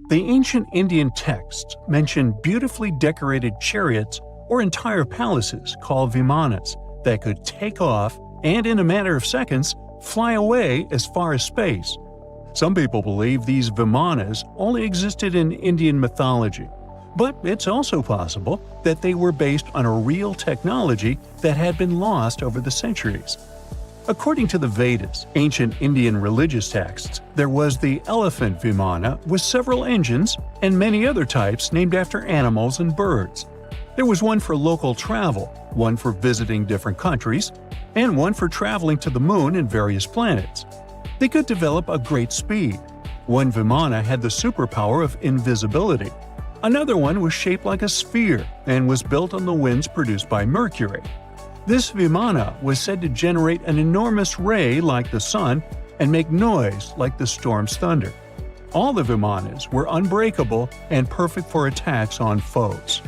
The ancient Indian texts mention beautifully decorated chariots or entire palaces called vimanas that could take off and, in a matter of seconds, fly away as far as space. Some people believe these vimanas only existed in Indian mythology, but it's also possible that they were based on a real technology that had been lost over the centuries. According to the Vedas, ancient Indian religious texts, there was the elephant vimana with several engines and many other types named after animals and birds. There was one for local travel, one for visiting different countries, and one for traveling to the moon and various planets. They could develop a great speed. One vimana had the superpower of invisibility. Another one was shaped like a sphere and was built on the winds produced by Mercury. This vimana was said to generate an enormous ray like the sun and make noise like the storm's thunder. All the vimanas were unbreakable and perfect for attacks on foes.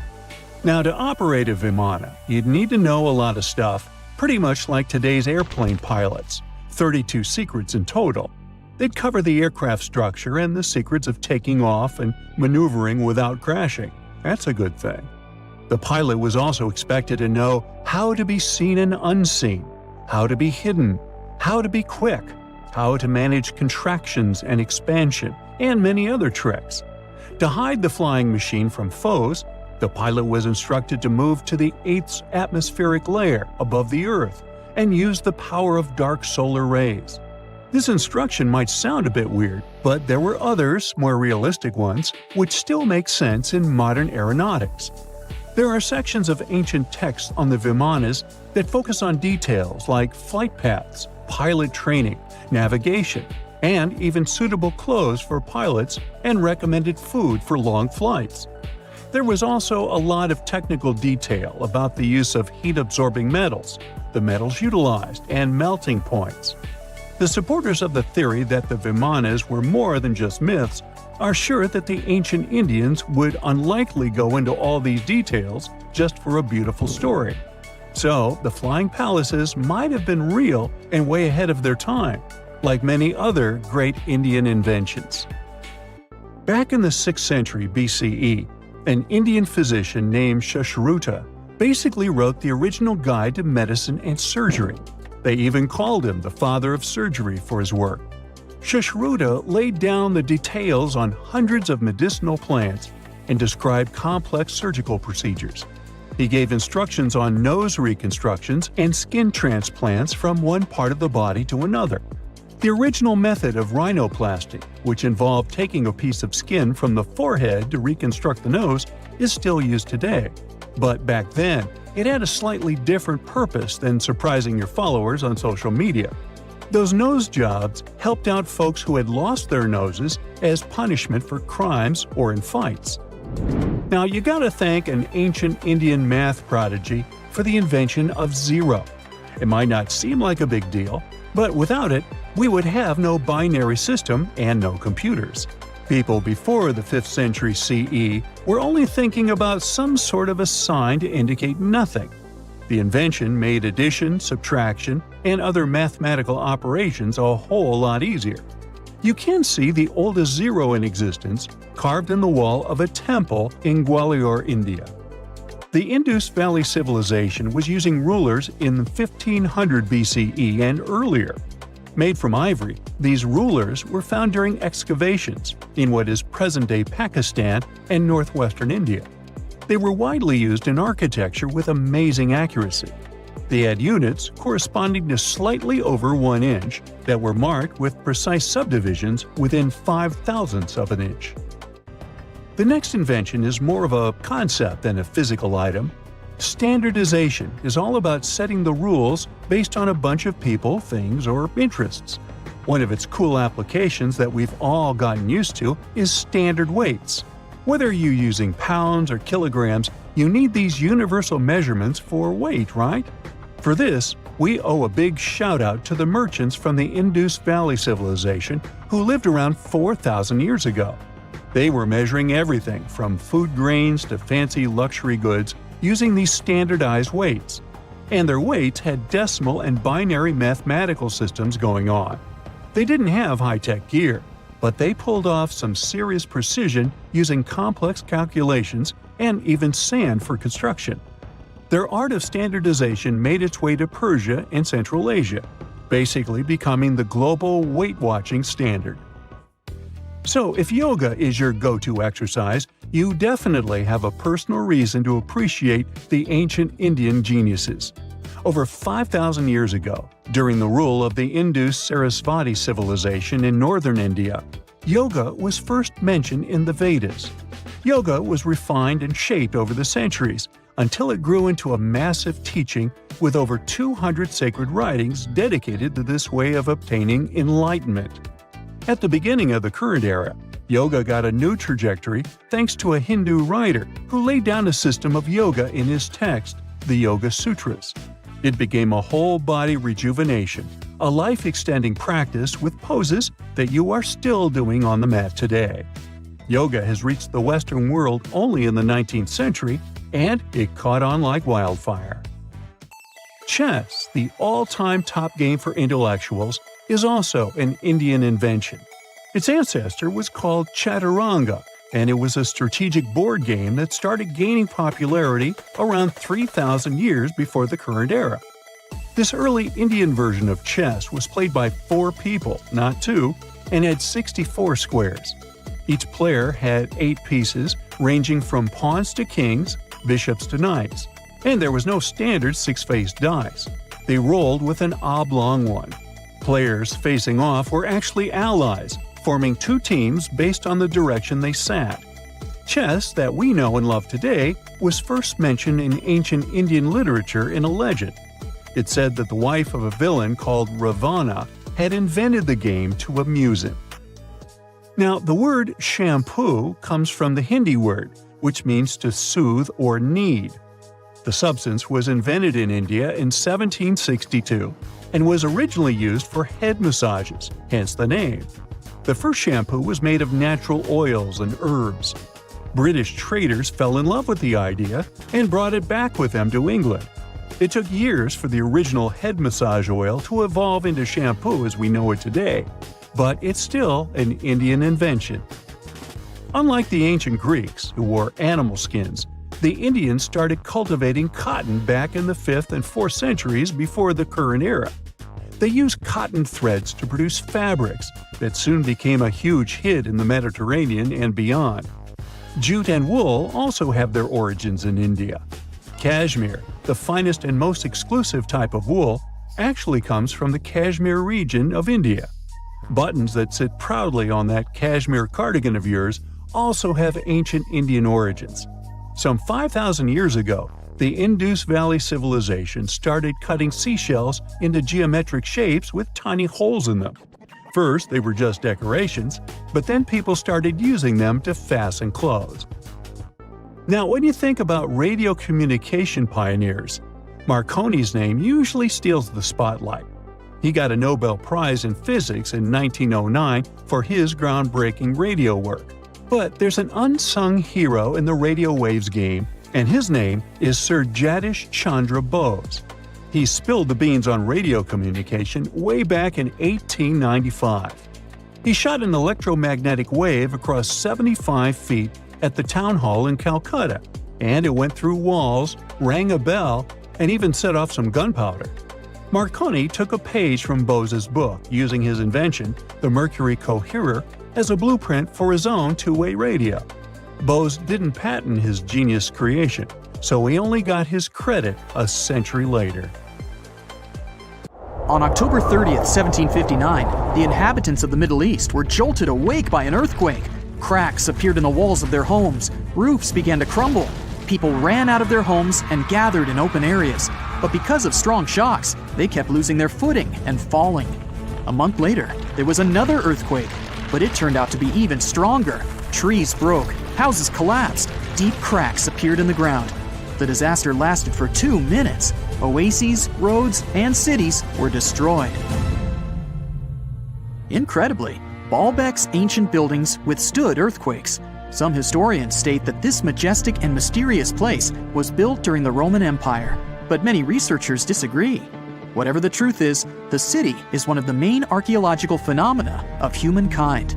Now, to operate a vimana, you'd need to know a lot of stuff, pretty much like today's airplane pilots. 32 secrets in total. They'd cover the aircraft structure and the secrets of taking off and maneuvering without crashing. That's a good thing. The pilot was also expected to know how to be seen and unseen, how to be hidden, how to be quick, how to manage contractions and expansion, and many other tricks. To hide the flying machine from foes, the pilot was instructed to move to the 8th atmospheric layer above the Earth and use the power of dark solar rays. This instruction might sound a bit weird, but there were others, more realistic ones, which still make sense in modern aeronautics. There are sections of ancient texts on the vimanas that focus on details like flight paths, pilot training, navigation, and even suitable clothes for pilots and recommended food for long flights. There was also a lot of technical detail about the use of heat-absorbing metals, the metals utilized, and melting points. The supporters of the theory that the vimanas were more than just myths are sure that the ancient Indians would unlikely go into all these details just for a beautiful story. So, the flying palaces might have been real and way ahead of their time, like many other great Indian inventions. Back in the 6th century BCE, an Indian physician named Sushruta basically wrote the original guide to medicine and surgery. They even called him the father of surgery for his work. Sushruta laid down the details on hundreds of medicinal plants and described complex surgical procedures. He gave instructions on nose reconstructions and skin transplants from one part of the body to another. The original method of rhinoplasty, which involved taking a piece of skin from the forehead to reconstruct the nose, is still used today. But back then, it had a slightly different purpose than surprising your followers on social media. Those nose jobs helped out folks who had lost their noses as punishment for crimes or in fights. Now, you gotta thank an ancient Indian math prodigy for the invention of zero. It might not seem like a big deal, but without it, we would have no binary system and no computers. People before the 5th century CE were only thinking about some sort of a sign to indicate nothing. The invention made addition, subtraction, and other mathematical operations a whole lot easier. You can see the oldest zero in existence carved in the wall of a temple in Gwalior, India. The Indus Valley Civilization was using rulers in 1500 BCE and earlier. Made from ivory, these rulers were found during excavations in what is present-day Pakistan and northwestern India. They were widely used in architecture with amazing accuracy. They had units corresponding to slightly over 1 inch that were marked with precise subdivisions within 5/1000ths of an inch. The next invention is more of a concept than a physical item. Standardization is all about setting the rules based on a bunch of people, things, or interests. One of its cool applications that we've all gotten used to is standard weights. Whether you're using pounds or kilograms, you need these universal measurements for weight, right? For this, we owe a big shout-out to the merchants from the Indus Valley Civilization who lived around 4,000 years ago. They were measuring everything from food grains to fancy luxury goods using these standardized weights. And their weights had decimal and binary mathematical systems going on. They didn't have high-tech gear. but they pulled off some serious precision using complex calculations and even sand for construction. Their art of standardization made its way to Persia and Central Asia, basically becoming the global weight-watching standard. So, if yoga is your go-to exercise, you definitely have a personal reason to appreciate the ancient Indian geniuses. Over 5,000 years ago, during the rule of the Indus-Sarasvati civilization in northern India, yoga was first mentioned in the Vedas. Yoga was refined and shaped over the centuries, until it grew into a massive teaching with over 200 sacred writings dedicated to this way of obtaining enlightenment. At the beginning of the current era, yoga got a new trajectory thanks to a Hindu writer who laid down a system of yoga in his text, the Yoga Sutras. It became a whole-body rejuvenation, a life-extending practice with poses that you are still doing on the mat today. Yoga has reached the Western world only in the 19th century, and it caught on like wildfire. Chess, the all-time top game for intellectuals, is also an Indian invention. Its ancestor was called Chaturanga, and it was a strategic board game that started gaining popularity around 3,000 years before the current era. This early Indian version of chess was played by 4 people, not 2, and had 64 squares. Each player had 8 pieces, ranging from pawns to kings, bishops to knights, and there was no standard 6-faced dice. They rolled with an oblong one. Players facing off were actually allies, forming 2 teams based on the direction they sat. Chess, that we know and love today, was first mentioned in ancient Indian literature in a legend. It said that the wife of a villain called Ravana had invented the game to amuse him. Now, the word shampoo comes from the Hindi word, which means to soothe or knead. The substance was invented in India in 1762 and was originally used for head massages, hence the name. The first shampoo was made of natural oils and herbs. British traders fell in love with the idea and brought it back with them to England. It took years for the original head massage oil to evolve into shampoo as we know it today, but it's still an Indian invention. Unlike the ancient Greeks, who wore animal skins, the Indians started cultivating cotton back in the 5th and 4th centuries before the current era. They used cotton threads to produce fabrics that soon became a huge hit in the Mediterranean and beyond. Jute and wool also have their origins in India. Cashmere, the finest and most exclusive type of wool, actually comes from the Kashmir region of India. Buttons that sit proudly on that cashmere cardigan of yours also have ancient Indian origins. Some 5,000 years ago, the Indus Valley civilization started cutting seashells into geometric shapes with tiny holes in them. First, they were just decorations, but then people started using them to fasten clothes. Now, when you think about radio communication pioneers, Marconi's name usually steals the spotlight. He got a Nobel Prize in Physics in 1909 for his groundbreaking radio work. But there's an unsung hero in the radio waves game, and his name is Sir Jagdish Chandra Bose. He spilled the beans on radio communication way back in 1895. He shot an electromagnetic wave across 75 feet at the town hall in Calcutta, and it went through walls, rang a bell, and even set off some gunpowder. Marconi took a page from Bose's book, using his invention, the Mercury Coherer, as a blueprint for his own two-way radio. Bose didn't patent his genius creation, so he only got his credit a century later. On October 30th, 1759, the inhabitants of the Middle East were jolted awake by an earthquake. Cracks appeared in the walls of their homes, roofs began to crumble. People ran out of their homes and gathered in open areas, but because of strong shocks, they kept losing their footing and falling. A month later, there was another earthquake, but it turned out to be even stronger. Trees broke, houses collapsed, deep cracks appeared in the ground. The disaster lasted for 2 minutes. Oases, roads, and cities were destroyed. Incredibly, Baalbek's ancient buildings withstood earthquakes. Some historians state that this majestic and mysterious place was built during the Roman Empire, but many researchers disagree. Whatever the truth is, the city is one of the main archaeological phenomena of humankind.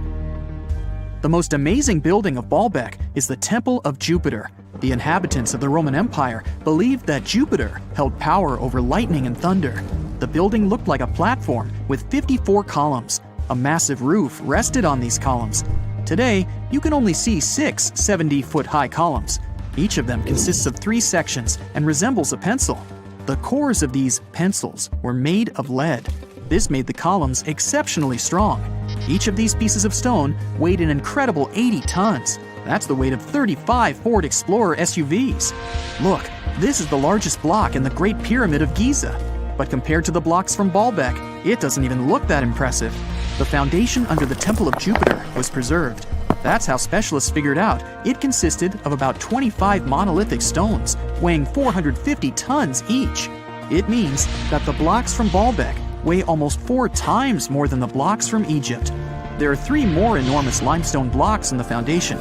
The most amazing building of Baalbek is the Temple of Jupiter. The inhabitants of the Roman Empire believed that Jupiter held power over lightning and thunder. The building looked like a platform with 54 columns. A massive roof rested on these columns. Today, you can only see 6 70-foot-high columns. Each of them consists of 3 sections and resembles a pencil. The cores of these pencils were made of lead. This made the columns exceptionally strong. Each of these pieces of stone weighed an incredible 80 tons. That's the weight of 35 Ford Explorer SUVs. Look, this is the largest block in the Great Pyramid of Giza. But compared to the blocks from Baalbek, it doesn't even look that impressive. The foundation under the Temple of Jupiter was preserved. That's how specialists figured out it consisted of about 25 monolithic stones, weighing 450 tons each. It means that the blocks from Baalbek weigh almost 4 times more than the blocks from Egypt. There are 3 more enormous limestone blocks in the foundation.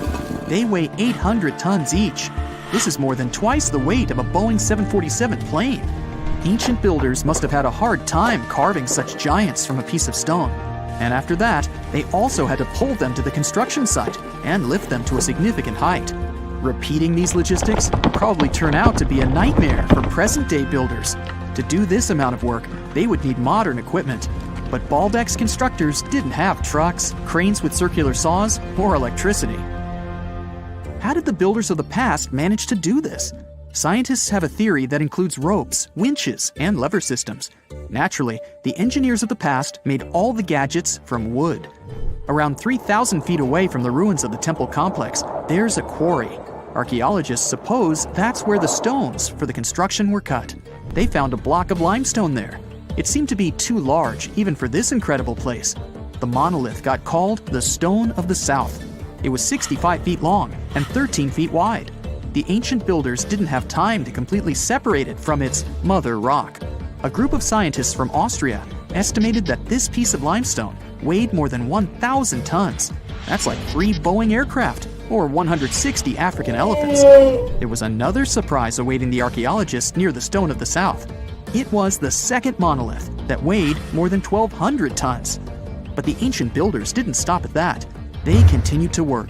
They weigh 800 tons each. This is more than twice the weight of a Boeing 747 plane. Ancient builders must have had a hard time carving such giants from a piece of stone. And after that, they also had to pull them to the construction site and lift them to a significant height. Repeating these logistics would probably turn out to be a nightmare for present-day builders. To do this amount of work, they would need modern equipment. But Baalbek's constructors didn't have trucks, cranes with circular saws, or electricity. How did the builders of the past manage to do this? Scientists have a theory that includes ropes, winches, and lever systems. Naturally, the engineers of the past made all the gadgets from wood. Around 3,000 feet away from the ruins of the temple complex, there's a quarry. Archaeologists suppose that's where the stones for the construction were cut. They found a block of limestone there. It seemed to be too large, even for this incredible place. The monolith got called the Stone of the South. It was 65 feet long and 13 feet wide. The ancient builders didn't have time to completely separate it from its mother rock. A group of scientists from Austria estimated that this piece of limestone weighed more than 1,000 tons. That's like 3 Boeing aircraft or 160 African elephants. There was another surprise awaiting the archaeologists near the Stone of the South. It was the second monolith that weighed more than 1,200 tons. But the ancient builders didn't stop at that. They continued to work.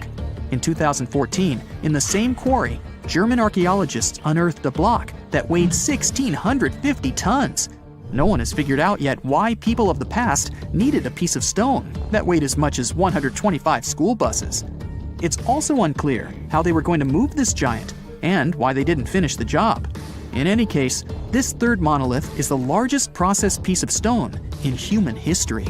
In 2014, in the same quarry, German archaeologists unearthed a block that weighed 1,650 tons. No one has figured out yet why people of the past needed a piece of stone that weighed as much as 125 school buses. It's also unclear how they were going to move this giant and why they didn't finish the job. In any case, this third monolith is the largest processed piece of stone in human history.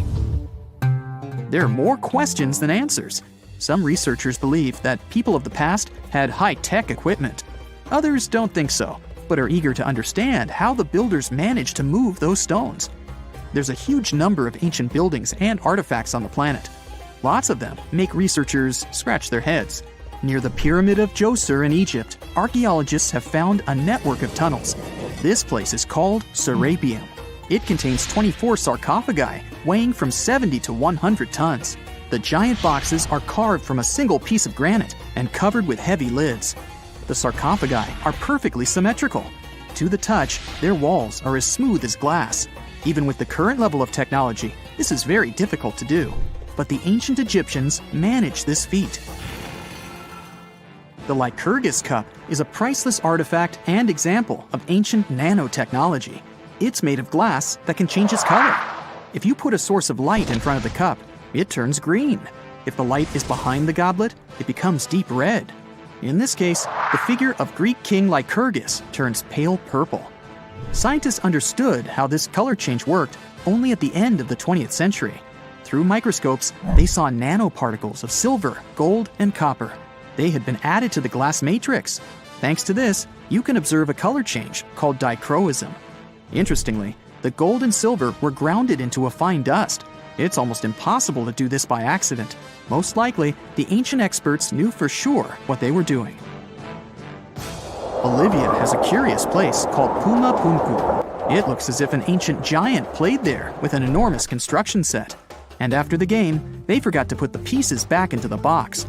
There are more questions than answers. Some researchers believe that people of the past had high-tech equipment. Others don't think so, but are eager to understand how the builders managed to move those stones. There's a huge number of ancient buildings and artifacts on the planet. Lots of them make researchers scratch their heads. Near the Pyramid of Djoser in Egypt, archaeologists have found a network of tunnels. This place is called Serapeum. It contains 24 sarcophagi weighing from 70 to 100 tons. The giant boxes are carved from a single piece of granite and covered with heavy lids. The sarcophagi are perfectly symmetrical. To the touch, their walls are as smooth as glass. Even with the current level of technology, this is very difficult to do. But the ancient Egyptians managed this feat. The Lycurgus cup is a priceless artifact and example of ancient nanotechnology. It's made of glass that can change its color. If you put a source of light in front of the cup, it turns green. If the light is behind the goblet, it becomes deep red. In this case, the figure of Greek king Lycurgus turns pale purple. Scientists understood how this color change worked only at the end of the 20th century. Through microscopes, they saw nanoparticles of silver, gold, and copper. They had been added to the glass matrix. Thanks to this, you can observe a color change called dichroism. Interestingly, the gold and silver were grounded into a fine dust. It's almost impossible to do this by accident. Most likely, the ancient experts knew for sure what they were doing. Bolivia has a curious place called Puma Punku. It looks as if an ancient giant played there with an enormous construction set. And after the game, they forgot to put the pieces back into the box.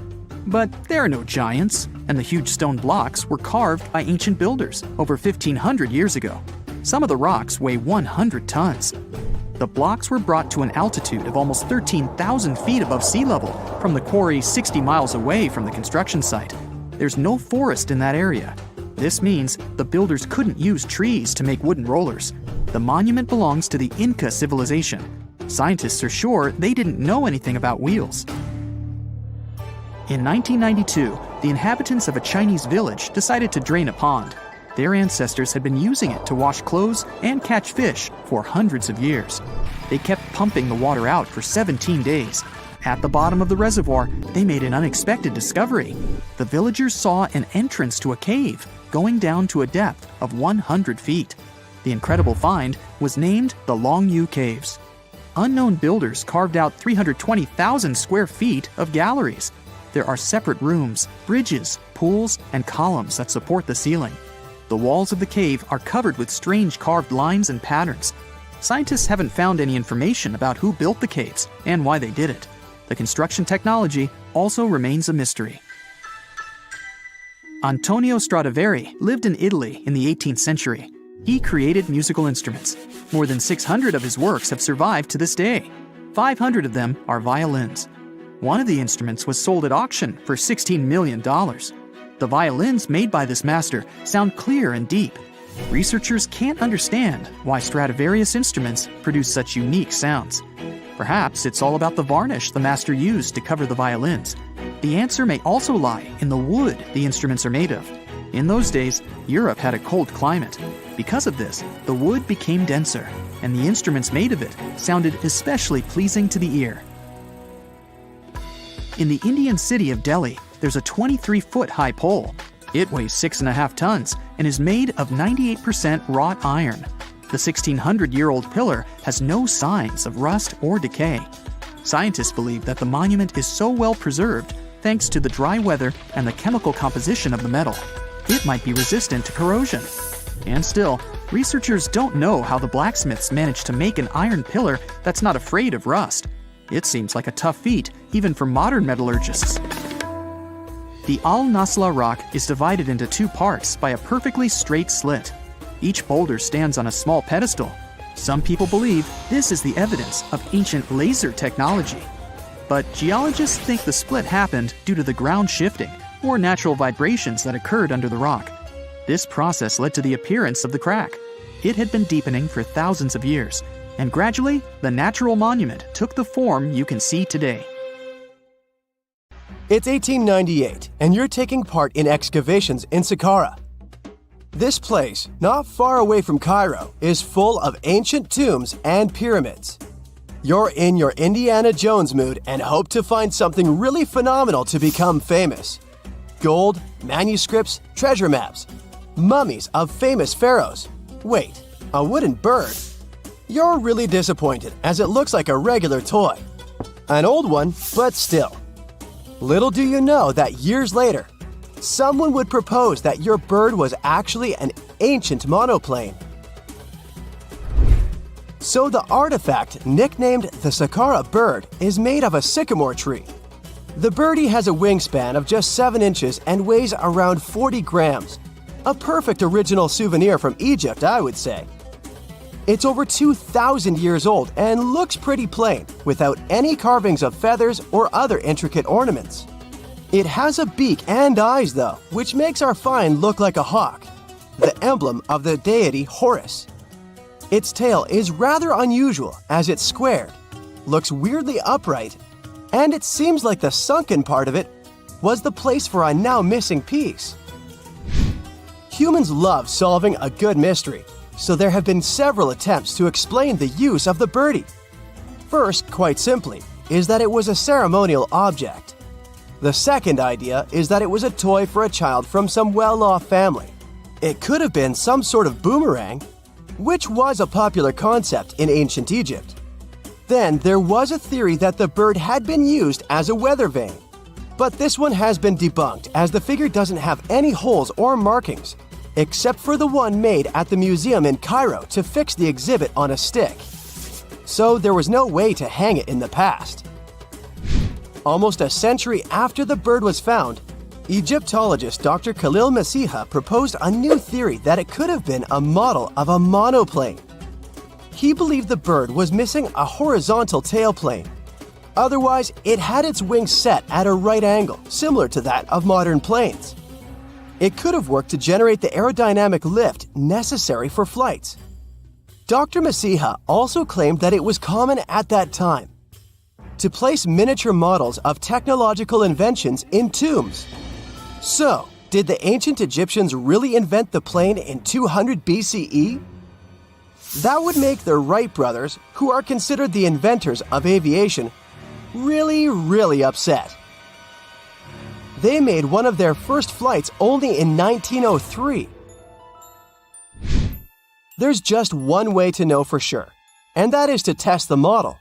But there are no giants, and the huge stone blocks were carved by ancient builders over 1,500 years ago. Some of the rocks weigh 100 tons. The blocks were brought to an altitude of almost 13,000 feet above sea level from the quarry 60 miles away from the construction site. There's no forest in that area. This means the builders couldn't use trees to make wooden rollers. The monument belongs to the Inca civilization. Scientists are sure they didn't know anything about wheels. In 1992, the inhabitants of a Chinese village decided to drain a pond. Their ancestors had been using it to wash clothes and catch fish for hundreds of years. They kept pumping the water out for 17 days. At the bottom of the reservoir, they made an unexpected discovery. The villagers saw an entrance to a cave going down to a depth of 100 feet. The incredible find was named the Longyu Caves. Unknown builders carved out 320,000 square feet of galleries. There are separate rooms, bridges, pools, and columns that support the ceiling. The walls of the cave are covered with strange carved lines and patterns. Scientists haven't found any information about who built the caves and why they did it. The construction technology also remains a mystery. Antonio Stradivari lived in Italy in the 18th century. He created musical instruments. More than 600 of his works have survived to this day. 500 of them are violins. One of the instruments was sold at auction for $16 million. The violins made by this master sound clear and deep. Researchers can't understand why Stradivarius instruments produce such unique sounds. Perhaps it's all about the varnish the master used to cover the violins. The answer may also lie in the wood the instruments are made of. In those days, Europe had a cold climate. Because of this, the wood became denser, and the instruments made of it sounded especially pleasing to the ear. In the Indian city of Delhi, there's a 23-foot-high pole. It weighs 6.5 tons and is made of 98% wrought iron. The 1,600-year-old pillar has no signs of rust or decay. Scientists believe that the monument is so well preserved thanks to the dry weather and the chemical composition of the metal. It might be resistant to corrosion. And still, researchers don't know how the blacksmiths managed to make an iron pillar that's not afraid of rust. It seems like a tough feat, even for modern metallurgists. The Al-Nasla rock is divided into two parts by a perfectly straight slit. Each boulder stands on a small pedestal. Some people believe this is the evidence of ancient laser technology. But geologists think the split happened due to the ground shifting or natural vibrations that occurred under the rock. This process led to the appearance of the crack. It had been deepening for thousands of years, and gradually, the natural monument took the form you can see today. It's 1898, and you're taking part in excavations in Saqqara. This place, not far away from Cairo, is full of ancient tombs and pyramids. You're in your Indiana Jones mood and hope to find something really phenomenal to become famous. Gold, manuscripts, treasure maps, mummies of famous pharaohs. Wait, a wooden bird? You're really disappointed as it looks like a regular toy. An old one, but still. Little do you know that years later, someone would propose that your bird was actually an ancient monoplane. So the artifact, nicknamed the Saqqara bird, is made of a sycamore tree. The birdie has a wingspan of just 7 inches and weighs around 40 grams. A perfect original souvenir from Egypt, I would say. It's over 2,000 years old and looks pretty plain, without any carvings of feathers or other intricate ornaments. It has a beak and eyes, though, which makes our find look like a hawk, the emblem of the deity Horus. Its tail is rather unusual as it's squared, looks weirdly upright, and it seems like the sunken part of it was the place for a now missing piece. Humans love solving a good mystery, so there have been several attempts to explain the use of the birdie. First, quite simply, is that it was a ceremonial object. The second idea is that it was a toy for a child from some well-off family. It could have been some sort of boomerang, which was a popular concept in ancient Egypt. Then there was a theory that the bird had been used as a weather vane. But this one has been debunked as the figure doesn't have any holes or markings, except for the one made at the museum in Cairo to fix the exhibit on a stick. So there was no way to hang it in the past. Almost a century after the bird was found, Egyptologist Dr. Khalil Masiha proposed a new theory that it could have been a model of a monoplane. He believed the bird was missing a horizontal tailplane. Otherwise, it had its wings set at a right angle, similar to that of modern planes. It could have worked to generate the aerodynamic lift necessary for flights. Dr. Masiha also claimed that it was common at that time to place miniature models of technological inventions in tombs. So, did the ancient Egyptians really invent the plane in 200 BCE? That would make the Wright brothers, who are considered the inventors of aviation, really upset. They made one of their first flights only in 1903. There's just one way to know for sure, and that is to test the model.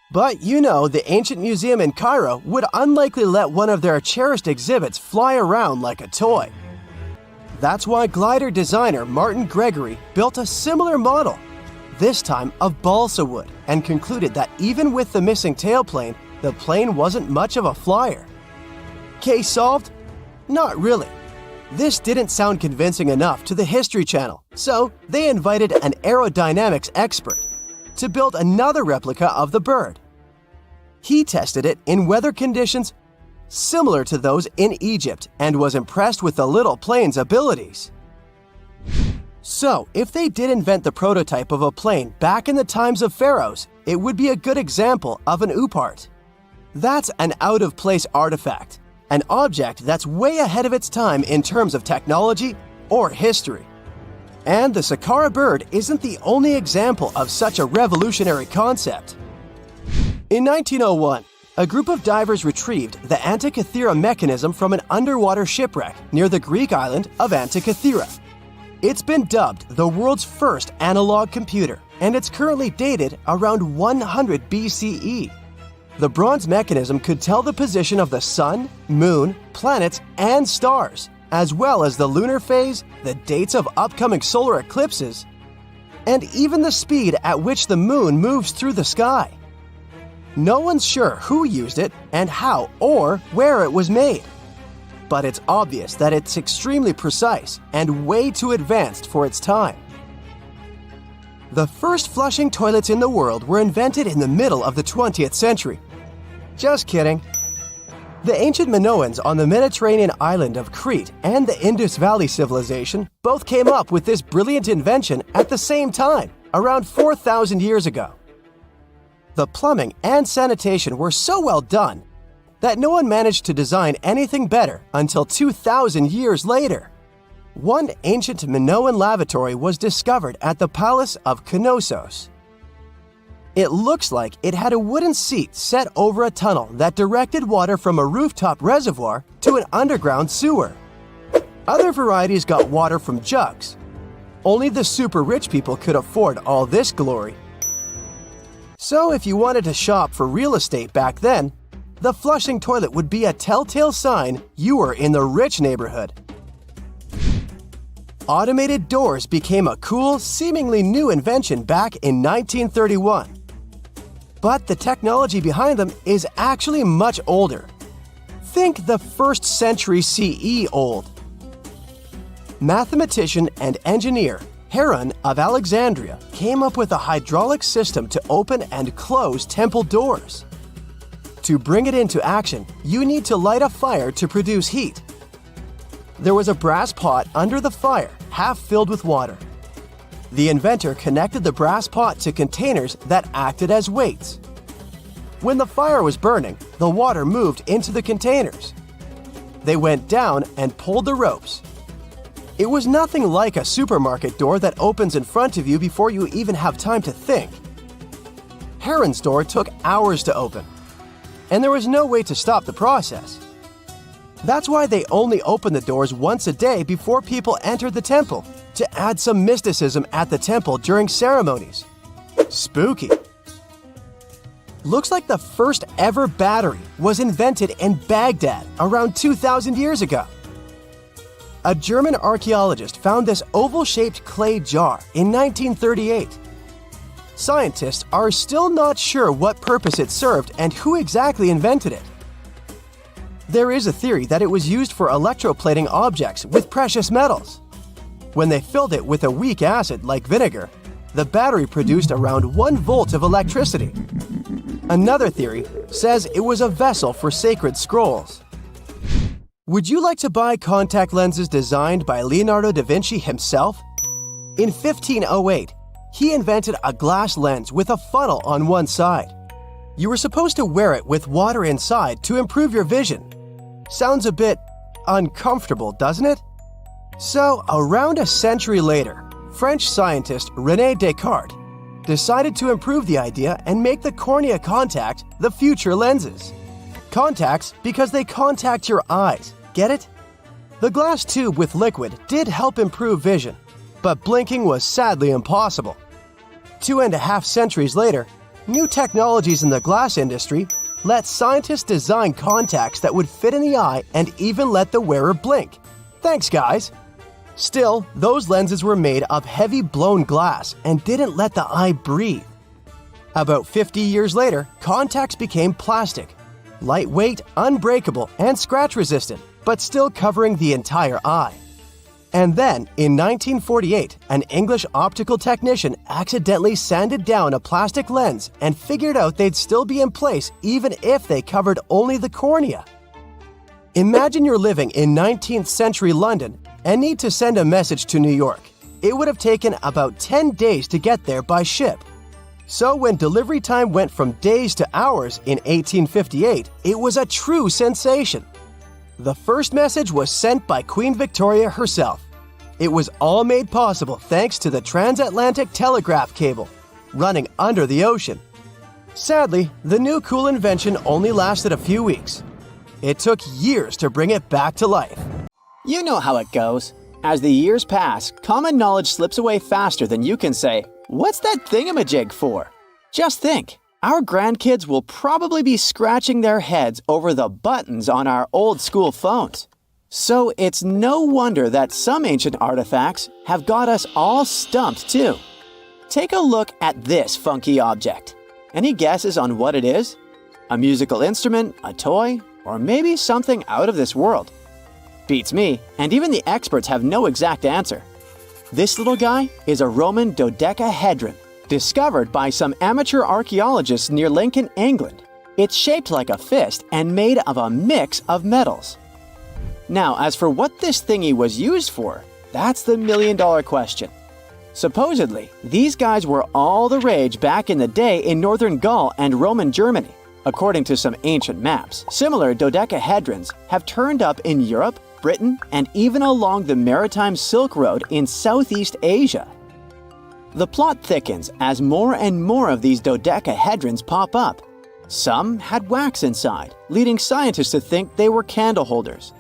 But you know, the ancient museum in Cairo would unlikely let one of their cherished exhibits fly around like a toy. That's why glider designer Martin Gregory built a similar model, this time of balsa wood, and concluded that even with the missing tailplane, the plane wasn't much of a flyer. Case solved? Not really. This didn't sound convincing enough to the History Channel, so they invited an aerodynamics expert to build another replica of the bird. He tested it in weather conditions similar to those in Egypt and was impressed with the little plane's abilities. So, if they did invent the prototype of a plane back in the times of pharaohs, it would be a good example of an oopart. That's an out-of-place artifact, an object that's way ahead of its time in terms of technology or history. And the Saqqara bird isn't the only example of such a revolutionary concept. In 1901, a group of divers retrieved the Antikythera mechanism from an underwater shipwreck near the Greek island of Antikythera. It's been dubbed the world's first analog computer, and it's currently dated around 100 BCE. The bronze mechanism could tell the position of the sun, moon, planets, and stars, as well as the lunar phase, the dates of upcoming solar eclipses, and even the speed at which the moon moves through the sky. No one's sure who used it and how or where it was made. But it's obvious that it's extremely precise and way too advanced for its time. The first flushing toilets in the world were invented in the middle of the 20th century. Just kidding. The ancient Minoans on the Mediterranean island of Crete and the Indus Valley civilization both came up with this brilliant invention at the same time, around 4,000 years ago. The plumbing and sanitation were so well done that no one managed to design anything better until 2,000 years later. One ancient Minoan lavatory was discovered at the Palace of Knossos. It looks like it had a wooden seat set over a tunnel that directed water from a rooftop reservoir to an underground sewer. Other varieties got water from jugs. Only the super rich people could afford all this glory. So if you wanted to shop for real estate back then, the flushing toilet would be a telltale sign you were in the rich neighborhood. Automated doors became a cool, seemingly new invention back in 1931. But the technology behind them is actually much older. Think the 1st century CE old. Mathematician and engineer Heron of Alexandria came up with a hydraulic system to open and close temple doors. To bring it into action, you need to light a fire to produce heat. There was a brass pot under the fire, half filled with water. The inventor connected the brass pot to containers that acted as weights. When the fire was burning, the water moved into the containers. They went down and pulled the ropes. It was nothing like a supermarket door that opens in front of you before you even have time to think. Heron's door took hours to open, and there was no way to stop the process. That's why they only opened the doors once a day before people entered the temple, to add some mysticism at the temple during ceremonies. Spooky. Looks like the first ever battery was invented in Baghdad around 2,000 years ago. A German archaeologist found this oval-shaped clay jar in 1938. Scientists are still not sure what purpose it served and who exactly invented it. There is a theory that it was used for electroplating objects with precious metals. When they filled it with a weak acid like vinegar, the battery produced around 1 volt of electricity. Another theory says it was a vessel for sacred scrolls. Would you like to buy contact lenses designed by Leonardo da Vinci himself? In 1508, he invented a glass lens with a funnel on one side. You were supposed to wear it with water inside to improve your vision. Sounds a bit uncomfortable, doesn't it? So, around a century later, French scientist René Descartes decided to improve the idea and make the cornea contact the future lenses. Contacts because they contact your eyes, get it? The glass tube with liquid did help improve vision, but blinking was sadly impossible. 2.5 centuries later, new technologies in the glass industry let scientists design contacts that would fit in the eye and even let the wearer blink. Thanks, guys! Still, those lenses were made of heavy blown glass and didn't let the eye breathe. About 50 years later, contacts became plastic, lightweight, unbreakable, and scratch-resistant, but still covering the entire eye. And then, in 1948, an English optical technician accidentally sanded down a plastic lens and figured out they'd still be in place even if they covered only the cornea. Imagine you're living in 19th century London and need to send a message to New York. It would have taken about 10 days to get there by ship. So when delivery time went from days to hours in 1858, it was a true sensation. The first message was sent by Queen Victoria herself. It was all made possible thanks to the transatlantic telegraph cable, running under the ocean. Sadly, the new cool invention only lasted a few weeks. It took years to bring it back to life. You know how it goes. As the years pass, common knowledge slips away faster than you can say, "What's that thingamajig for?" Just think, our grandkids will probably be scratching their heads over the buttons on our old school phones. So it's no wonder that some ancient artifacts have got us all stumped too. Take a look at this funky object. Any guesses on what it is? A musical instrument, a toy, or maybe something out of this world? Beats me, and even the experts have no exact answer. This little guy is a Roman dodecahedron, discovered by some amateur archaeologists near Lincoln, England. It's shaped like a fist and made of a mix of metals. Now, as for what this thingy was used for, that's the million-dollar question. Supposedly, these guys were all the rage back in the day in northern Gaul and Roman Germany. According to some ancient maps, similar dodecahedrons have turned up in Europe, Britain, and even along the maritime Silk Road in Southeast Asia. The plot thickens as more and more of these dodecahedrons pop up. Some had wax inside, leading scientists to think they were candle holders.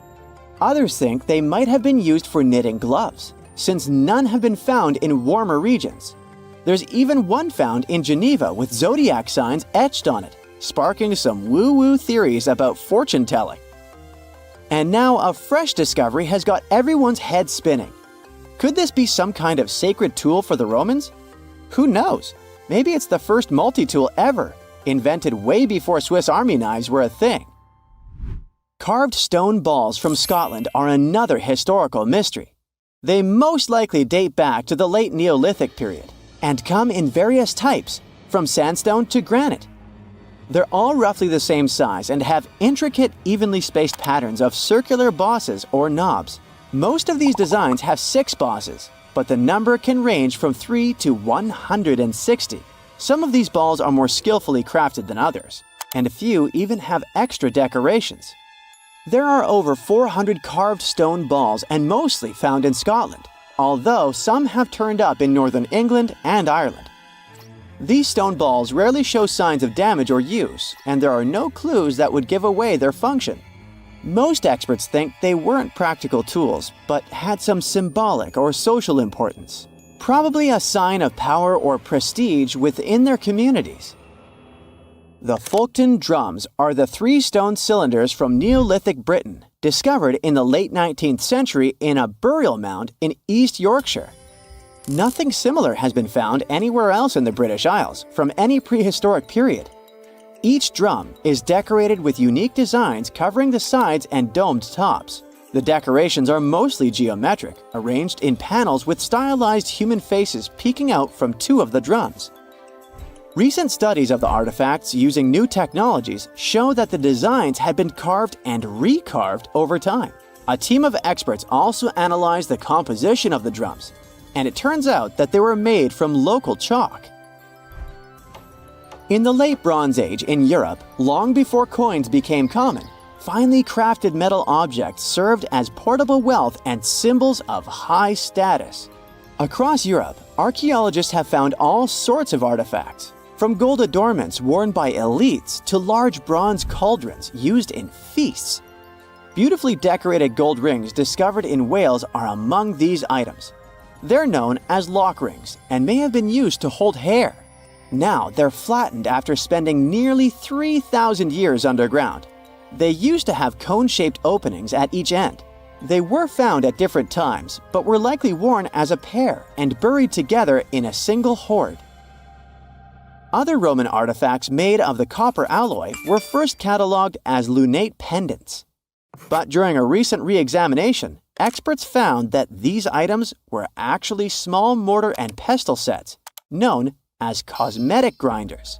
Others think they might have been used for knitting gloves, since none have been found in warmer regions. There's even one found in Geneva with zodiac signs etched on it, sparking some woo-woo theories about fortune-telling. And now a fresh discovery has got everyone's head spinning. Could this be some kind of sacred tool for the Romans? Who knows? Maybe it's the first multi-tool ever, invented way before Swiss Army knives were a thing. Carved stone balls from Scotland are another historical mystery. They most likely date back to the late Neolithic period and come in various types, from sandstone to granite. They're all roughly the same size and have intricate, evenly spaced patterns of circular bosses or knobs. Most of these designs have 6 bosses, but the number can range from 3 to 160. Some of these balls are more skillfully crafted than others, and a few even have extra decorations. There are over 400 carved stone balls and mostly found in Scotland, although some have turned up in northern England and Ireland. These stone balls rarely show signs of damage or use, and there are no clues that would give away their function. Most experts think they weren't practical tools, but had some symbolic or social importance, probably a sign of power or prestige within their communities. The Folkton drums are the 3 stone cylinders from Neolithic Britain, discovered in the late 19th century in a burial mound in East Yorkshire. Nothing similar has been found anywhere else in the British Isles from any prehistoric period. Each drum is decorated with unique designs covering the sides and domed tops. The decorations are mostly geometric, arranged in panels with stylized human faces peeking out from two of the drums. Recent studies of the artifacts using new technologies show that the designs had been carved and recarved over time. A team of experts also analyzed the composition of the drums, and it turns out that they were made from local chalk. In the late Bronze Age in Europe, long before coins became common, finely crafted metal objects served as portable wealth and symbols of high status. Across Europe, archaeologists have found all sorts of artifacts, from gold adornments worn by elites to large bronze cauldrons used in feasts. Beautifully decorated gold rings discovered in Wales are among these items. They're known as lock rings and may have been used to hold hair. Now they're flattened after spending nearly 3,000 years underground. They used to have cone-shaped openings at each end. They were found at different times, but were likely worn as a pair and buried together in a single hoard. Other Roman artifacts made of the copper alloy were first catalogued as lunate pendants. But during a recent re-examination, experts found that these items were actually small mortar and pestle sets, known as cosmetic grinders.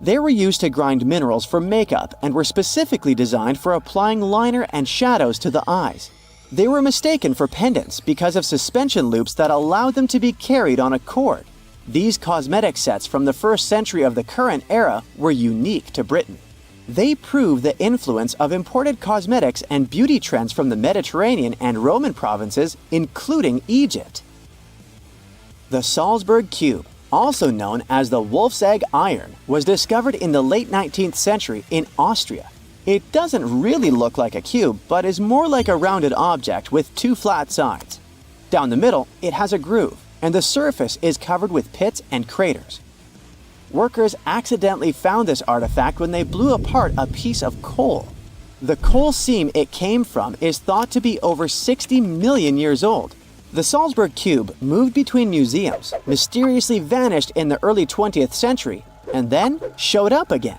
They were used to grind minerals for makeup and were specifically designed for applying liner and shadows to the eyes. They were mistaken for pendants because of suspension loops that allowed them to be carried on a cord. These cosmetic sets from the 1st century of the current era were unique to Britain. They prove the influence of imported cosmetics and beauty trends from the Mediterranean and Roman provinces, including Egypt. The Salzburg Cube, also known as the Wolf's Egg Iron, was discovered in the late 19th century in Austria. It doesn't really look like a cube, but is more like a rounded object with two flat sides. Down the middle, it has a groove, and the surface is covered with pits and craters. Workers accidentally found this artifact when they blew apart a piece of coal. The coal seam it came from is thought to be over 60 million years old. The Salzburg Cube moved between museums, mysteriously vanished in the early 20th century, and then showed up again.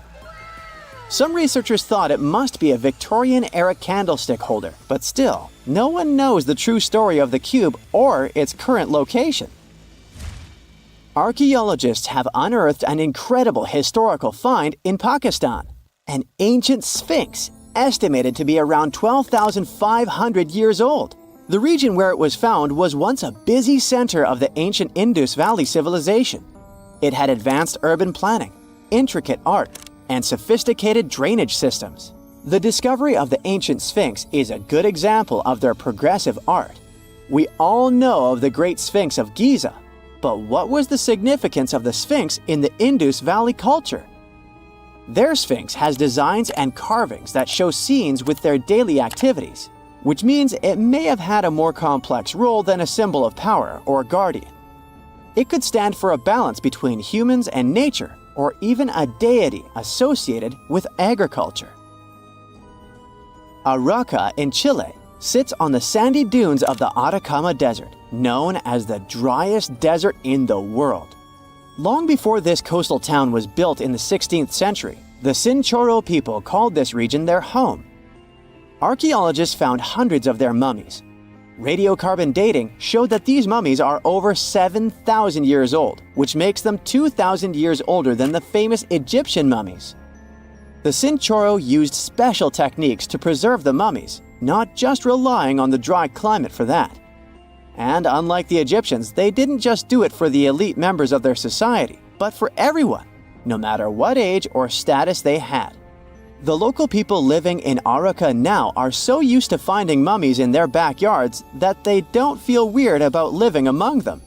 Some researchers thought it must be a Victorian-era candlestick holder, but still, no one knows the true story of the cube or its current location. Archaeologists have unearthed an incredible historical find in Pakistan, an ancient sphinx estimated to be around 12,500 years old. The region where it was found was once a busy center of the ancient Indus Valley civilization. It had advanced urban planning, intricate art, and sophisticated drainage systems. The discovery of the ancient Sphinx is a good example of their progressive art. We all know of the Great Sphinx of Giza, but what was the significance of the Sphinx in the Indus Valley culture? Their Sphinx has designs and carvings that show scenes with their daily activities, which means it may have had a more complex role than a symbol of power or guardian. It could stand for a balance between humans and nature, or even a deity associated with agriculture. Arauca in Chile sits on the sandy dunes of the Atacama Desert, known as the driest desert in the world. Long before this coastal town was built in the 16th century, the Chinchorro people called this region their home. Archaeologists found hundreds of their mummies. Radiocarbon dating showed that these mummies are over 7,000 years old, which makes them 2,000 years older than the famous Egyptian mummies. The Chinchorro used special techniques to preserve the mummies, not just relying on the dry climate for that. And unlike the Egyptians, they didn't just do it for the elite members of their society, but for everyone, no matter what age or status they had. The local people living in Arauca now are so used to finding mummies in their backyards that they don't feel weird about living among them.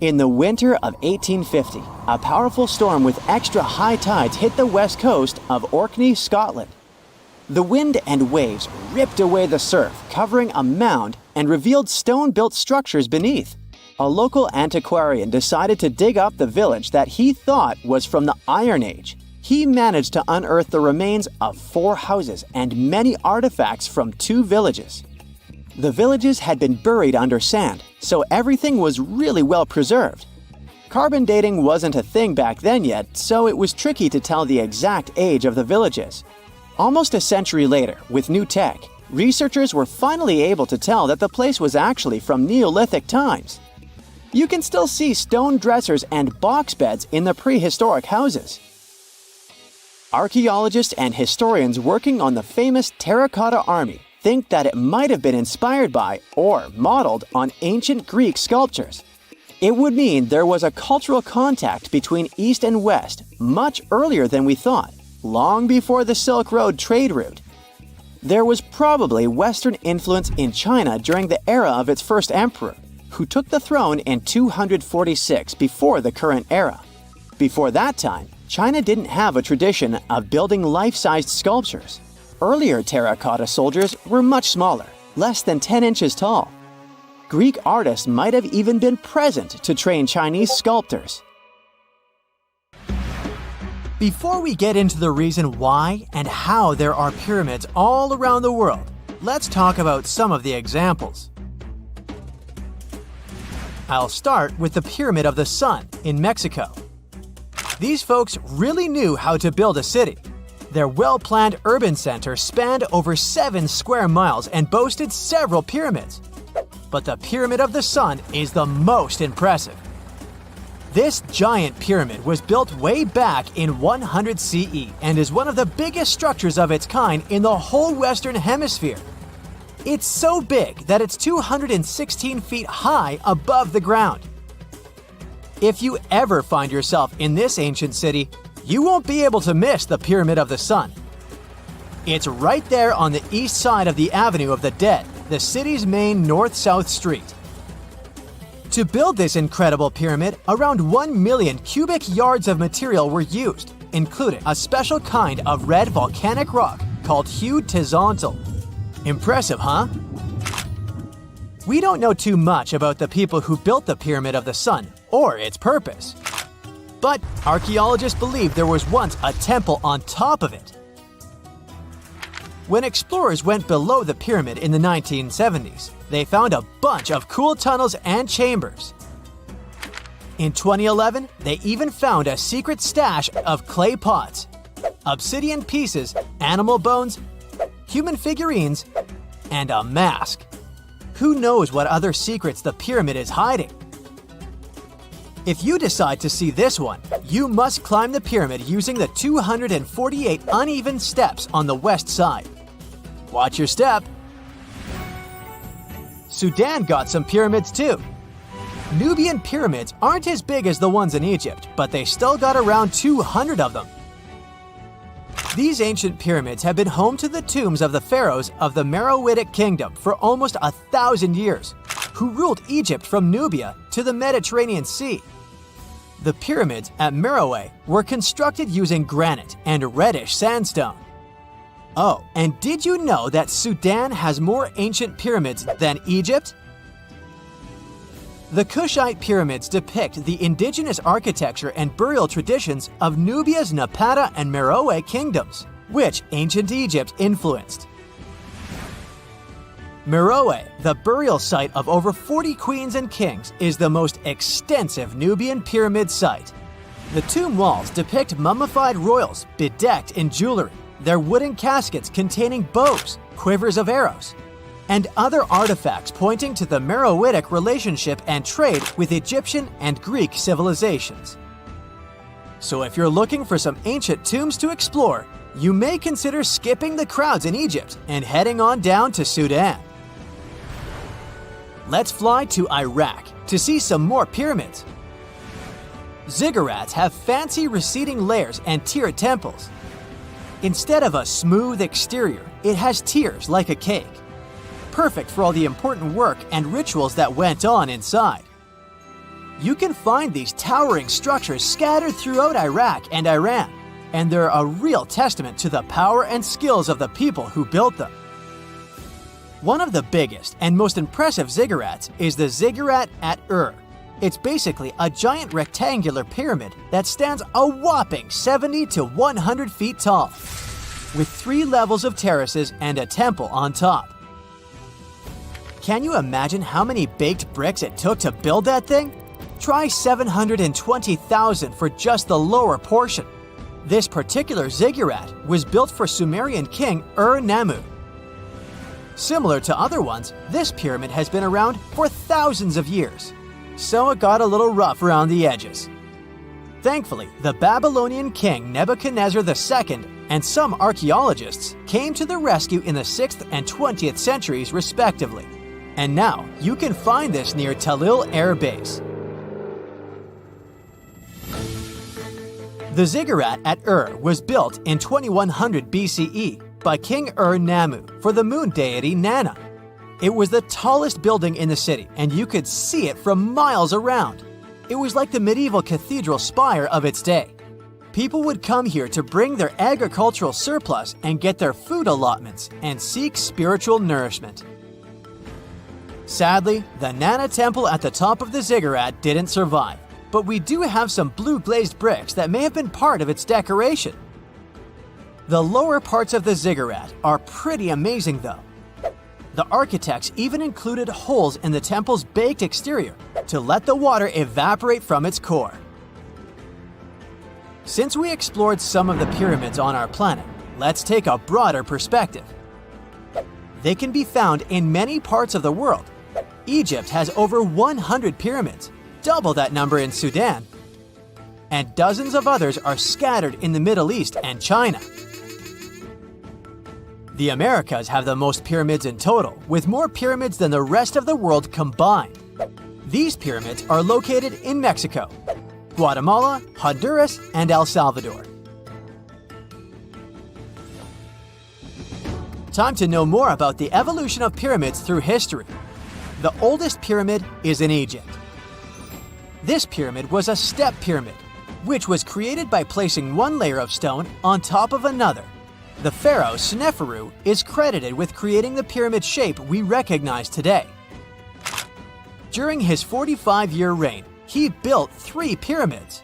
In the winter of 1850, a powerful storm with extra high tides hit the west coast of Orkney, Scotland. The wind and waves ripped away the surf, covering a mound, and revealed stone-built structures beneath. A local antiquarian decided to dig up the village that he thought was from the Iron Age. He managed to unearth the remains of 4 houses and many artifacts from 2 villages. The villages had been buried under sand, so everything was really well preserved. Carbon dating wasn't a thing back then yet, so it was tricky to tell the exact age of the villages. Almost a century later, with new tech, researchers were finally able to tell that the place was actually from Neolithic times. You can still see stone dressers and box beds in the prehistoric houses. Archaeologists and historians working on the famous Terracotta Army think that it might have been inspired by or modeled on ancient Greek sculptures. It would mean there was a cultural contact between East and West much earlier than we thought, long before the Silk Road trade route. There was probably Western influence in China during the era of its first emperor, who took the throne in 246 before the current era. Before that time, China didn't have a tradition of building life-sized sculptures. Earlier terracotta soldiers were much smaller, less than 10 inches tall. Greek artists might have even been present to train Chinese sculptors. Before we get into the reason why and how there are pyramids all around the world, let's talk about some of the examples. I'll start with the Pyramid of the Sun in Mexico. These folks really knew how to build a city. Their well-planned urban center spanned over 7 square miles and boasted several pyramids. But the Pyramid of the Sun is the most impressive. This giant pyramid was built way back in 100 CE and is one of the biggest structures of its kind in the whole Western Hemisphere. It's so big that it's 216 feet high above the ground. If you ever find yourself in this ancient city, you won't be able to miss the Pyramid of the Sun. It's right there on the east side of the Avenue of the Dead, the city's main north-south street. To build this incredible pyramid, around 1 million cubic yards of material were used, including a special kind of red volcanic rock called hued tizontal. Impressive, huh? We don't know too much about the people who built the Pyramid of the Sun or its purpose. But archaeologists believe there was once a temple on top of it. When explorers went below the pyramid in the 1970s, they found a bunch of cool tunnels and chambers. In 2011, they even found a secret stash of clay pots, obsidian pieces, animal bones, human figurines, and a mask. Who knows what other secrets the pyramid is hiding? If you decide to see this one, you must climb the pyramid using the 248 uneven steps on the west side. Watch your step. Sudan got some pyramids too. Nubian pyramids aren't as big as the ones in Egypt, but they still got around 200 of them. These ancient pyramids have been home to the tombs of the pharaohs of the Meroitic Kingdom for almost 1,000 years, who ruled Egypt from Nubia to the Mediterranean Sea. The pyramids at Meroe were constructed using granite and reddish sandstone. Oh, and did you know that Sudan has more ancient pyramids than Egypt? The Kushite pyramids depict the indigenous architecture and burial traditions of Nubia's Napata and Meroe kingdoms, which ancient Egypt influenced. Meroe, the burial site of over 40 queens and kings, is the most extensive Nubian pyramid site. The tomb walls depict mummified royals bedecked in jewelry, their wooden caskets containing bows, quivers of arrows, and other artifacts pointing to the Meroitic relationship and trade with Egyptian and Greek civilizations. So if you're looking for some ancient tombs to explore, you may consider skipping the crowds in Egypt and heading on down to Sudan. Let's fly to Iraq to see some more pyramids. Ziggurats have fancy receding layers and tiered temples. Instead of a smooth exterior, it has tiers like a cake. Perfect for all the important work and rituals that went on inside. You can find these towering structures scattered throughout Iraq and Iran, and they're a real testament to the power and skills of the people who built them. One of the biggest and most impressive ziggurats is the ziggurat at Ur. It's basically a giant rectangular pyramid that stands a whopping 70 to 100 feet tall, with 3 levels of terraces and a temple on top. Can you imagine how many baked bricks it took to build that thing? Try 720,000 for just the lower portion. This particular ziggurat was built for Sumerian king Ur-Nammu. Similar to other ones, this pyramid has been around for thousands of years, so it got a little rough around the edges. Thankfully, the Babylonian king Nebuchadnezzar II and some archaeologists came to the rescue in the 6th and 20th centuries respectively, and now you can find this near Talil Air Base. The ziggurat at Ur was built in 2100 BCE by King Ur-Nammu for the moon deity Nana. It was the tallest building in the city, and you could see it from miles around. It was like the medieval cathedral spire of its day. People would come here to bring their agricultural surplus and get their food allotments and seek spiritual nourishment. Sadly, the Nana temple at the top of the ziggurat didn't survive, but we do have some blue glazed bricks that may have been part of its decoration. The lower parts of the ziggurat are pretty amazing though. The architects even included holes in the temple's baked exterior to let the water evaporate from its core. Since we explored some of the pyramids on our planet, let's take a broader perspective. They can be found in many parts of the world. Egypt has over 100 pyramids, double that number in Sudan, and dozens of others are scattered in the Middle East and China. The Americas have the most pyramids in total, with more pyramids than the rest of the world combined. These pyramids are located in Mexico, Guatemala, Honduras, and El Salvador. Time to know more about the evolution of pyramids through history. The oldest pyramid is in Egypt. This pyramid was a step pyramid, which was created by placing one layer of stone on top of another. The pharaoh Sneferu is credited with creating the pyramid shape we recognize today. During his 45-year reign, he built 3 pyramids.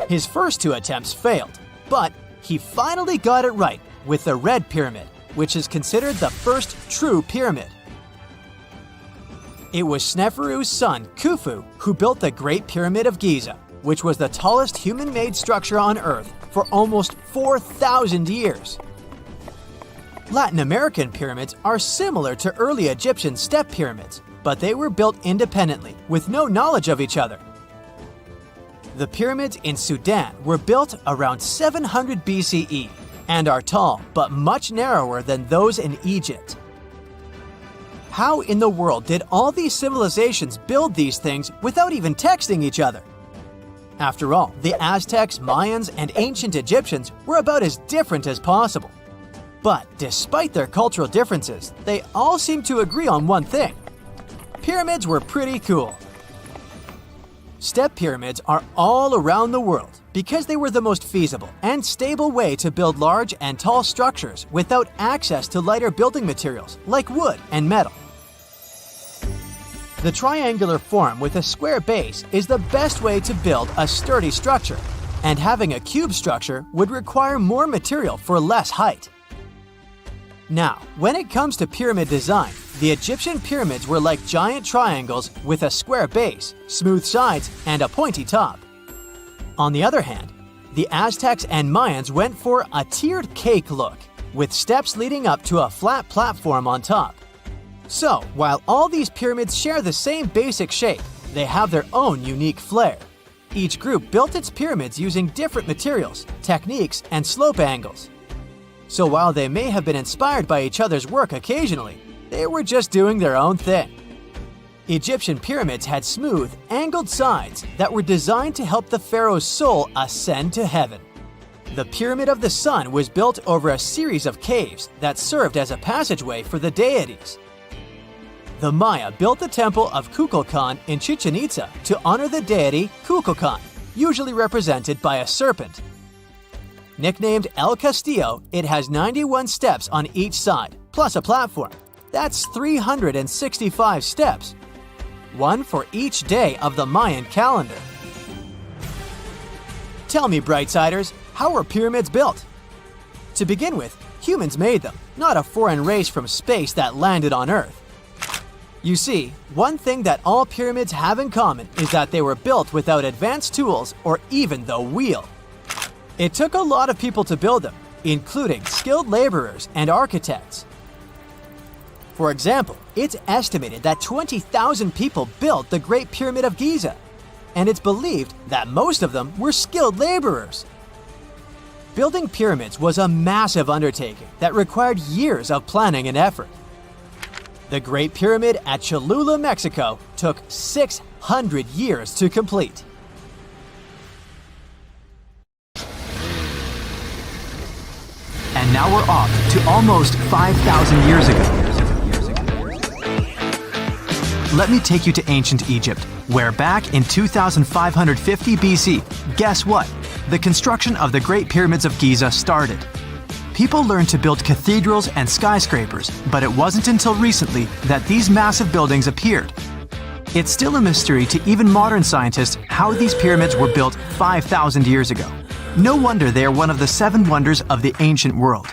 His first 2 attempts failed, but he finally got it right with the Red Pyramid, which is considered the first true pyramid. It was Sneferu's son, Khufu, who built the Great Pyramid of Giza, which was the tallest human-made structure on Earth for almost 4,000 years. Latin American pyramids are similar to early Egyptian step pyramids, but they were built independently with no knowledge of each other. The pyramids in Sudan were built around 700 BCE and are tall but much narrower than those in Egypt. How in the world did all these civilizations build these things without even texting each other? After all, the Aztecs, Mayans, and ancient Egyptians were about as different as possible. But despite their cultural differences, they all seem to agree on one thing. Pyramids were pretty cool. Step pyramids are all around the world because they were the most feasible and stable way to build large and tall structures without access to lighter building materials like wood and metal. The triangular form with a square base is the best way to build a sturdy structure, and having a cube structure would require more material for less height. Now, when it comes to pyramid design, the Egyptian pyramids were like giant triangles with a square base, smooth sides, and a pointy top. On the other hand, the Aztecs and Mayans went for a tiered cake look, with steps leading up to a flat platform on top. So, while all these pyramids share the same basic shape, they have their own unique flair. Each group built its pyramids using different materials, techniques, and slope angles. So while they may have been inspired by each other's work occasionally, they were just doing their own thing. Egyptian pyramids had smooth, angled sides that were designed to help the pharaoh's soul ascend to heaven. The Pyramid of the Sun was built over a series of caves that served as a passageway for the deities. The Maya built the temple of Kukulkan in Chichen Itza to honor the deity Kukulkan, usually represented by a serpent. Nicknamed El Castillo, it has 91 steps on each side, plus a platform. That's 365 steps, one for each day of the Mayan calendar. Tell me, Brightsiders, how were pyramids built? To begin with, humans made them, not a foreign race from space that landed on Earth. You see, one thing that all pyramids have in common is that they were built without advanced tools or even the wheel. It took a lot of people to build them, including skilled laborers and architects. For example, it's estimated that 20,000 people built the Great Pyramid of Giza, and it's believed that most of them were skilled laborers. Building pyramids was a massive undertaking that required years of planning and effort. The Great Pyramid at Cholula, Mexico, took 600 years to complete. And now we're off to almost 5,000 years ago. Let me take you to ancient Egypt, where back in 2550 BC, guess what? The construction of the Great Pyramids of Giza started. People learned to build cathedrals and skyscrapers, but it wasn't until recently that these massive buildings appeared. It's still a mystery to even modern scientists how these pyramids were built 5,000 years ago. No wonder they are one of the 7 wonders of the ancient world.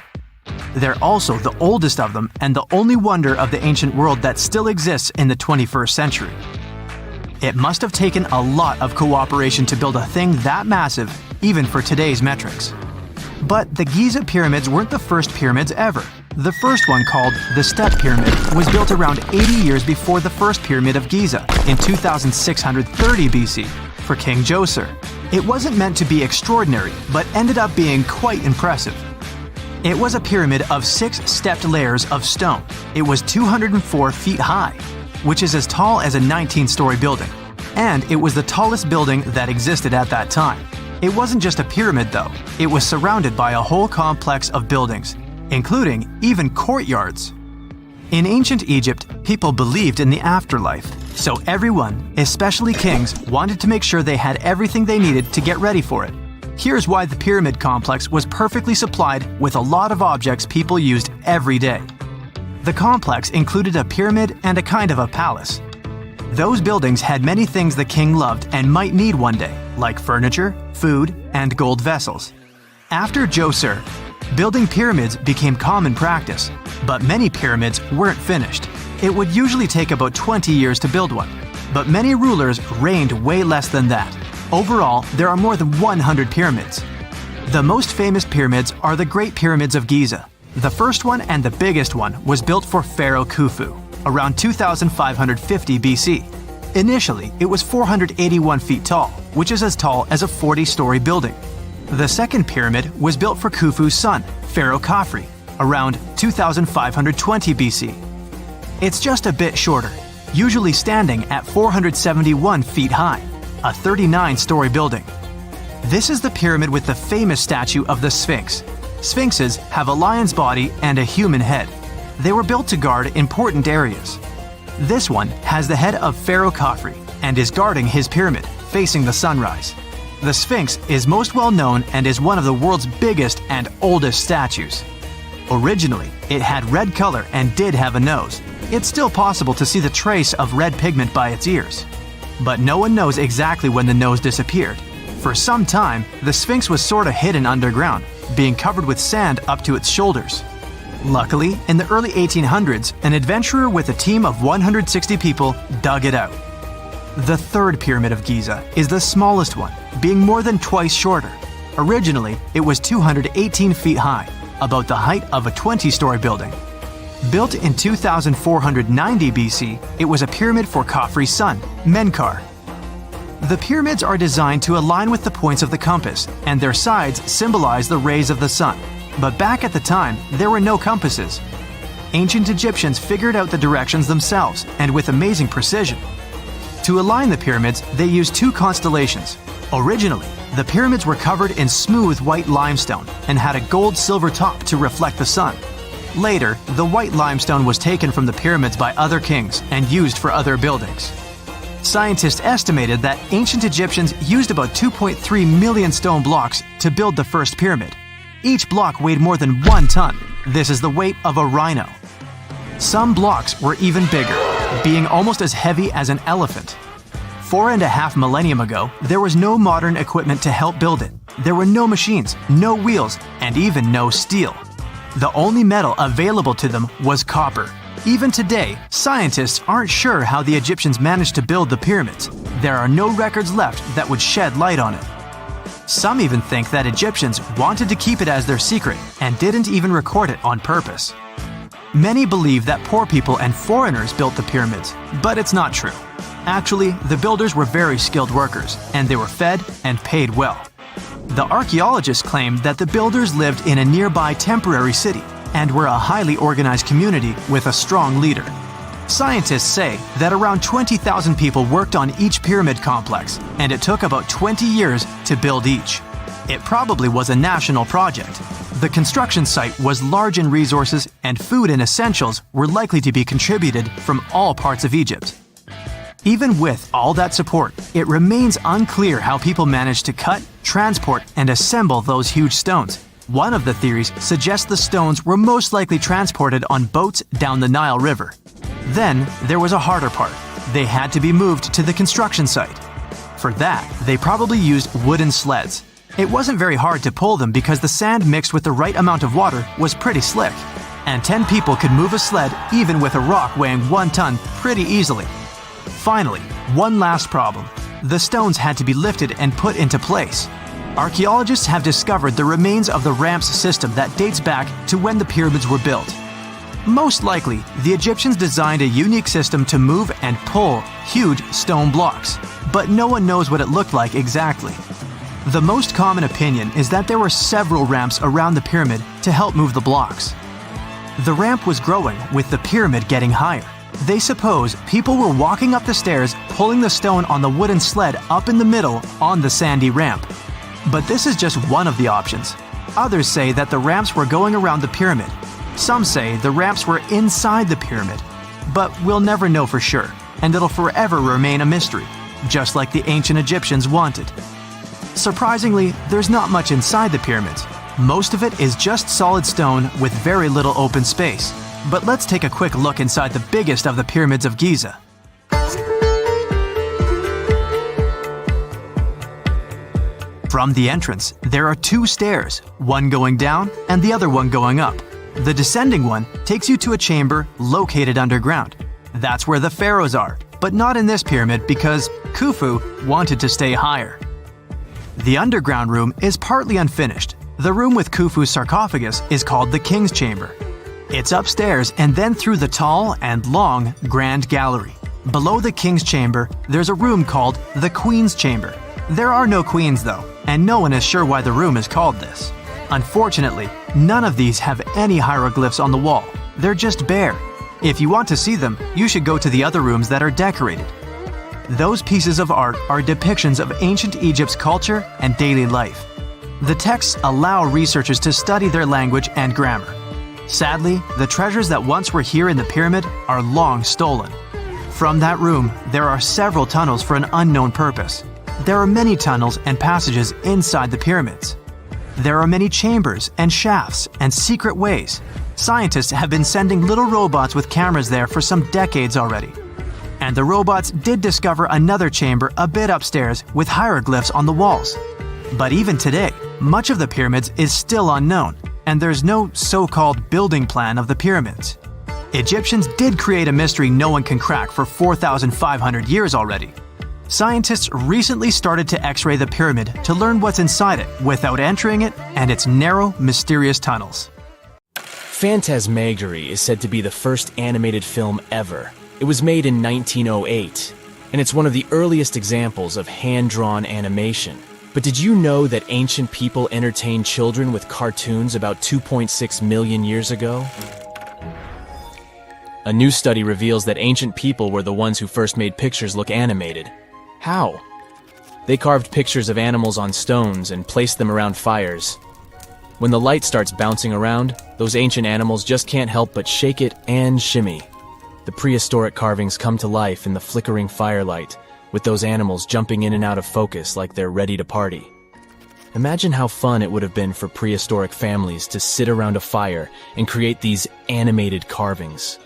They're also the oldest of them and the only wonder of the ancient world that still exists in the 21st century. It must have taken a lot of cooperation to build a thing that massive, even for today's metrics. But the Giza pyramids weren't the first pyramids ever. The first one, called the Step Pyramid, was built around 80 years before the first Pyramid of Giza in 2630 BC for King Djoser. It wasn't meant to be extraordinary, but ended up being quite impressive. It was a pyramid of 6 stepped layers of stone. It was 204 feet high, which is as tall as a 19-story building. And it was the tallest building that existed at that time. It wasn't just a pyramid though, it was surrounded by a whole complex of buildings, including even courtyards. In ancient Egypt, people believed in the afterlife, so everyone, especially kings, wanted to make sure they had everything they needed to get ready for it. Here's why the pyramid complex was perfectly supplied with a lot of objects people used every day. The complex included a pyramid and a kind of a palace. Those buildings had many things the king loved and might need one day, like furniture, food, and gold vessels. After Djoser, building pyramids became common practice, but many pyramids weren't finished. It would usually take about 20 years to build one, but many rulers reigned way less than that. Overall, there are more than 100 pyramids. The most famous pyramids are the Great Pyramids of Giza. The first one and the biggest one was built for Pharaoh Khufu, around 2550 BC. Initially, it was 481 feet tall, which is as tall as a 40-story building. The second pyramid was built for Khufu's son, Pharaoh Khafre, around 2520 BC. It's just a bit shorter, usually standing at 471 feet high, a 39-story building. This is the pyramid with the famous statue of the Sphinx. Sphinxes have a lion's body and a human head. They were built to guard important areas. This one has the head of Pharaoh Khafre and is guarding his pyramid, facing the sunrise. The Sphinx is most well known and is one of the world's biggest and oldest statues. Originally, it had red color and did have a nose. It's still possible to see the trace of red pigment by its ears. But no one knows exactly when the nose disappeared. For some time, the Sphinx was sort of hidden underground, being covered with sand up to its shoulders. Luckily, in the early 1800s, an adventurer with a team of 160 people dug it out. The third Pyramid of Giza is the smallest one, being more than twice shorter. Originally, it was 218 feet high, about the height of a 20-story building. Built in 2490 BC, it was a pyramid for Khafre's son, Menkaure. The pyramids are designed to align with the points of the compass, and their sides symbolize the rays of the sun. But back at the time, there were no compasses. Ancient Egyptians figured out the directions themselves, and with amazing precision. To align the pyramids, they used 2 constellations. Originally, the pyramids were covered in smooth white limestone and had a gold-silver top to reflect the sun. Later, the white limestone was taken from the pyramids by other kings and used for other buildings. Scientists estimated that ancient Egyptians used about 2.3 million stone blocks to build the first pyramid. Each block weighed more than 1 ton. This is the weight of a rhino. Some blocks were even bigger, being almost as heavy as an elephant. 4.5 millennium ago, there was no modern equipment to help build it. There were no machines, no wheels, and even no steel. The only metal available to them was copper. Even today, scientists aren't sure how the Egyptians managed to build the pyramids. There are no records left that would shed light on it. Some even think that Egyptians wanted to keep it as their secret and didn't even record it on purpose. Many believe that poor people and foreigners built the pyramids, but it's not true. Actually, the builders were very skilled workers, and they were fed and paid well. The archaeologists claim that the builders lived in a nearby temporary city and were a highly organized community with a strong leader. Scientists say that around 20,000 people worked on each pyramid complex, and it took about 20 years to build each. It probably was a national project. The construction site was large in resources, and food and essentials were likely to be contributed from all parts of Egypt. Even with all that support, it remains unclear how people managed to cut, transport, and assemble those huge stones. One of the theories suggests the stones were most likely transported on boats down the Nile River. Then, there was a harder part. They had to be moved to the construction site. For that, they probably used wooden sleds. It wasn't very hard to pull them because the sand mixed with the right amount of water was pretty slick. And 10 people could move a sled even with a rock weighing 1 ton pretty easily. Finally, one last problem. The stones had to be lifted and put into place. Archaeologists have discovered the remains of the ramps system that dates back to when the pyramids were built. Most likely, the Egyptians designed a unique system to move and pull huge stone blocks, but no one knows what it looked like exactly. The most common opinion is that there were several ramps around the pyramid to help move the blocks. The ramp was growing with the pyramid getting higher. They suppose people were walking up the stairs, pulling the stone on the wooden sled up in the middle on the sandy ramp. But this is just one of the options. Others say that the ramps were going around the pyramid. Some say the ramps were inside the pyramid. But we'll never know for sure, and it'll forever remain a mystery, just like the ancient Egyptians wanted. Surprisingly, there's not much inside the pyramids. Most of it is just solid stone with very little open space. But let's take a quick look inside the biggest of the pyramids of Giza. From the entrance, there are 2 stairs, one going down and the other one going up. The descending one takes you to a chamber located underground. That's where the pharaohs are, but not in this pyramid because Khufu wanted to stay higher. The underground room is partly unfinished. The room with Khufu's sarcophagus is called the King's Chamber. It's upstairs and then through the tall and long Grand Gallery. Below the King's Chamber, there's a room called the Queen's Chamber. There are no queens though, and no one is sure why the room is called this. Unfortunately, none of these have any hieroglyphs on the wall. They're just bare. If you want to see them, you should go to the other rooms that are decorated. Those pieces of art are depictions of ancient Egypt's culture and daily life. The texts allow researchers to study their language and grammar. Sadly, the treasures that once were here in the pyramid are long stolen. From that room, there are several tunnels for an unknown purpose. There are many tunnels and passages inside the pyramids. There are many chambers and shafts and secret ways. Scientists have been sending little robots with cameras there for some decades already. And the robots did discover another chamber a bit upstairs with hieroglyphs on the walls. But even today, much of the pyramids is still unknown, and there's no so-called building plan of the pyramids. Egyptians did create a mystery no one can crack for 4,500 years already. Scientists recently started to X-ray the pyramid to learn what's inside it without entering it and its narrow, mysterious tunnels. Phantasmagory is said to be the first animated film ever. It was made in 1908, and it's one of the earliest examples of hand-drawn animation. But did you know that ancient people entertained children with cartoons about 2.6 million years ago? A new study reveals that ancient people were the ones who first made pictures look animated. How? They carved pictures of animals on stones and placed them around fires. When the light starts bouncing around, those ancient animals just can't help but shake it and shimmy. The prehistoric carvings come to life in the flickering firelight, with those animals jumping in and out of focus like they're ready to party. Imagine how fun it would have been for prehistoric families to sit around a fire and create these animated carvings.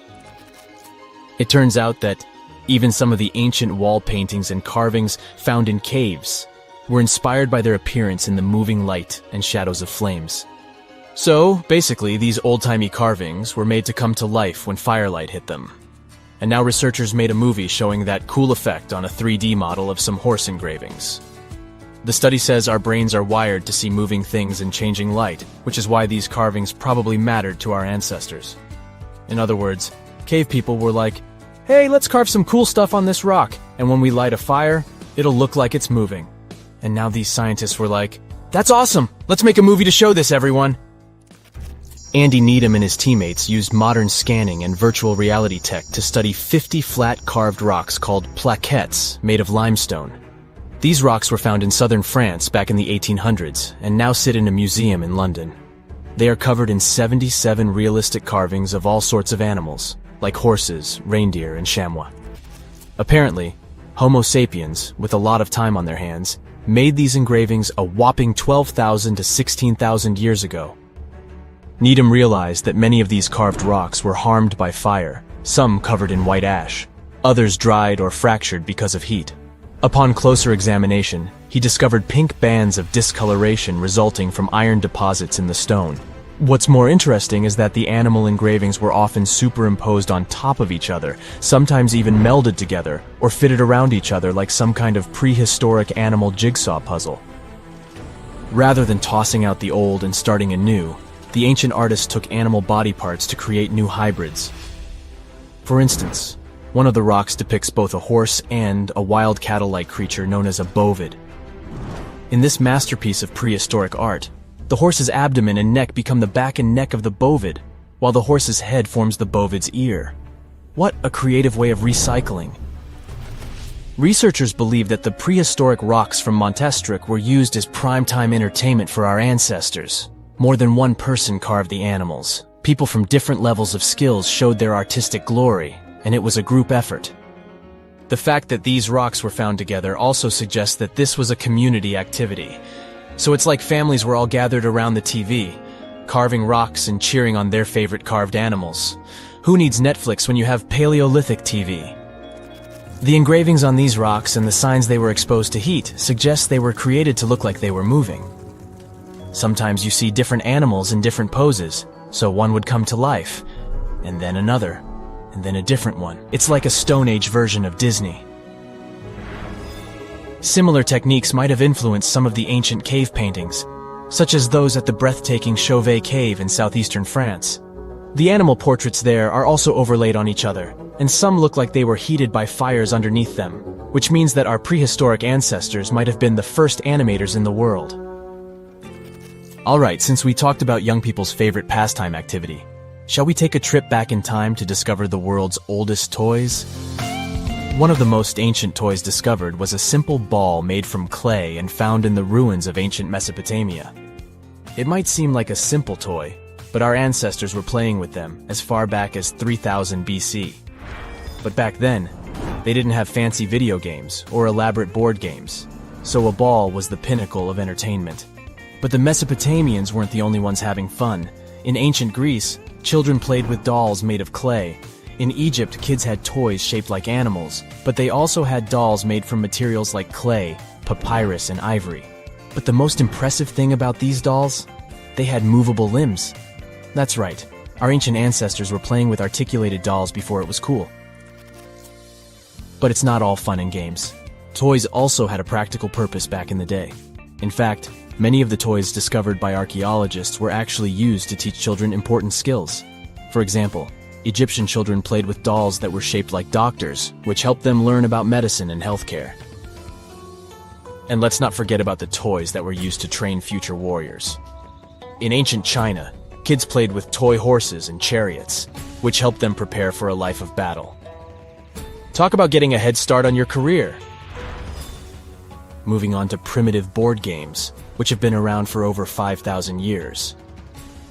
It turns out that even some of the ancient wall paintings and carvings found in caves were inspired by their appearance in the moving light and shadows of flames. So, basically, these old-timey carvings were made to come to life when firelight hit them. And now researchers made a movie showing that cool effect on a 3D model of some horse engravings. The study says our brains are wired to see moving things in changing light, which is why these carvings probably mattered to our ancestors. In other words, cave people were like, hey, let's carve some cool stuff on this rock, and when we light a fire, it'll look like it's moving. And now these scientists were like, that's awesome! Let's make a movie to show this, everyone! Andy Needham and his teammates used modern scanning and virtual reality tech to study 50 flat carved rocks called plaquettes made of limestone. These rocks were found in southern France back in the 1800s and now sit in a museum in London. They are covered in 77 realistic carvings of all sorts of animals, like horses, reindeer, and chamois. Apparently, Homo sapiens, with a lot of time on their hands, made these engravings a whopping 12,000 to 16,000 years ago. Needham realized that many of these carved rocks were harmed by fire, some covered in white ash, others dried or fractured because of heat. Upon closer examination, he discovered pink bands of discoloration resulting from iron deposits in the stone. What's more interesting is that the animal engravings were often superimposed on top of each other, sometimes even melded together, or fitted around each other like some kind of prehistoric animal jigsaw puzzle. Rather than tossing out the old and starting anew, the ancient artists took animal body parts to create new hybrids. For instance, one of the rocks depicts both a horse and a wild cattle-like creature known as a bovid. In this masterpiece of prehistoric art, the horse's abdomen and neck become the back and neck of the bovid, while the horse's head forms the bovid's ear. What a creative way of recycling. Researchers believe that the prehistoric rocks from Montestric were used as primetime entertainment for our ancestors. More than one person carved the animals. People from different levels of skills showed their artistic glory, and it was a group effort. The fact that these rocks were found together also suggests that this was a community activity. So it's like families were all gathered around the TV, carving rocks and cheering on their favorite carved animals. Who needs Netflix when you have Paleolithic TV? The engravings on these rocks and the signs they were exposed to heat suggest they were created to look like they were moving. Sometimes you see different animals in different poses, so one would come to life, and then another, and then a different one. It's like a Stone Age version of Disney. Similar techniques might have influenced some of the ancient cave paintings, such as those at the breathtaking Chauvet Cave in southeastern France. The animal portraits there are also overlaid on each other, and some look like they were heated by fires underneath them, which means that our prehistoric ancestors might have been the first animators in the world. Alright, since we talked about young people's favorite pastime activity, shall we take a trip back in time to discover the world's oldest toys? One of the most ancient toys discovered was a simple ball made from clay and found in the ruins of ancient Mesopotamia. It might seem like a simple toy, but our ancestors were playing with them as far back as 3000 BC. But back then, they didn't have fancy video games or elaborate board games, so a ball was the pinnacle of entertainment. But the Mesopotamians weren't the only ones having fun. In ancient Greece, children played with dolls made of clay. In Egypt, kids had toys shaped like animals, but they also had dolls made from materials like clay, papyrus, and ivory. But the most impressive thing about these dolls? They had movable limbs. That's right, our ancient ancestors were playing with articulated dolls before it was cool. But it's not all fun and games. Toys also had a practical purpose back in the day. In fact, many of the toys discovered by archaeologists were actually used to teach children important skills. For example, Egyptian children played with dolls that were shaped like doctors, which helped them learn about medicine and healthcare. And let's not forget about the toys that were used to train future warriors. In ancient China, kids played with toy horses and chariots, which helped them prepare for a life of battle. Talk about getting a head start on your career. Moving on to primitive board games, which have been around for over 5,000 years.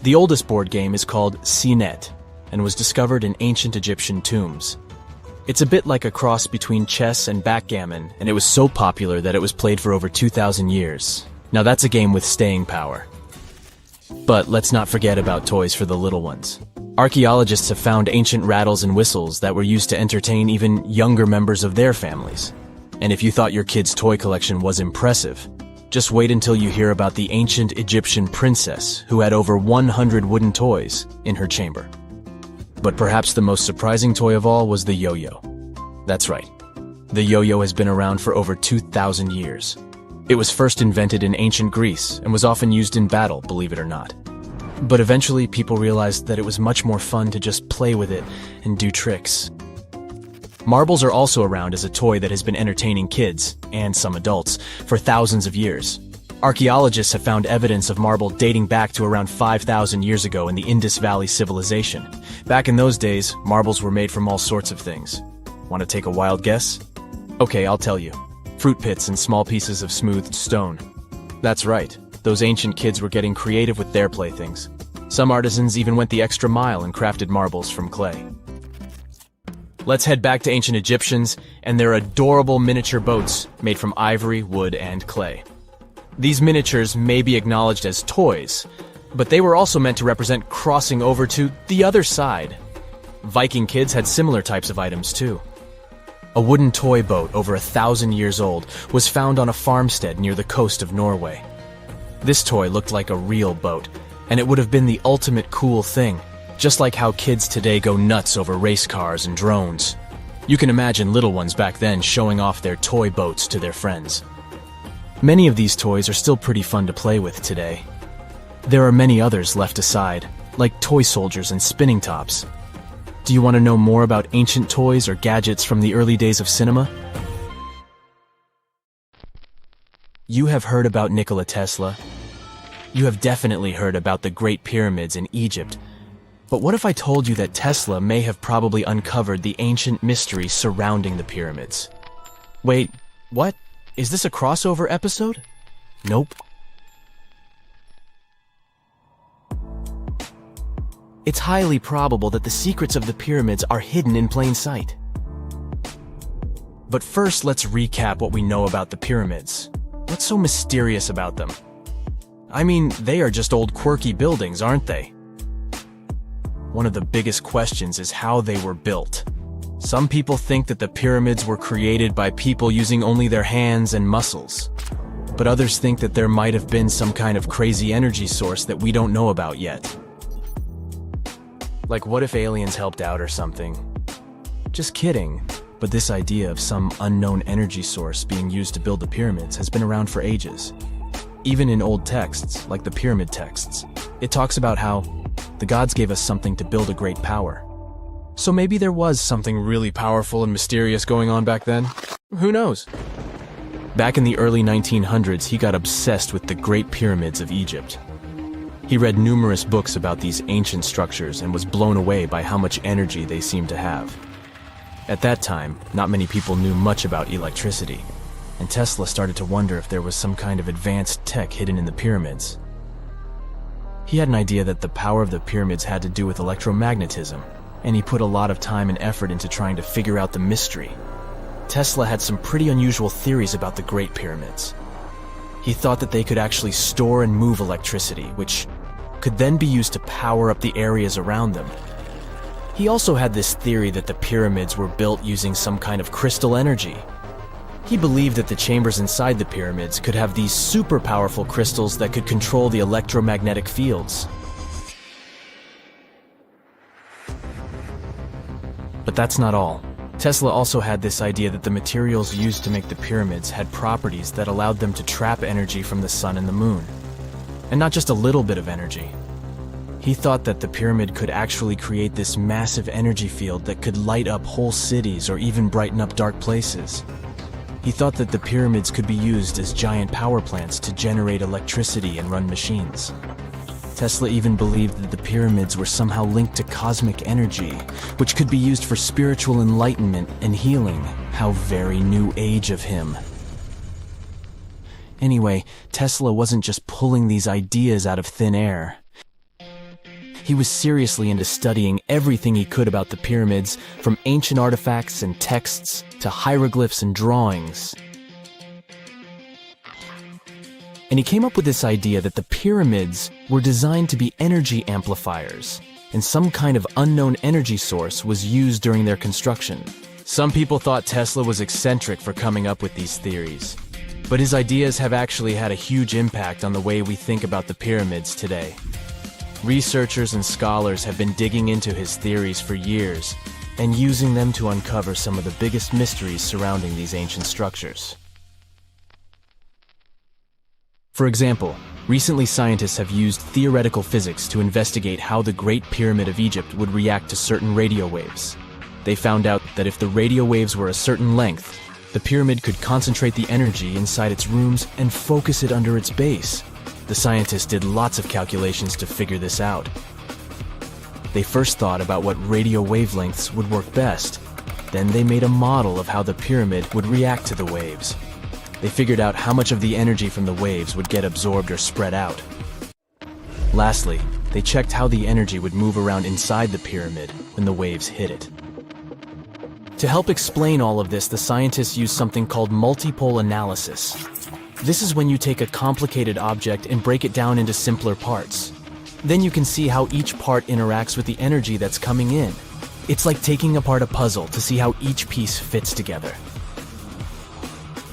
The oldest board game is called Senet, and was discovered in ancient Egyptian tombs. It's a bit like a cross between chess and backgammon, and it was so popular that it was played for over 2,000 years. Now that's a game with staying power. But let's not forget about toys for the little ones. Archaeologists have found ancient rattles and whistles that were used to entertain even younger members of their families. And if you thought your kid's toy collection was impressive, just wait until you hear about the ancient Egyptian princess who had over 100 wooden toys in her chamber. But perhaps the most surprising toy of all was the yo-yo. That's right. The yo-yo has been around for over 2,000 years. It was first invented in ancient Greece and was often used in battle, believe it or not. But eventually, people realized that it was much more fun to just play with it and do tricks. Marbles are also around as a toy that has been entertaining kids, and some adults, for thousands of years. Archaeologists have found evidence of marble dating back to around 5,000 years ago in the Indus Valley civilization. Back in those days, marbles were made from all sorts of things. Want to take a wild guess? Okay, I'll tell you. Fruit pits and small pieces of smoothed stone. That's right, those ancient kids were getting creative with their playthings. Some artisans even went the extra mile and crafted marbles from clay. Let's head back to ancient Egyptians and their adorable miniature boats made from ivory, wood, and clay. These miniatures may be acknowledged as toys, but they were also meant to represent crossing over to the other side. Viking kids had similar types of items too. A wooden toy boat over 1,000 years old was found on a farmstead near the coast of Norway. This toy looked like a real boat, and it would have been the ultimate cool thing. Just like how kids today go nuts over race cars and drones. You can imagine little ones back then showing off their toy boats to their friends. Many of these toys are still pretty fun to play with today. There are many others left aside, like toy soldiers and spinning tops. Do you want to know more about ancient toys or gadgets from the early days of cinema? You have heard about Nikola Tesla. You have definitely heard about the Great Pyramids in Egypt. But what if I told you that Tesla may have probably uncovered the ancient mystery surrounding the pyramids? Wait, what? Is this a crossover episode? Nope. It's highly probable that the secrets of the pyramids are hidden in plain sight. But first, let's recap what we know about the pyramids. What's so mysterious about them? I mean, they are just old quirky buildings, aren't they? One of the biggest questions is how they were built. Some people think that the pyramids were created by people using only their hands and muscles. But others think that there might have been some kind of crazy energy source that we don't know about yet. Like, what if aliens helped out or something? Just kidding. But this idea of some unknown energy source being used to build the pyramids has been around for ages. Even in old texts, like the pyramid texts, it talks about how the gods gave us something to build a great power. So maybe there was something really powerful and mysterious going on back then? Who knows? Back in the early 1900s, he got obsessed with the Great Pyramids of Egypt. He read numerous books about these ancient structures and was blown away by how much energy they seemed to have. At that time, not many people knew much about electricity, and Tesla started to wonder if there was some kind of advanced tech hidden in the pyramids. He had an idea that the power of the pyramids had to do with electromagnetism, and he put a lot of time and effort into trying to figure out the mystery. Tesla had some pretty unusual theories about the Great Pyramids. He thought that they could actually store and move electricity, which could then be used to power up the areas around them. He also had this theory that the pyramids were built using some kind of crystal energy. He believed that the chambers inside the pyramids could have these super powerful crystals that could control the electromagnetic fields. But that's not all. Tesla also had this idea that the materials used to make the pyramids had properties that allowed them to trap energy from the sun and the moon. And not just a little bit of energy. He thought that the pyramid could actually create this massive energy field that could light up whole cities or even brighten up dark places. He thought that the pyramids could be used as giant power plants to generate electricity and run machines. Tesla even believed that the pyramids were somehow linked to cosmic energy, which could be used for spiritual enlightenment and healing. How very new age of him. Anyway, Tesla wasn't just pulling these ideas out of thin air. He was seriously into studying everything he could about the pyramids, from ancient artifacts and texts to hieroglyphs and drawings. And he came up with this idea that the pyramids were designed to be energy amplifiers, and some kind of unknown energy source was used during their construction. Some people thought Tesla was eccentric for coming up with these theories, but his ideas have actually had a huge impact on the way we think about the pyramids today. Researchers and scholars have been digging into his theories for years and using them to uncover some of the biggest mysteries surrounding these ancient structures. For example, Recently, scientists have used theoretical physics to investigate how the Great Pyramid of Egypt would react to certain radio waves. They found out that if the radio waves were a certain length, the pyramid could concentrate the energy inside its rooms and focus it under its base. The scientists did lots of calculations to figure this out. They first thought about what radio wavelengths would work best. Then they made a model of how the pyramid would react to the waves. They figured out how much of the energy from the waves would get absorbed or spread out. Lastly, they checked how the energy would move around inside the pyramid when the waves hit it. To help explain all of this, the scientists used something called multipole analysis. This is when you take a complicated object and break it down into simpler parts. Then you can see how each part interacts with the energy that's coming in. It's like taking apart a puzzle to see how each piece fits together.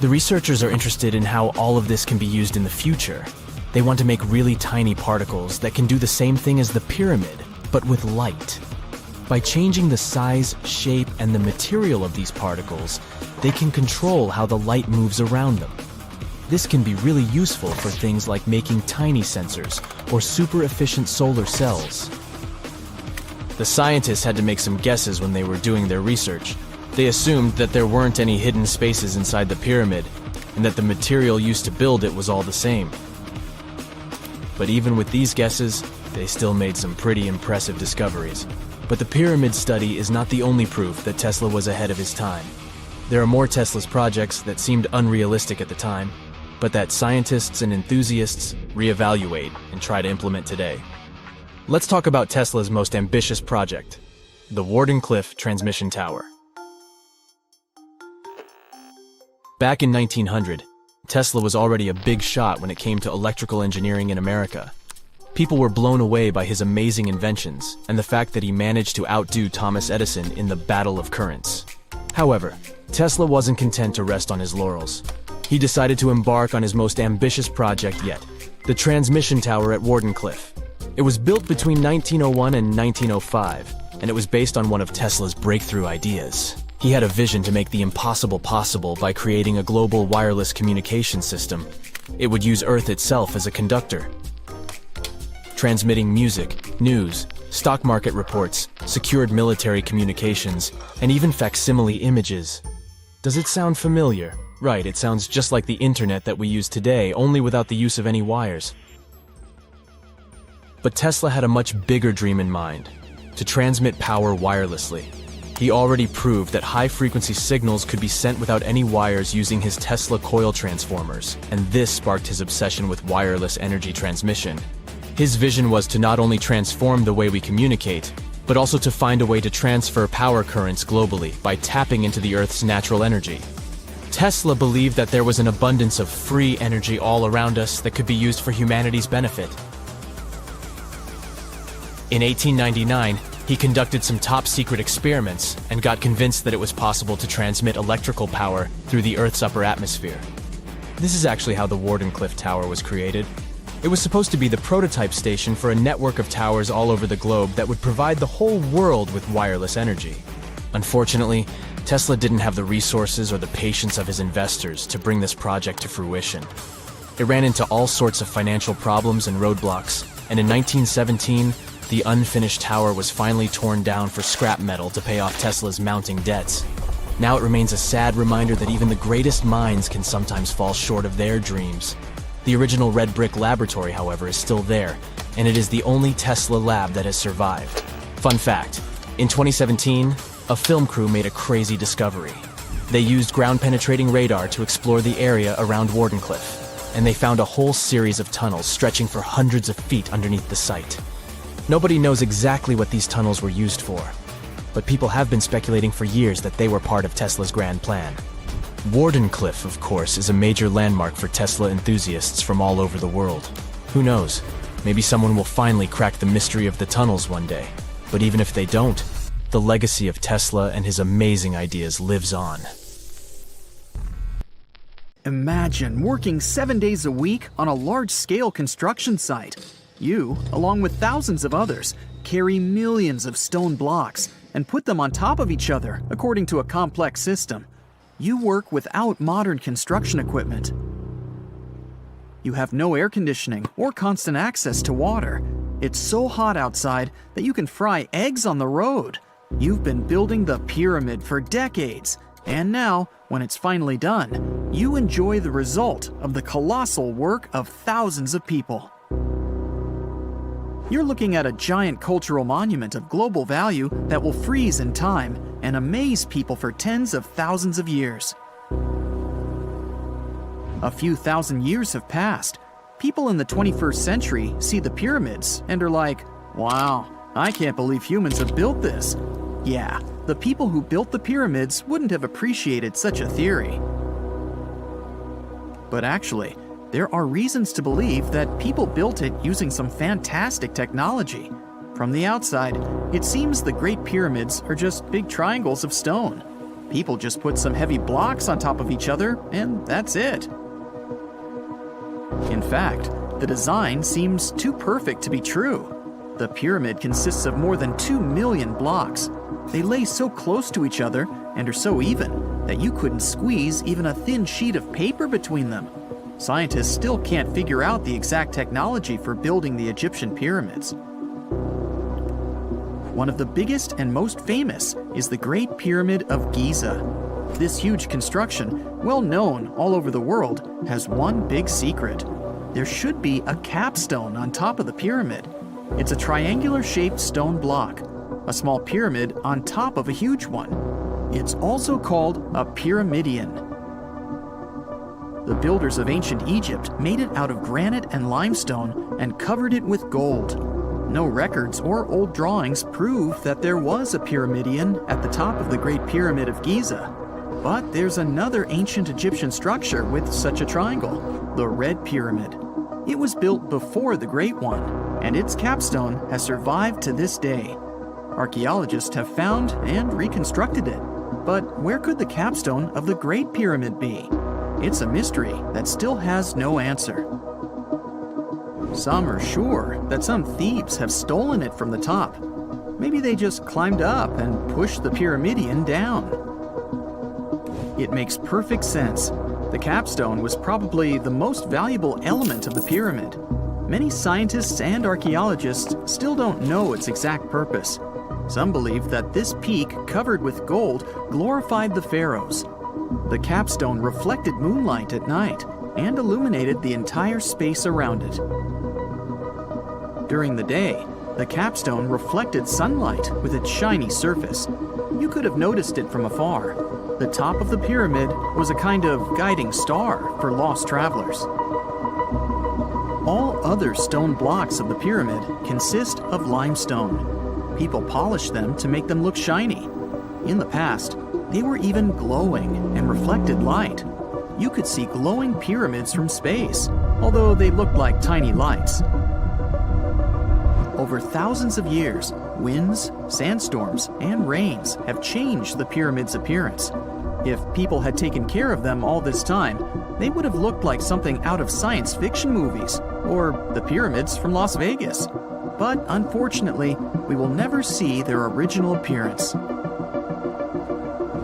The researchers are interested in how all of this can be used in the future. They want to make really tiny particles that can do the same thing as the pyramid, but with light. By changing the size, shape, and the material of these particles, they can control how the light moves around them. This can be really useful for things like making tiny sensors or super efficient solar cells. The scientists had to make some guesses when they were doing their research. They assumed that there weren't any hidden spaces inside the pyramid, and that the material used to build it was all the same. But even with these guesses, they still made some pretty impressive discoveries. But the pyramid study is not the only proof that Tesla was ahead of his time. There are more Tesla's projects that seemed unrealistic at the time, but that scientists and enthusiasts reevaluate and try to implement today. Let's talk about Tesla's most ambitious project, the Wardenclyffe Transmission Tower. Back in 1900, Tesla was already a big shot when it came to electrical engineering in America. People were blown away by his amazing inventions and the fact that he managed to outdo Thomas Edison in the battle of currents. However, Tesla wasn't content to rest on his laurels. He decided to embark on his most ambitious project yet, the transmission tower at Wardenclyffe. It was built between 1901 and 1905, and it was based on one of Tesla's breakthrough ideas. He had a vision to make the impossible possible by creating a global wireless communication system. It would use Earth itself as a conductor, transmitting music, news, stock market reports, secured military communications, and even facsimile images. Does it sound familiar? Right, it sounds just like the internet that we use today, only without the use of any wires. But Tesla had a much bigger dream in mind, to transmit power wirelessly. He already proved that high-frequency signals could be sent without any wires using his Tesla coil transformers, and this sparked his obsession with wireless energy transmission. His vision was to not only transform the way we communicate, but also to find a way to transfer power currents globally by tapping into the Earth's natural energy. Tesla believed that there was an abundance of free energy all around us that could be used for humanity's benefit. In 1899, he conducted some top-secret experiments and got convinced that it was possible to transmit electrical power through the Earth's upper atmosphere. This is actually how the Wardenclyffe Tower was created. It was supposed to be the prototype station for a network of towers all over the globe that would provide the whole world with wireless energy. Unfortunately, Tesla didn't have the resources or the patience of his investors to bring this project to fruition. It ran into all sorts of financial problems and roadblocks, and in 1917, the unfinished tower was finally torn down for scrap metal to pay off Tesla's mounting debts. Now it remains a sad reminder that even the greatest minds can sometimes fall short of their dreams. The original red brick laboratory, however, is still there, and it is the only Tesla lab that has survived. Fun fact, in 2017, a film crew made a crazy discovery. They used ground-penetrating radar to explore the area around Wardenclyffe, and they found a whole series of tunnels stretching for hundreds of feet underneath the site. Nobody knows exactly what these tunnels were used for, but people have been speculating for years that they were part of Tesla's grand plan. Wardenclyffe, of course, is a major landmark for Tesla enthusiasts from all over the world. Who knows? Maybe someone will finally crack the mystery of the tunnels one day. But even if they don't, the legacy of Tesla and his amazing ideas lives on. Imagine working 7 days a week on a large-scale construction site. You, along with thousands of others, carry millions of stone blocks and put them on top of each other according to a complex system. You work without modern construction equipment. You have no air conditioning or constant access to water. It's so hot outside that you can fry eggs on the road. You've been building the pyramid for decades, and now, when it's finally done, you enjoy the result of the colossal work of thousands of people. You're looking at a giant cultural monument of global value that will freeze in time and amaze people for tens of thousands of years. A few thousand years have passed. People in the 21st century see the pyramids and are like, wow, I can't believe humans have built this. Yeah, the people who built the pyramids wouldn't have appreciated such a theory. But actually, there are reasons to believe that people built it using some fantastic technology. From the outside, it seems the Great Pyramids are just big triangles of stone. People just put some heavy blocks on top of each other, and that's it. In fact, the design seems too perfect to be true. The pyramid consists of more than 2 million blocks. They lay so close to each other and are so even that you couldn't squeeze even a thin sheet of paper between them. Scientists still can't figure out the exact technology for building the Egyptian pyramids. One of the biggest and most famous is the Great Pyramid of Giza. This huge construction, well known all over the world, has one big secret. There should be a capstone on top of the pyramid. It's a triangular-shaped stone block, a small pyramid on top of a huge one. It's also called a pyramidion. The builders of ancient Egypt made it out of granite and limestone and covered it with gold. No records or old drawings prove that there was a pyramidion at the top of the Great Pyramid of Giza. But there's another ancient Egyptian structure with such a triangle, the Red Pyramid. It was built before the Great One, and its capstone has survived to this day. Archaeologists have found and reconstructed it. But where could the capstone of the Great Pyramid be? It's a mystery that still has no answer. Some are sure that some thieves have stolen it from the top. Maybe they just climbed up and pushed the pyramidion down. It makes perfect sense. The capstone was probably the most valuable element of the pyramid. Many scientists and archaeologists still don't know its exact purpose. Some believe that this peak covered with gold glorified the pharaohs. The capstone reflected moonlight at night and illuminated the entire space around it. During the day, the capstone reflected sunlight with its shiny surface. You could have noticed it from afar. The top of the pyramid was a kind of guiding star for lost travelers. All other stone blocks of the pyramid consist of limestone. People polished them to make them look shiny. In the past, they were even glowing and reflected light. You could see glowing pyramids from space, although they looked like tiny lights. Over thousands of years, winds, sandstorms, and rains have changed the pyramid's appearance. If people had taken care of them all this time, they would have looked like something out of science fiction movies, or the pyramids from Las Vegas. But unfortunately, we will never see their original appearance.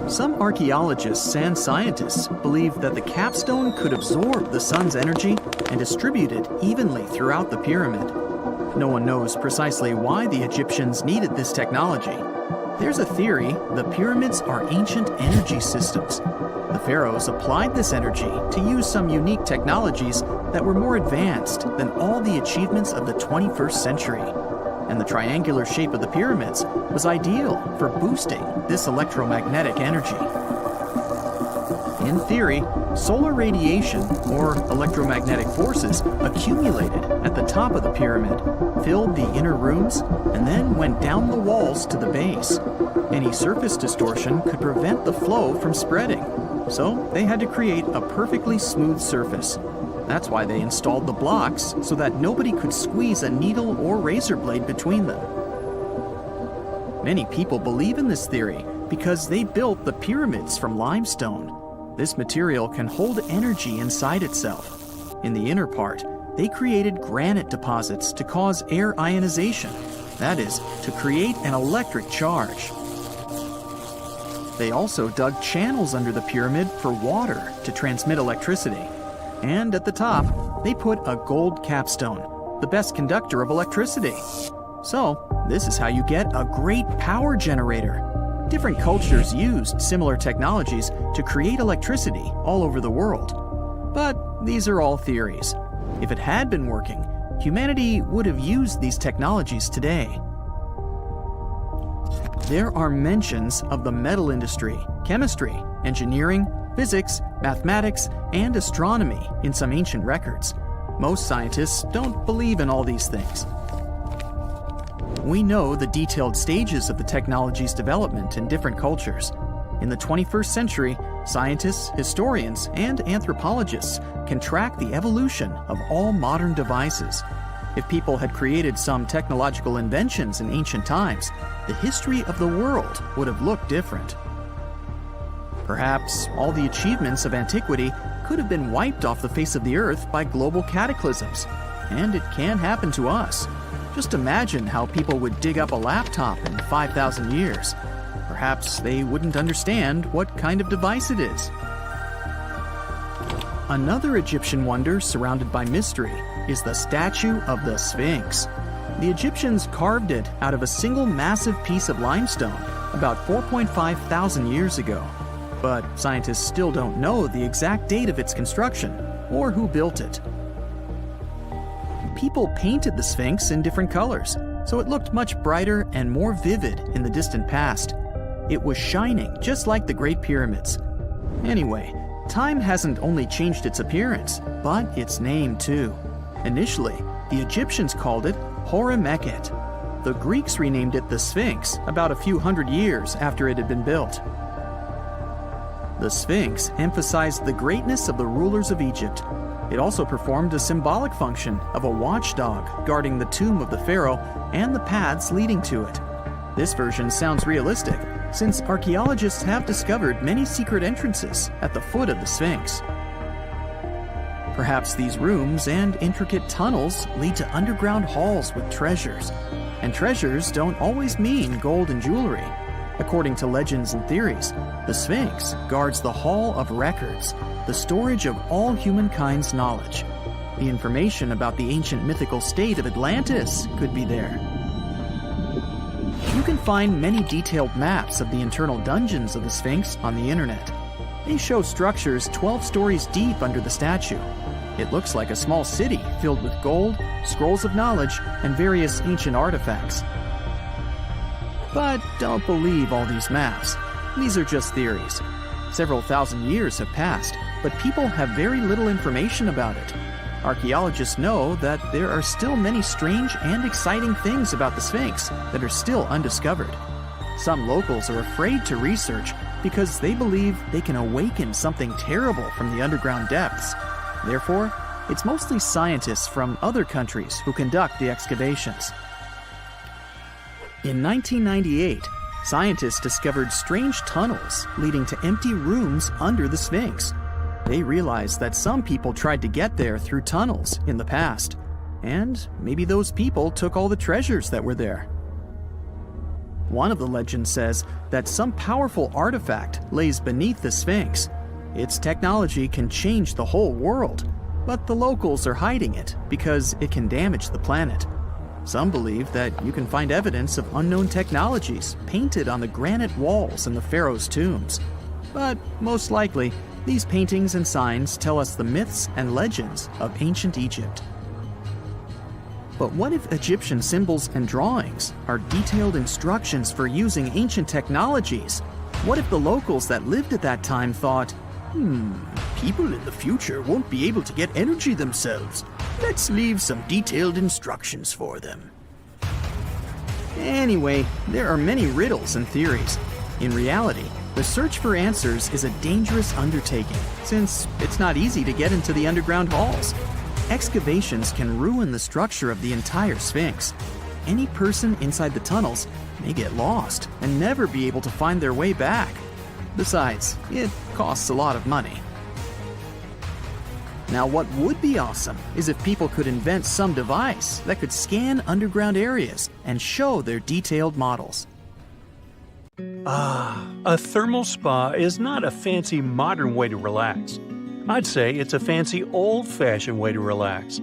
Some archaeologists and scientists believe that the capstone could absorb the sun's energy and distribute it evenly throughout the pyramid. No one knows precisely why the Egyptians needed this technology. There's a theory the pyramids are ancient energy systems. The pharaohs applied this energy to use some unique technologies that were more advanced than all the achievements of the 21st century. And the triangular shape of the pyramids was ideal for boosting this electromagnetic energy. In theory, solar radiation, or electromagnetic forces, accumulated at the top of the pyramid, filled the inner rooms, and then went down the walls to the base. Any surface distortion could prevent the flow from spreading, so they had to create a perfectly smooth surface. That's why they installed the blocks so that nobody could squeeze a needle or razor blade between them. Many people believe in this theory because they built the pyramids from limestone. This material can hold energy inside itself. In the inner part, they created granite deposits to cause air ionization, that is, to create an electric charge. They also dug channels under the pyramid for water to transmit electricity. And at the top, they put a gold capstone, the best conductor of electricity. So, this is how you get a great power generator. Different cultures used similar technologies to create electricity all over the world. But these are all theories. If it had been working, humanity would have used these technologies today. There are mentions of the metal industry, chemistry, engineering, physics, mathematics, and astronomy in some ancient records. Most scientists don't believe in all these things. We know the detailed stages of the technology's development in different cultures. In the 21st century, scientists, historians, and anthropologists can track the evolution of all modern devices. If people had created some technological inventions in ancient times, the history of the world would have looked different. Perhaps all the achievements of antiquity could have been wiped off the face of the earth by global cataclysms, and it can happen to us. Just imagine how people would dig up a laptop in 5,000 years. Perhaps they wouldn't understand what kind of device it is. Another Egyptian wonder surrounded by mystery is the statue of the Sphinx. The Egyptians carved it out of a single massive piece of limestone about 4.5 thousand years ago. But scientists still don't know the exact date of its construction or who built it. People painted the Sphinx in different colors, so it looked much brighter and more vivid in the distant past. It was shining just like the Great Pyramids. Anyway, time hasn't only changed its appearance, but its name too. Initially, the Egyptians called it Hor-Mekhet. The Greeks renamed it the Sphinx about a few hundred years after it had been built. The Sphinx emphasized the greatness of the rulers of Egypt. It also performed a symbolic function of a watchdog guarding the tomb of the pharaoh and the paths leading to it. This version sounds realistic, since archaeologists have discovered many secret entrances at the foot of the Sphinx. Perhaps these rooms and intricate tunnels lead to underground halls with treasures. And treasures don't always mean gold and jewelry. According to legends and theories, the Sphinx guards the Hall of Records, the storage of all humankind's knowledge. The information about the ancient mythical state of Atlantis could be there. You can find many detailed maps of the internal dungeons of the Sphinx on the internet. They show structures 12 stories deep under the statue. It looks like a small city filled with gold, scrolls of knowledge, and various ancient artifacts. But don't believe all these maps. These are just theories. Several thousand years have passed, but people have very little information about it. Archaeologists know that there are still many strange and exciting things about the Sphinx that are still undiscovered. Some locals are afraid to research because they believe they can awaken something terrible from the underground depths. Therefore, it's mostly scientists from other countries who conduct the excavations. In 1998, scientists discovered strange tunnels leading to empty rooms under the Sphinx. They realized that some people tried to get there through tunnels in the past, and maybe those people took all the treasures that were there. One of the legends says that some powerful artifact lays beneath the Sphinx. Its technology can change the whole world, but the locals are hiding it because it can damage the planet. Some believe that you can find evidence of unknown technologies painted on the granite walls in the pharaoh's tombs. But most likely, these paintings and signs tell us the myths and legends of ancient Egypt. But what if Egyptian symbols and drawings are detailed instructions for using ancient technologies? What if the locals that lived at that time thought, people in the future won't be able to get energy themselves. Let's leave some detailed instructions for them. Anyway, there are many riddles and theories. In reality, the search for answers is a dangerous undertaking, since it's not easy to get into the underground halls. Excavations can ruin the structure of the entire Sphinx. Any person inside the tunnels may get lost and never be able to find their way back. Besides, it costs a lot of money. Now, what would be awesome is if people could invent some device that could scan underground areas and show their detailed models. A thermal spa is not a fancy modern way to relax. I'd say it's a fancy old-fashioned way to relax.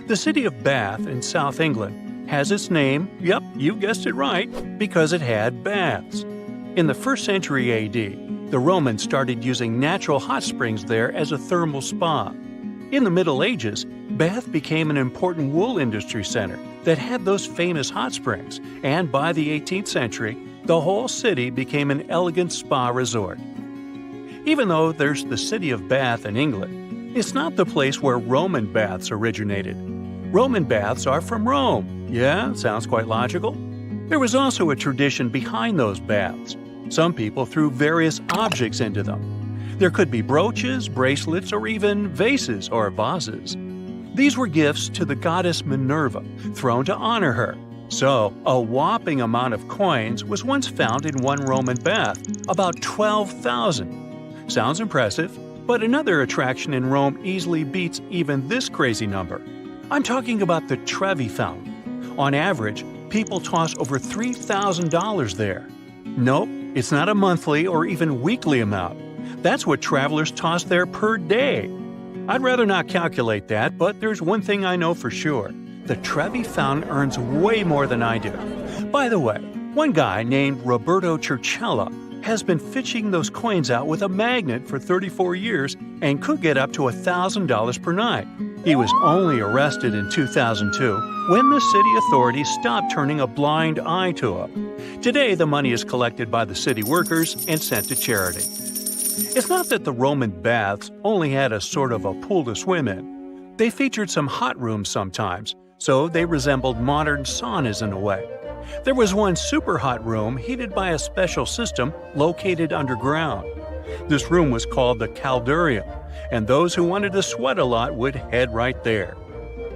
The city of Bath in South England has its name, yep, you guessed it right, because it had baths. In the 1st century AD, the Romans started using natural hot springs there as a thermal spa. In the Middle Ages, Bath became an important wool industry center that had those famous hot springs, and by the 18th century, the whole city became an elegant spa resort. Even though there's the city of Bath in England, it's not the place where Roman baths originated. Roman baths are from Rome. Yeah, sounds quite logical. There was also a tradition behind those baths. Some people threw various objects into them. There could be brooches, bracelets, or even vases or vases. These were gifts to the goddess Minerva, thrown to honor her. So, a whopping amount of coins was once found in one Roman bath, about 12,000. Sounds impressive, but another attraction in Rome easily beats even this crazy number. I'm talking about the Trevi Fountain. On average, people toss over $3,000 there. Nope, it's not a monthly or even weekly amount. That's what travelers toss there per day. I'd rather not calculate that, but there's one thing I know for sure. The Trevi Fountain earns way more than I do. By the way, one guy named Roberto Cerchella has been fishing those coins out with a magnet for 34 years and could get up to $1,000 per night. He was only arrested in 2002 when the city authorities stopped turning a blind eye to him. Today, the money is collected by the city workers and sent to charity. It's not that the Roman baths only had a sort of a pool to swim in. They featured some hot rooms sometimes, so they resembled modern saunas in a way. There was one super hot room heated by a special system located underground. This room was called the caldarium, and those who wanted to sweat a lot would head right there.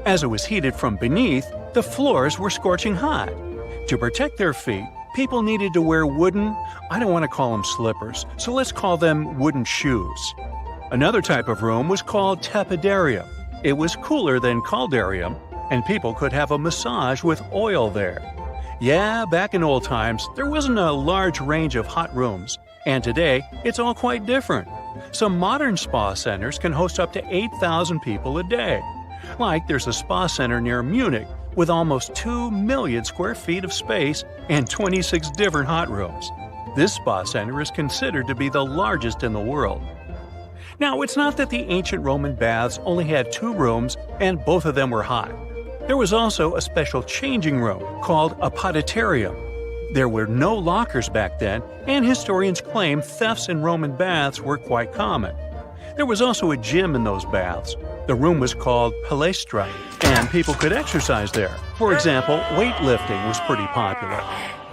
As it was heated from beneath, the floors were scorching hot. To protect their feet, people needed to wear wooden, I don't want to call them slippers, so let's call them wooden shoes. Another type of room was called tepidarium. It was cooler than caldarium, and people could have a massage with oil there. Yeah, back in old times, there wasn't a large range of hot rooms, and today, it's all quite different. Some modern spa centers can host up to 8,000 people a day. Like there's a spa center near Munich with almost 2 million square feet of space and 26 different hot rooms. This spa center is considered to be the largest in the world. Now, it's not that the ancient Roman baths only had 2 rooms and both of them were hot. There was also a special changing room called a poditarium. There were no lockers back then, and historians claim thefts in Roman baths were quite common. There was also a gym in those baths. The room was called palestra, and people could exercise there. For example, weightlifting was pretty popular.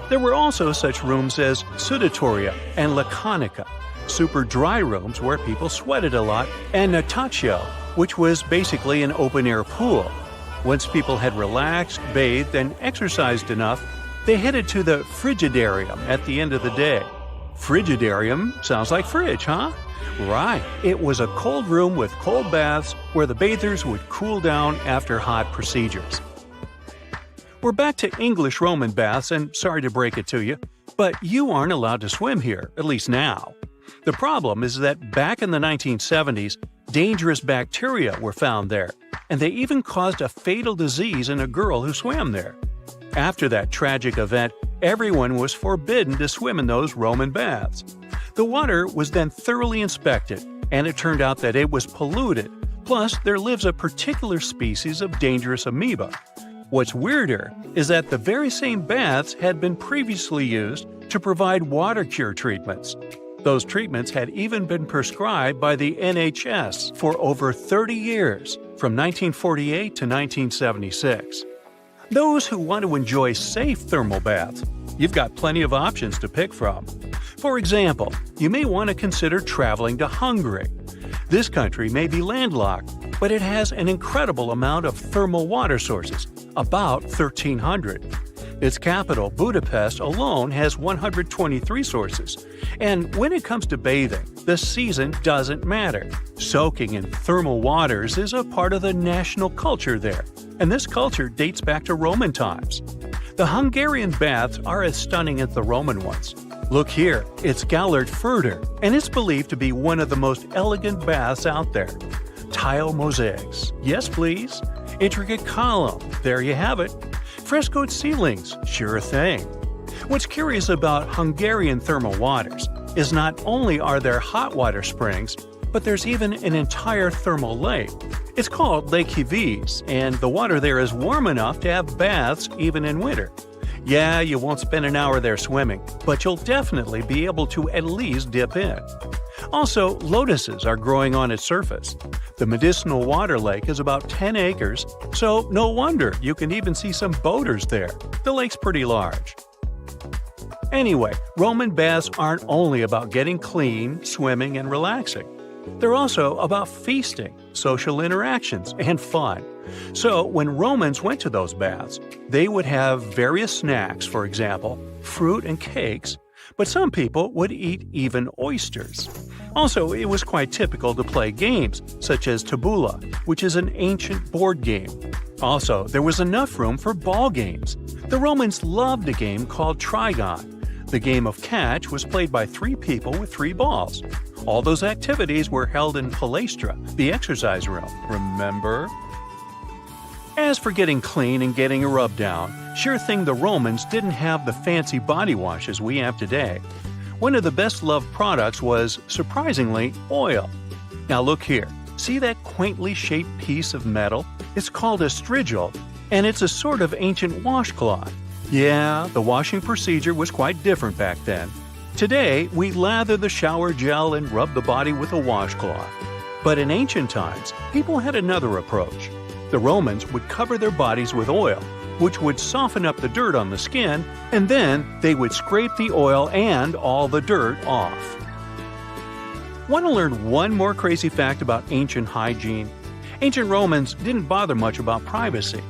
There were also such rooms as sudatoria and laconica, super dry rooms where people sweated a lot, and natatio, which was basically an open-air pool. Once people had relaxed, bathed, and exercised enough, they headed to the frigidarium at the end of the day. Frigidarium sounds like fridge, huh? Right, it was a cold room with cold baths where the bathers would cool down after hot procedures. We're back to English Roman baths, and sorry to break it to you, but you aren't allowed to swim here, at least now. The problem is that back in the 1970s, dangerous bacteria were found there, and they even caused a fatal disease in a girl who swam there. After that tragic event, everyone was forbidden to swim in those Roman baths. The water was then thoroughly inspected, and it turned out that it was polluted. Plus, there lives a particular species of dangerous amoeba. What's weirder is that the very same baths had been previously used to provide water cure treatments. Those treatments had even been prescribed by the NHS for over 30 years, from 1948 to 1976. Those who want to enjoy safe thermal baths, you've got plenty of options to pick from. For example, you may want to consider traveling to Hungary. This country may be landlocked, but it has an incredible amount of thermal water sources, about 1,300. Its capital, Budapest, alone has 123 sources. And when it comes to bathing, the season doesn't matter. Soaking in thermal waters is a part of the national culture there, and this culture dates back to Roman times. The Hungarian baths are as stunning as the Roman ones. Look here, it's Gellert-Furter, and it's believed to be one of the most elegant baths out there. Tile mosaics, yes please. Intricate column, there you have it. Frescoed ceilings, sure thing. What's curious about Hungarian thermal waters is not only are there hot water springs, but there's even an entire thermal lake. It's called Lake Hiviz, and the water there is warm enough to have baths even in winter. Yeah, you won't spend an hour there swimming, but you'll definitely be able to at least dip in. Also, lotuses are growing on its surface. The medicinal water lake is about 10 acres, so no wonder you can even see some boaters there. The lake's pretty large. Anyway, Roman baths aren't only about getting clean, swimming, and relaxing. They're also about feasting, social interactions, and fun. So when Romans went to those baths, they would have various snacks, for example, fruit and cakes, but some people would eat even oysters. Also, it was quite typical to play games, such as tabula, which is an ancient board game. Also, there was enough room for ball games. The Romans loved a game called trigon. The game of catch was played by 3 people with 3 balls. All those activities were held in Palaestra, the exercise room, remember? As for getting clean and getting a rub down, sure thing the Romans didn't have the fancy body washes we have today. One of the best loved products was, surprisingly, oil. Now look here, see that quaintly shaped piece of metal? It's called a strigil, and it's a sort of ancient washcloth. Yeah, the washing procedure was quite different back then. Today, we lather the shower gel and rub the body with a washcloth. But in ancient times, people had another approach. The Romans would cover their bodies with oil, which would soften up the dirt on the skin, and then they would scrape the oil and all the dirt off. Want to learn one more crazy fact about ancient hygiene? Ancient Romans didn't bother much about privacy.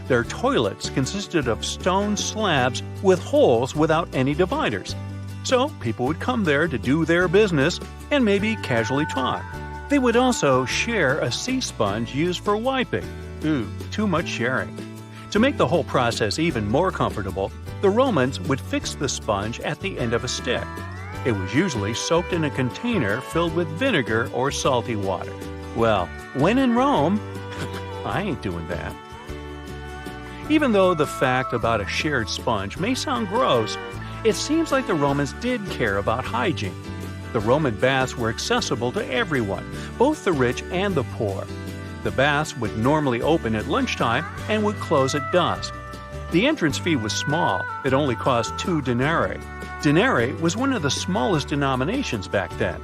Their toilets consisted of stone slabs with holes without any dividers. So people would come there to do their business and maybe casually talk. They would also share a sea sponge used for wiping. Ooh, too much sharing. To make the whole process even more comfortable, the Romans would fix the sponge at the end of a stick. It was usually soaked in a container filled with vinegar or salty water. Well, when in Rome, I ain't doing that. Even though the fact about a shared sponge may sound gross, it seems like the Romans did care about hygiene. The Roman baths were accessible to everyone, both the rich and the poor. The baths would normally open at lunchtime and would close at dusk. The entrance fee was small, it only cost 2 denarii. Denarii was one of the smallest denominations back then.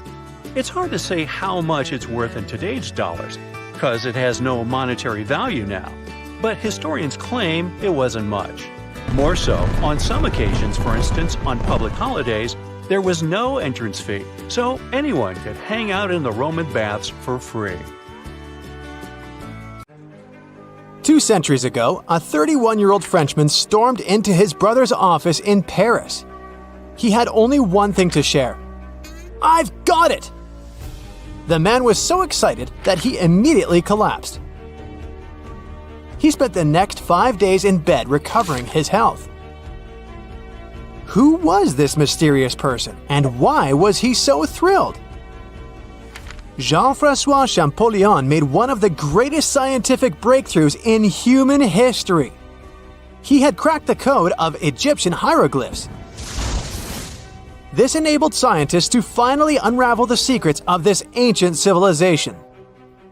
It's hard to say how much it's worth in today's dollars, because it has no monetary value now. But historians claim it wasn't much. More so, on some occasions, for instance, on public holidays, there was no entrance fee, so anyone could hang out in the Roman baths for free. 2 centuries ago, a 31-year-old Frenchman stormed into his brother's office in Paris. He had only one thing to share. "I've got it!" The man was so excited that he immediately collapsed. He spent the next 5 days in bed recovering his health. Who was this mysterious person, and why was he so thrilled? Jean-François Champollion made one of the greatest scientific breakthroughs in human history. He had cracked the code of Egyptian hieroglyphs. This enabled scientists to finally unravel the secrets of this ancient civilization.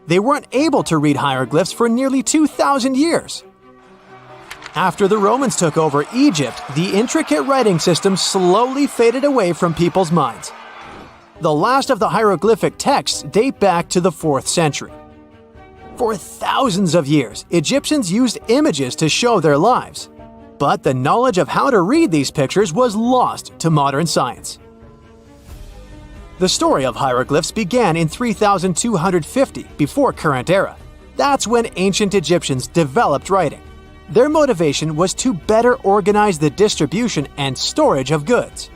They weren't able to read hieroglyphs for nearly 2,000 years. After the Romans took over Egypt, the intricate writing system slowly faded away from people's minds. The last of the hieroglyphic texts date back to the 4th century. For thousands of years, Egyptians used images to show their lives. But the knowledge of how to read these pictures was lost to modern science. The story of hieroglyphs began in 3250 before current era. That's when ancient Egyptians developed writing. Their motivation was to better organize the distribution and storage of goods.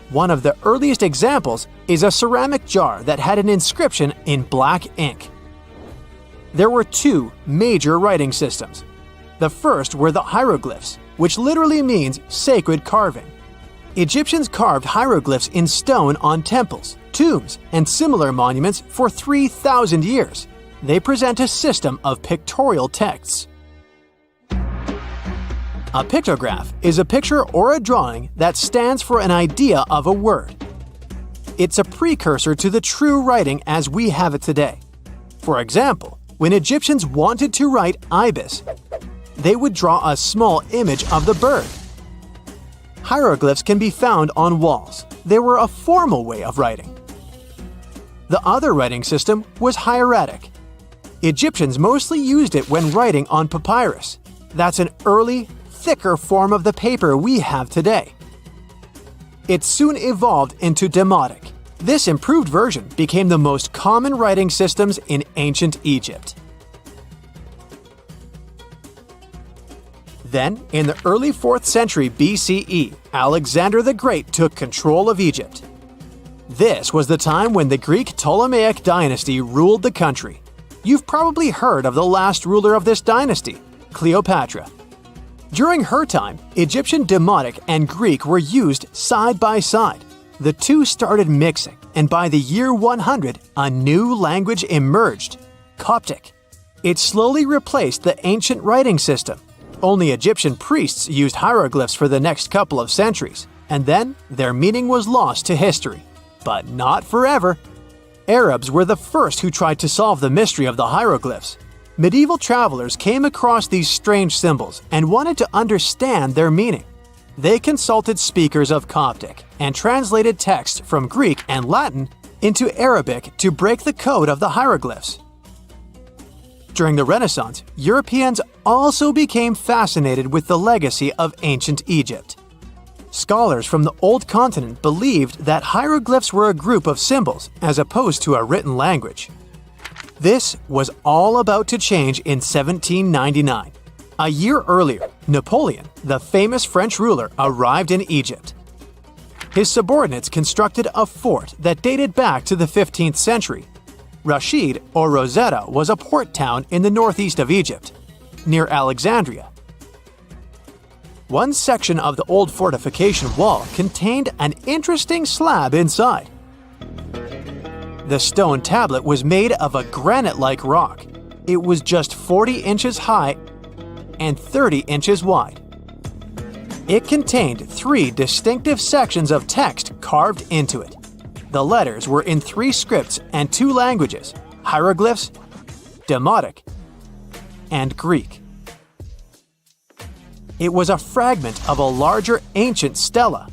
One of the earliest examples is a ceramic jar that had an inscription in black ink. There were 2 major writing systems. The first were the hieroglyphs, which literally means sacred carving. Egyptians carved hieroglyphs in stone on temples, tombs, and similar monuments for 3,000 years. They present a system of pictorial texts. A pictograph is a picture or a drawing that stands for an idea of a word. It's a precursor to the true writing as we have it today. For example, when Egyptians wanted to write ibis, they would draw a small image of the bird. Hieroglyphs can be found on walls. They were a formal way of writing. The other writing system was hieratic. Egyptians mostly used it when writing on papyrus. That's an early, thicker form of the paper we have today. It soon evolved into demotic. This improved version became the most common writing systems in ancient Egypt. Then, in the early 4th century BCE, Alexander the Great took control of Egypt. This was the time when the Greek Ptolemaic dynasty ruled the country. You've probably heard of the last ruler of this dynasty, Cleopatra. During her time, Egyptian Demotic and Greek were used side by side. The two started mixing, and by the year 100, a new language emerged, Coptic. It slowly replaced the ancient writing system. Only Egyptian priests used hieroglyphs for the next couple of centuries, and then their meaning was lost to history. But not forever. Arabs were the first who tried to solve the mystery of the hieroglyphs. Medieval travelers came across these strange symbols and wanted to understand their meaning. They consulted speakers of Coptic and translated text from Greek and Latin into Arabic to break the code of the hieroglyphs. During the Renaissance, Europeans also became fascinated with the legacy of ancient Egypt. Scholars from the Old Continent believed that hieroglyphs were a group of symbols as opposed to a written language. This was all about to change in 1799. A year earlier, Napoleon, the famous French ruler, arrived in Egypt. His subordinates constructed a fort that dated back to the 15th century. Rashid, or Rosetta, was a port town in the northeast of Egypt, near Alexandria. One section of the old fortification wall contained an interesting slab inside. The stone tablet was made of a granite-like rock. It was just 40 inches high and 30 inches wide. It contained 3 distinctive sections of text carved into it. The letters were in 3 scripts and 2 languages: hieroglyphs, Demotic, and Greek. It was a fragment of a larger ancient stela.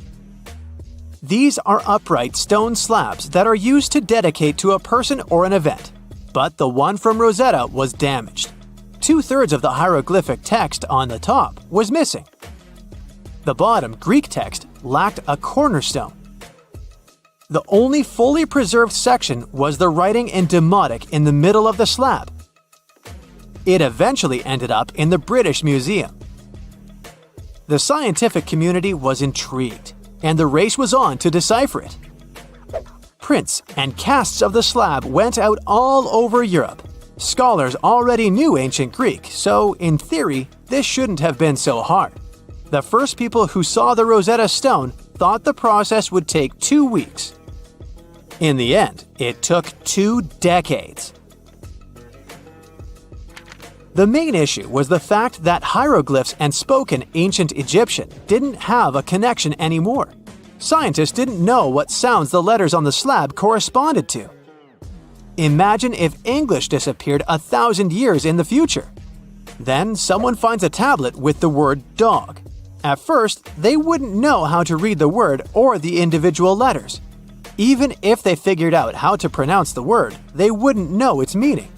These are upright stone slabs that are used to dedicate to a person or an event, but the one from Rosetta was damaged. 2/3 of the hieroglyphic text on the top was missing. The bottom Greek text lacked a cornerstone. The only fully preserved section was the writing in Demotic in the middle of the slab. It eventually ended up in the British Museum. The scientific community was intrigued, and the race was on to decipher it. Prints and casts of the slab went out all over Europe. Scholars already knew ancient Greek, so in theory, this shouldn't have been so hard. The first people who saw the Rosetta Stone thought the process would take 2 weeks. In the end, it took 2 decades. The main issue was the fact that hieroglyphs and spoken ancient Egyptian didn't have a connection anymore. Scientists didn't know what sounds the letters on the slab corresponded to. Imagine if English disappeared 1,000 years in the future. Then someone finds a tablet with the word dog. At first, they wouldn't know how to read the word or the individual letters. Even if they figured out how to pronounce the word, they wouldn't know its meaning.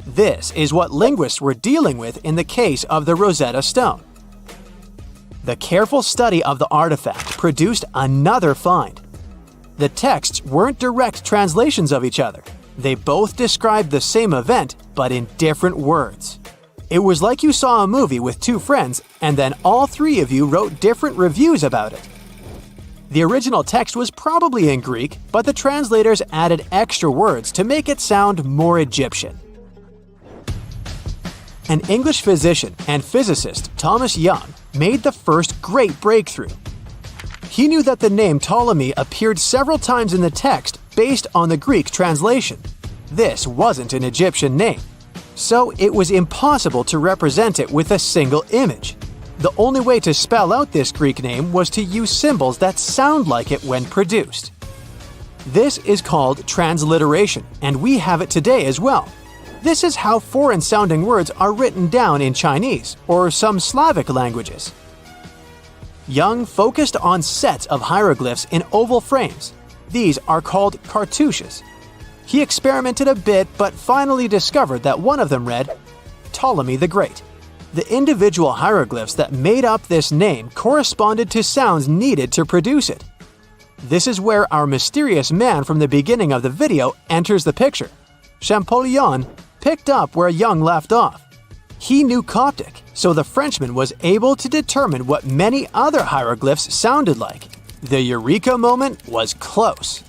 This is what linguists were dealing with in the case of the Rosetta Stone. The careful study of the artifact produced another find. The texts weren't direct translations of each other. They both described the same event, but in different words. It was like you saw a movie with 2 friends, and then all 3 of you wrote different reviews about it. The original text was probably in Greek, but the translators added extra words to make it sound more Egyptian. An English physician and physicist, Thomas Young, made the first great breakthrough. He knew that the name Ptolemy appeared several times in the text based on the Greek translation. This wasn't an Egyptian name, so it was impossible to represent it with a single image. The only way to spell out this Greek name was to use symbols that sound like it when produced. This is called transliteration, and we have it today as well. This is how foreign-sounding words are written down in Chinese or some Slavic languages. Young focused on sets of hieroglyphs in oval frames. These are called cartouches. He experimented a bit but finally discovered that one of them read, Ptolemy the Great. The individual hieroglyphs that made up this name corresponded to sounds needed to produce it. This is where our mysterious man from the beginning of the video enters the picture. Champollion picked up where Young left off. He knew Coptic, so the Frenchman was able to determine what many other hieroglyphs sounded like. The eureka moment was close.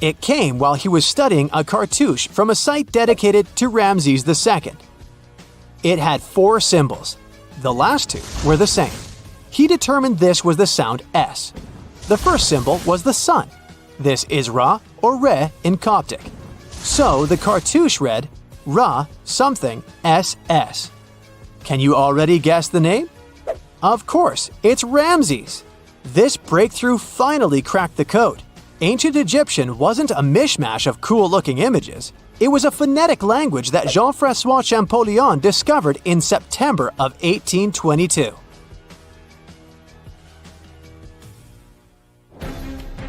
It came while he was studying a cartouche from a site dedicated to Ramses II. It had 4 symbols. The last 2 were the same. He determined this was the sound S. The first symbol was the sun. This is Ra or Re in Coptic. So the cartouche read Ra something SS. Can you already guess the name? Of course, it's Ramses. This breakthrough finally cracked the code. Ancient Egyptian wasn't a mishmash of cool-looking images. It was a phonetic language that Jean-François Champollion discovered in September of 1822.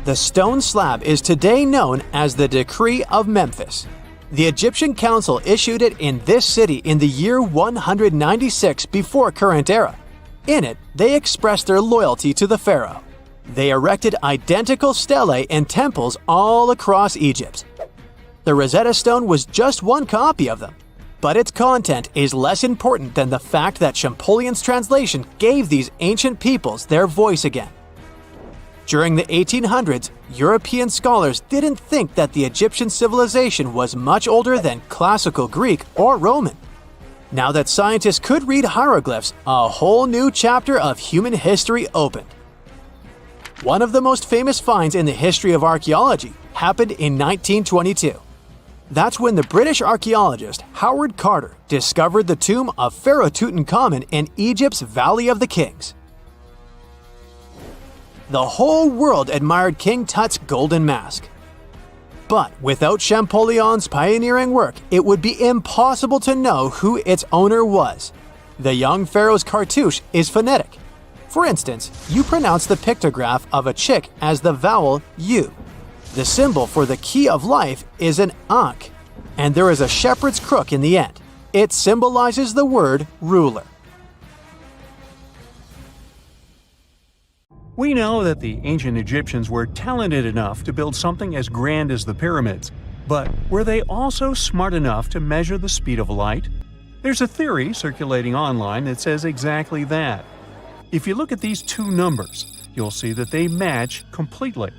The stone slab is today known as the Decree of Memphis. The Egyptian Council issued it in this city in the year 196 before current era. In it, they expressed their loyalty to the pharaoh. They erected identical stelae and temples all across Egypt. The Rosetta Stone was just one copy of them, but its content is less important than the fact that Champollion's translation gave these ancient peoples their voice again. During the 1800s, European scholars didn't think that the Egyptian civilization was much older than classical Greek or Roman. Now that scientists could read hieroglyphs, a whole new chapter of human history opened. One of the most famous finds in the history of archaeology happened in 1922. That's when the British archaeologist Howard Carter discovered the tomb of Pharaoh Tutankhamun in Egypt's Valley of the Kings. The whole world admired King Tut's golden mask. But without Champollion's pioneering work, it would be impossible to know who its owner was. The young pharaoh's cartouche is phonetic. For instance, you pronounce the pictograph of a chick as the vowel U. The symbol for the key of life is an ankh, and there is a shepherd's crook in the end. It symbolizes the word ruler. We know that the ancient Egyptians were talented enough to build something as grand as the pyramids, but were they also smart enough to measure the speed of light? There's a theory circulating online that says exactly that. If you look at these 2 numbers, you'll see that they match completely.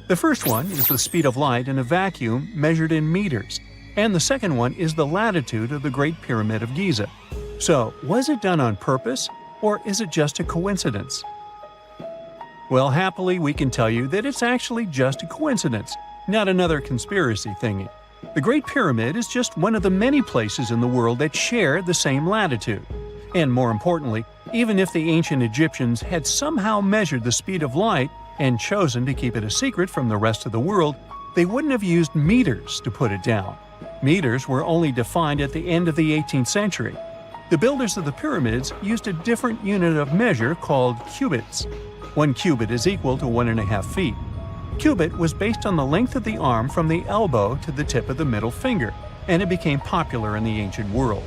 The first one is the speed of light in a vacuum measured in meters, and the second one is the latitude of the Great Pyramid of Giza. So, was it done on purpose, or is it just a coincidence? Well, happily, we can tell you that it's actually just a coincidence, not another conspiracy thingy. The Great Pyramid is just one of the many places in the world that share the same latitude. And more importantly, even if the ancient Egyptians had somehow measured the speed of light and chosen to keep it a secret from the rest of the world, they wouldn't have used meters to put it down. Meters were only defined at the end of the 18th century. The builders of the pyramids used a different unit of measure called cubits. 1 cubit is equal to 1.5 feet. Cubit was based on the length of the arm from the elbow to the tip of the middle finger, and it became popular in the ancient world.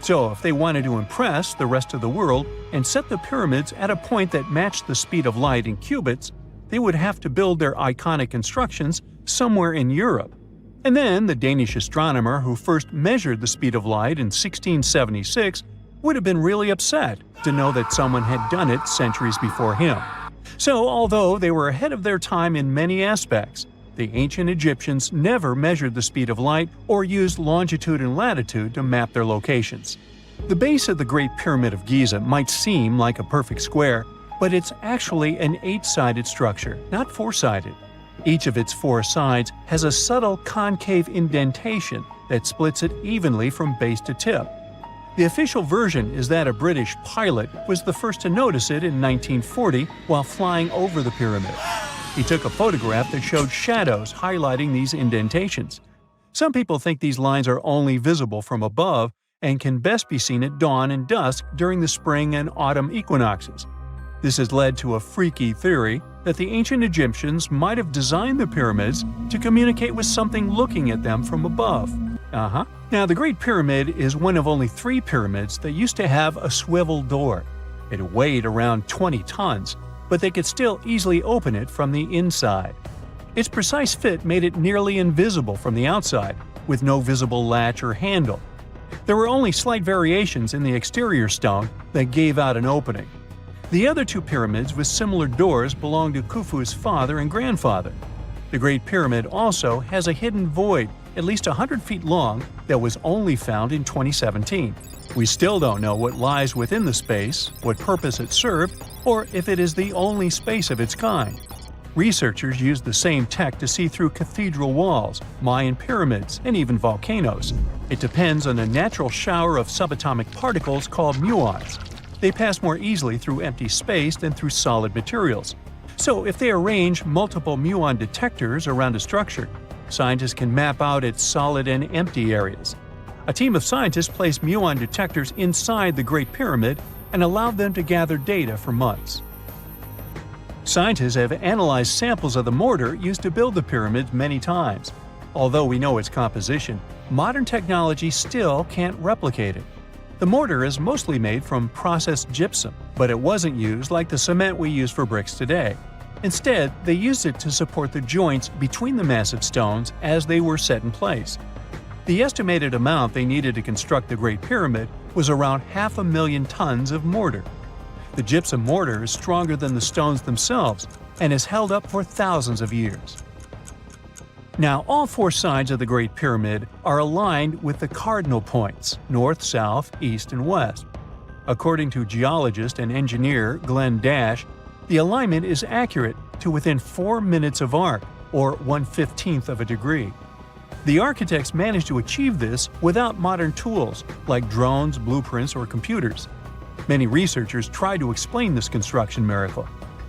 So if they wanted to impress the rest of the world and set the pyramids at a point that matched the speed of light in cubits, they would have to build their iconic constructions somewhere in Europe. And then the Danish astronomer who first measured the speed of light in 1676 would have been really upset to know that someone had done it centuries before him. So, although they were ahead of their time in many aspects, the ancient Egyptians never measured the speed of light or used longitude and latitude to map their locations. The base of the Great Pyramid of Giza might seem like a perfect square, but it's actually an 8-sided structure, not 4-sided. Each of its 4 sides has a subtle concave indentation that splits it evenly from base to tip. The official version is that a British pilot was the first to notice it in 1940 while flying over the pyramid. He took a photograph that showed shadows highlighting these indentations. Some people think these lines are only visible from above and can best be seen at dawn and dusk during the spring and autumn equinoxes. This has led to a freaky theory that the ancient Egyptians might have designed the pyramids to communicate with something looking at them from above. Now, the Great Pyramid is one of only 3 pyramids that used to have a swivel door. It weighed around 20 tons, but they could still easily open it from the inside. Its precise fit made it nearly invisible from the outside, with no visible latch or handle. There were only slight variations in the exterior stone that gave out an opening. The other 2 pyramids with similar doors belonged to Khufu's father and grandfather. The Great Pyramid also has a hidden void at least 100 feet long that was only found in 2017. We still don't know what lies within the space, what purpose it served, or if it is the only space of its kind. Researchers used the same tech to see through cathedral walls, Mayan pyramids, and even volcanoes. It depends on a natural shower of subatomic particles called muons. They pass more easily through empty space than through solid materials. So if they arrange multiple muon detectors around a structure, scientists can map out its solid and empty areas. A team of scientists placed muon detectors inside the Great Pyramid and allowed them to gather data for months. Scientists have analyzed samples of the mortar used to build the pyramids many times. Although we know its composition, modern technology still can't replicate it. The mortar is mostly made from processed gypsum, but it wasn't used like the cement we use for bricks today. Instead, they used it to support the joints between the massive stones as they were set in place. The estimated amount they needed to construct the Great Pyramid was around 500,000 tons of mortar. The gypsum mortar is stronger than the stones themselves and has held up for thousands of years. Now, all 4 sides of the Great Pyramid are aligned with the cardinal points – north, south, east, and west. According to geologist and engineer Glenn Dash, the alignment is accurate to within 4 minutes of arc, or 1/15th of a degree. The architects managed to achieve this without modern tools like drones, blueprints, or computers. Many researchers try to explain this construction miracle.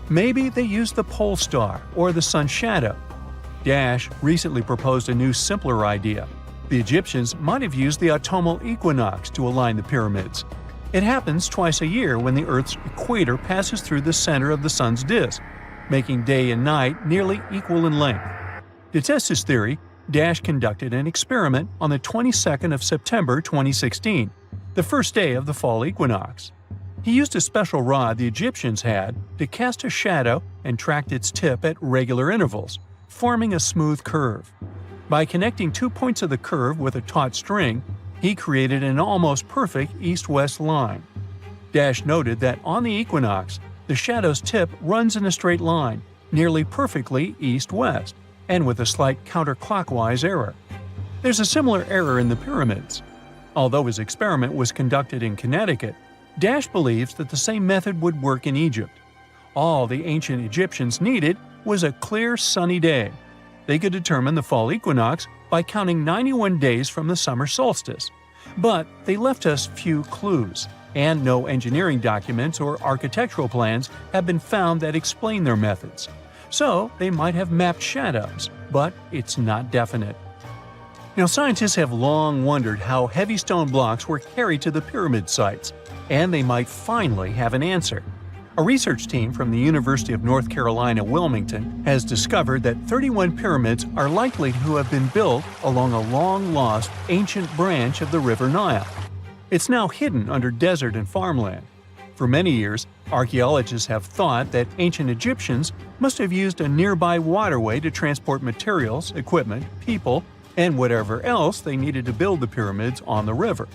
Maybe they used the pole star or the sun's shadow. Dash recently proposed a new, simpler idea. The Egyptians might have used the autumnal equinox to align the pyramids. It happens twice a year when the Earth's equator passes through the center of the sun's disk, making day and night nearly equal in length. To test his theory, Dash conducted an experiment on the 22nd of September 2016, the first day of the fall equinox. He used a special rod the Egyptians had to cast a shadow and tracked its tip at regular intervals, forming a smooth curve. By connecting 2 points of the curve with a taut string, he created an almost perfect east-west line. Dash noted that on the equinox, the shadow's tip runs in a straight line, nearly perfectly east-west, and with a slight counterclockwise error. There's a similar error in the pyramids. Although his experiment was conducted in Connecticut, Dash believes that the same method would work in Egypt. All the ancient Egyptians needed was a clear, sunny day. They could determine the fall equinox by counting 91 days from the summer solstice. But they left us few clues, and no engineering documents or architectural plans have been found that explain their methods. So they might have mapped shadows, but it's not definite. Now, scientists have long wondered how heavy stone blocks were carried to the pyramid sites, and they might finally have an answer. A research team from the University of North Carolina, Wilmington, has discovered that 31 pyramids are likely to have been built along a long-lost ancient branch of the River Nile. It's now hidden under desert and farmland. For many years, archaeologists have thought that ancient Egyptians must have used a nearby waterway to transport materials, equipment, people, and whatever else they needed to build the pyramids on the river.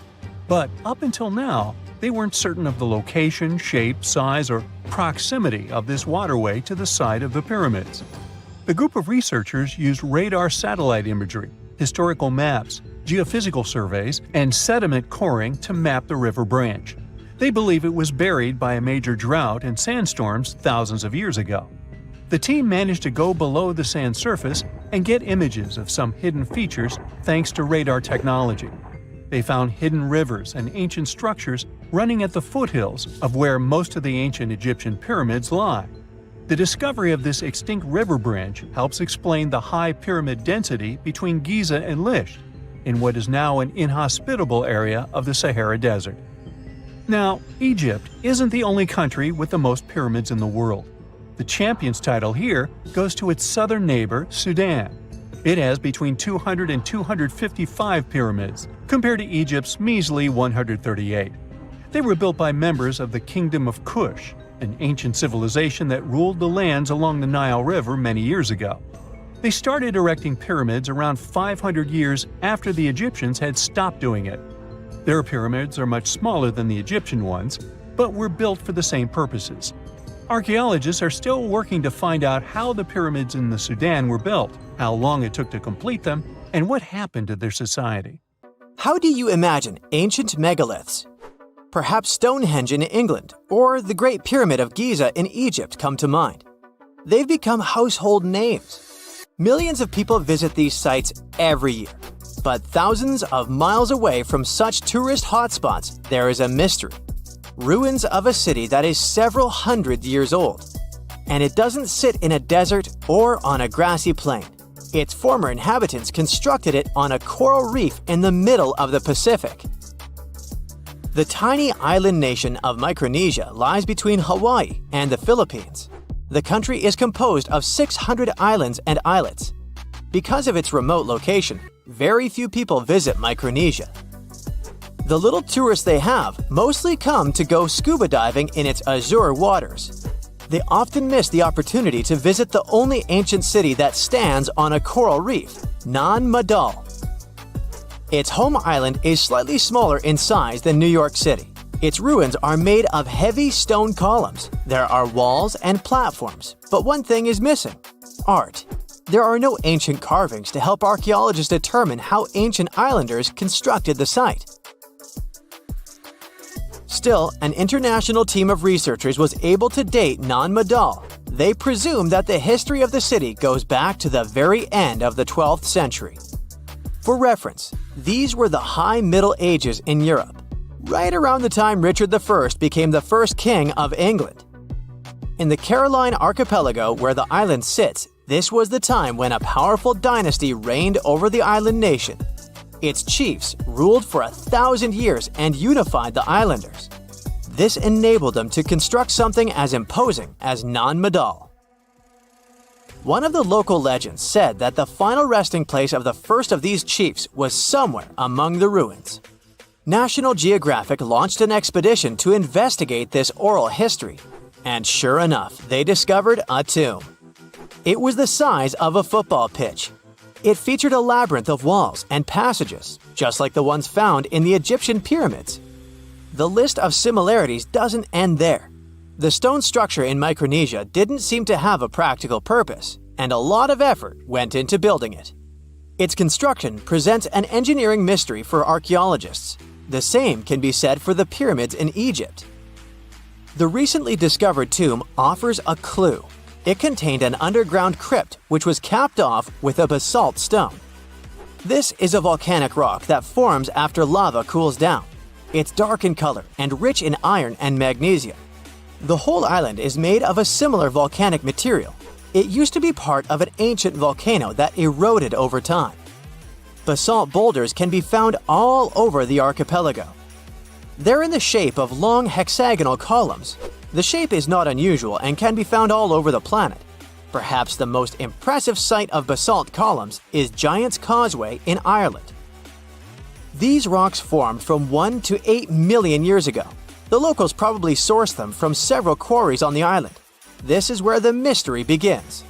But up until now, they weren't certain of the location, shape, size, or proximity of this waterway to the site of the pyramids. The group of researchers used radar satellite imagery, historical maps, geophysical surveys, and sediment coring to map the river branch. They believe it was buried by a major drought and sandstorms thousands of years ago. The team managed to go below the sand surface and get images of some hidden features thanks to radar technology. They found hidden rivers and ancient structures running at the foothills of where most of the ancient Egyptian pyramids lie. The discovery of this extinct river branch helps explain the high pyramid density between Giza and Lisht, in what is now an inhospitable area of the Sahara Desert. Now, Egypt isn't the only country with the most pyramids in the world. The champion's title here goes to its southern neighbor, Sudan. It has between 200 and 255 pyramids, compared to Egypt's measly 138. They were built by members of the Kingdom of Kush, an ancient civilization that ruled the lands along the Nile River many years ago. They started erecting pyramids around 500 years after the Egyptians had stopped doing it. Their pyramids are much smaller than the Egyptian ones, but were built for the same purposes. Archaeologists are still working to find out how the pyramids in the Sudan were built, how long it took to complete them, and what happened to their society. How do you imagine ancient megaliths? Perhaps Stonehenge in England or the Great Pyramid of Giza in Egypt come to mind. They've become household names. Millions of people visit these sites every year. But thousands of miles away from such tourist hotspots, there is a mystery. Ruins of a city that is several hundred years old. And it doesn't sit in a desert or on a grassy plain. Its former inhabitants constructed it on a coral reef in the middle of the Pacific. The tiny island nation of Micronesia lies between Hawaii and the Philippines. The country is composed of 600 islands and islets. Because of its remote location, very few people visit Micronesia. The little tourists they have mostly come to go scuba diving in its azure waters. They often miss the opportunity to visit the only ancient city that stands on a coral reef, Nan Madol. Its home island is slightly smaller in size than New York City. Its ruins are made of heavy stone columns. There are walls and platforms, but one thing is missing: art. There are no ancient carvings to help archaeologists determine how ancient islanders constructed the site. Still, an international team of researchers was able to date Nan Madol. They presume that the history of the city goes back to the very end of the 12th century. For reference, these were the High Middle Ages in Europe, right around the time Richard I became the first king of England. In the Caroline Archipelago, where the island sits, this was the time when a powerful dynasty reigned over the island nation. Its chiefs ruled for 1,000 years and unified the islanders. This enabled them to construct something as imposing as Nan Madol. One of the local legends said that the final resting place of the first of these chiefs was somewhere among the ruins. National Geographic launched an expedition to investigate this oral history, and sure enough, they discovered a tomb. It was the size of a football pitch. It featured a labyrinth of walls and passages, just like the ones found in the Egyptian pyramids. The list of similarities doesn't end there. The stone structure in Micronesia didn't seem to have a practical purpose, and a lot of effort went into building it. Its construction presents an engineering mystery for archaeologists. The same can be said for the pyramids in Egypt. The recently discovered tomb offers a clue. It contained an underground crypt which was capped off with a basalt stone. This is a volcanic rock that forms after lava cools down. It's dark in color and rich in iron and magnesium. The whole island is made of a similar volcanic material. It used to be part of an ancient volcano that eroded over time. Basalt boulders can be found all over the archipelago. They're in the shape of long hexagonal columns. The shape is not unusual and can be found all over the planet. Perhaps the most impressive sight of basalt columns is Giant's Causeway in Ireland. These rocks formed from 1 to 8 million years ago. The locals probably sourced them from several quarries on the island. This is where the mystery begins.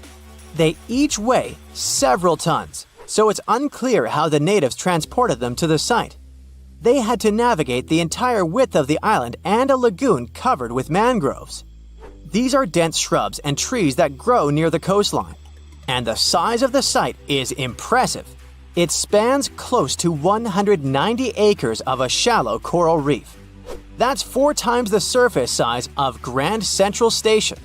They each weigh several tons, so it's unclear how the natives transported them to the site. They had to navigate the entire width of the island and a lagoon covered with mangroves. These are dense shrubs and trees that grow near the coastline. And the size of the site is impressive. It spans close to 190 acres of a shallow coral reef. That's 4 times the surface size of Grand Central Station.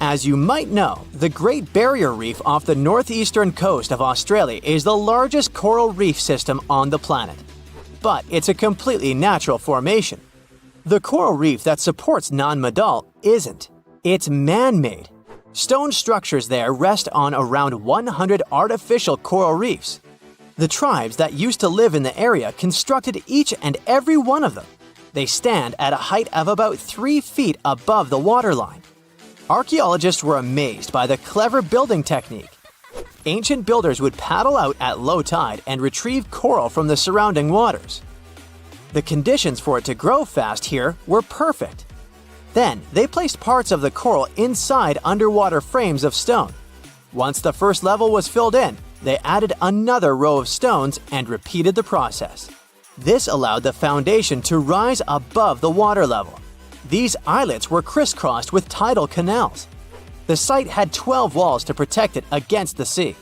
As you might know, the Great Barrier Reef off the northeastern coast of Australia is the largest coral reef system on the planet. But it's a completely natural formation. The coral reef that supports Nan Madol isn't. It's man-made. Stone structures there rest on around 100 artificial coral reefs. The tribes that used to live in the area constructed each and every one of them. They stand at a height of about 3 feet above the waterline. Archaeologists were amazed by the clever building technique. Ancient builders would paddle out at low tide and retrieve coral from the surrounding waters. The conditions for it to grow fast here were perfect. Then, they placed parts of the coral inside underwater frames of stone. Once the first level was filled in, they added another row of stones and repeated the process. This allowed the foundation to rise above the water level. These islets were crisscrossed with tidal canals. The site had 12 walls to protect it against the sea.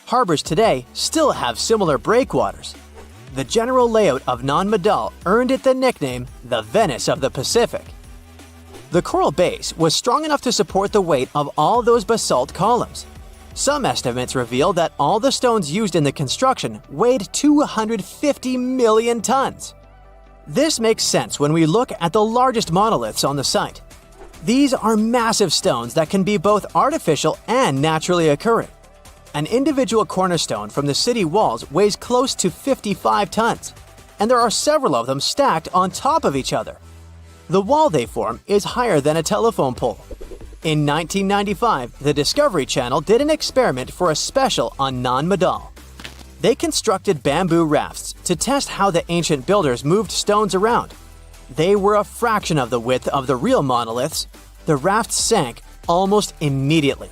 Harbors today still have similar breakwaters. The general layout of Nan Madol earned it the nickname the Venice of the Pacific. The coral base was strong enough to support the weight of all those basalt columns. Some estimates reveal that all the stones used in the construction weighed 250 million tons. This makes sense when we look at the largest monoliths on the site. These are massive stones that can be both artificial and naturally occurring. An individual cornerstone from the city walls weighs close to 55 tons, and there are several of them stacked on top of each other. The wall they form is higher than a telephone pole. In 1995, the Discovery Channel did an experiment for a special on Nan Madol. They constructed bamboo rafts to test how the ancient builders moved stones around. They were a fraction of the width of the real monoliths. The rafts sank almost immediately.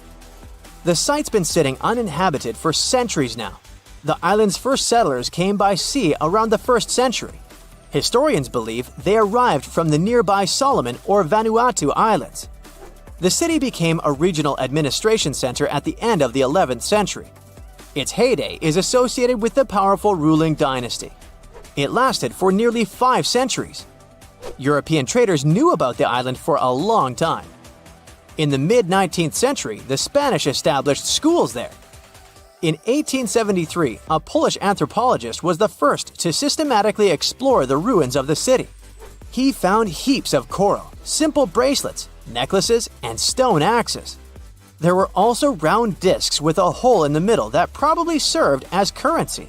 The site's been sitting uninhabited for centuries now. The island's first settlers came by sea around the 1st century. Historians believe they arrived from the nearby Solomon or Vanuatu Islands. The city became a regional administration center at the end of the 11th century. Its heyday is associated with the powerful ruling dynasty. It lasted for nearly 5 centuries. European traders knew about the island for a long time. In the mid-19th century, the Spanish established schools there. In 1873, a Polish anthropologist was the first to systematically explore the ruins of the city. He found heaps of coral, simple bracelets, necklaces, and stone axes. There were also round discs with a hole in the middle that probably served as currency.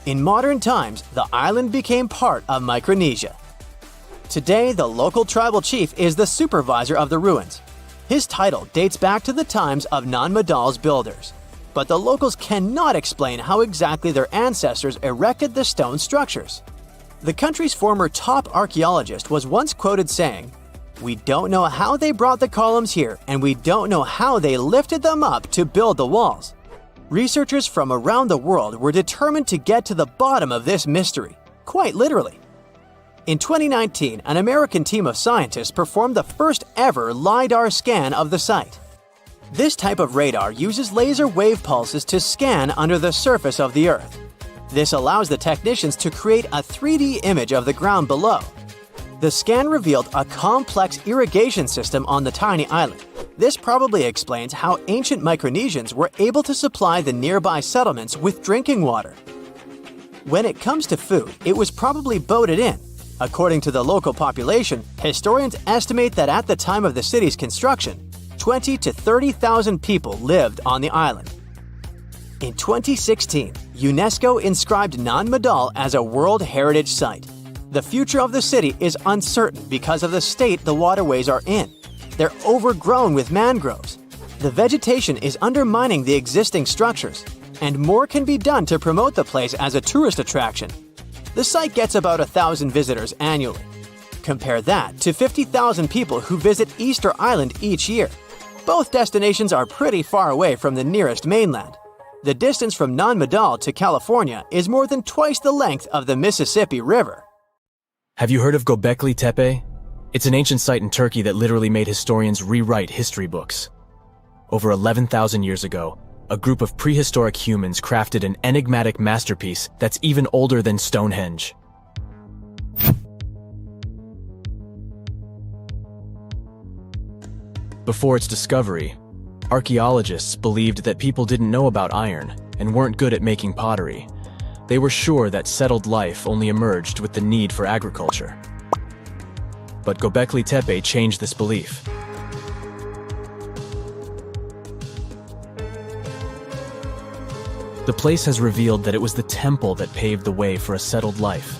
In modern times, the island became part of Micronesia. Today, the local tribal chief is the supervisor of the ruins. His title dates back to the times of Nan Madol's builders. But the locals cannot explain how exactly their ancestors erected the stone structures. The country's former top archaeologist was once quoted saying, "We don't know how they brought the columns here, and we don't know how they lifted them up to build the walls." Researchers from around the world were determined to get to the bottom of this mystery, quite literally. In 2019, an American team of scientists performed the first ever LiDAR scan of the site. This type of radar uses laser wave pulses to scan under the surface of the Earth. This allows the technicians to create a 3D image of the ground below. The scan revealed a complex irrigation system on the tiny island. This probably explains how ancient Micronesians were able to supply the nearby settlements with drinking water. When it comes to food, it was probably boated in. According to the local population, historians estimate that at the time of the city's construction, 20 to 30,000 people lived on the island. In 2016, UNESCO inscribed Nan Madol as a World Heritage Site. The future of the city is uncertain because of the state the waterways are in. They're overgrown with mangroves. The vegetation is undermining the existing structures, and more can be done to promote the place as a tourist attraction. The site gets about 1,000 visitors annually. Compare that to 50,000 people who visit Easter Island each year. Both destinations are pretty far away from the nearest mainland. The distance from Nan Madol to California is more than twice the length of the Mississippi River. Have you heard of Göbekli Tepe? It's an ancient site in Turkey that literally made historians rewrite history books. Over 11,000 years ago, a group of prehistoric humans crafted an enigmatic masterpiece that's even older than Stonehenge. Before its discovery, archaeologists believed that people didn't know about iron and weren't good at making pottery. They were sure that settled life only emerged with the need for agriculture. But Göbekli Tepe changed this belief. The place has revealed that it was the temple that paved the way for a settled life,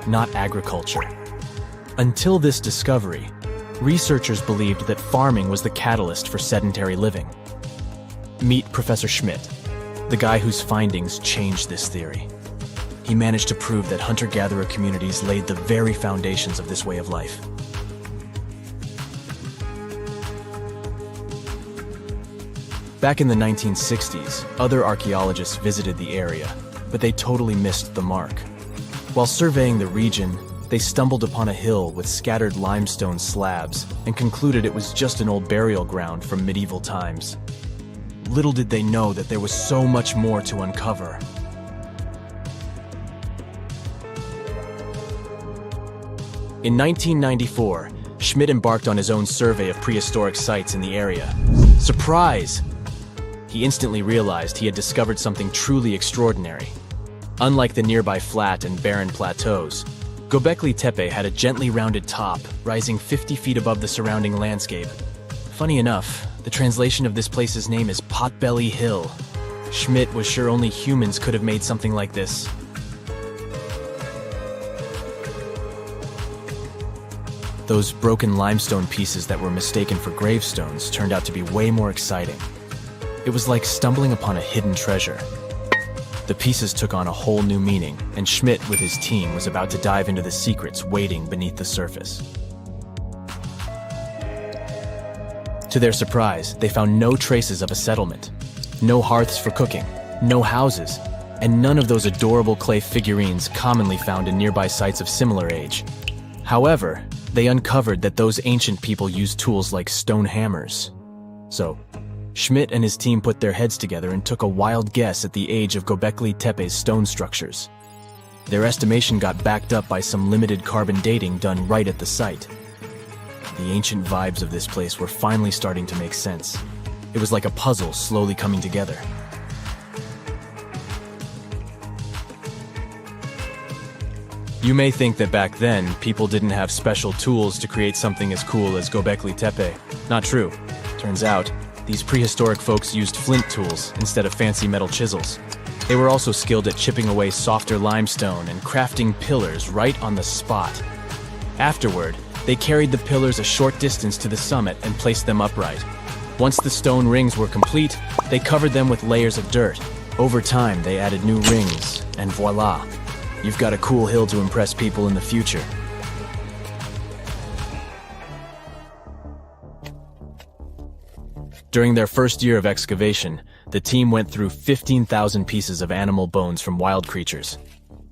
not agriculture. Until this discovery, researchers believed that farming was the catalyst for sedentary living. Meet Professor Schmidt, the guy whose findings changed this theory. He managed to prove that hunter-gatherer communities laid the very foundations of this way of life. Back in the 1960s, other archaeologists visited the area, but they totally missed the mark. While surveying the region, they stumbled upon a hill with scattered limestone slabs and concluded it was just an old burial ground from medieval times. Little did they know that there was so much more to uncover. In 1994, Schmidt embarked on his own survey of prehistoric sites in the area. Surprise! He instantly realized he had discovered something truly extraordinary. Unlike the nearby flat and barren plateaus, Göbekli Tepe had a gently rounded top, rising 50 feet above the surrounding landscape. Funny enough, the translation of this place's name is Potbelly Hill. Schmidt was sure only humans could have made something like this. Those broken limestone pieces that were mistaken for gravestones turned out to be way more exciting. It was like stumbling upon a hidden treasure. The pieces took on a whole new meaning, and Schmidt with his team was about to dive into the secrets waiting beneath the surface. To their surprise, they found no traces of a settlement. No hearths for cooking, no houses, and none of those adorable clay figurines commonly found in nearby sites of similar age. However, they uncovered that those ancient people used tools like stone hammers. So, Schmidt and his team put their heads together and took a wild guess at the age of Göbekli Tepe's stone structures. Their estimation got backed up by some limited carbon dating done right at the site. The ancient vibes of this place were finally starting to make sense. It was like a puzzle slowly coming together. You may think that back then, people didn't have special tools to create something as cool as Göbekli Tepe. Not true. Turns out, these prehistoric folks used flint tools instead of fancy metal chisels. They were also skilled at chipping away softer limestone and crafting pillars right on the spot. Afterward, they carried the pillars a short distance to the summit and placed them upright. Once the stone rings were complete, they covered them with layers of dirt. Over time, they added new rings, and voila! You've got a cool hill to impress people in the future. During their first year of excavation, the team went through 15,000 pieces of animal bones from wild creatures.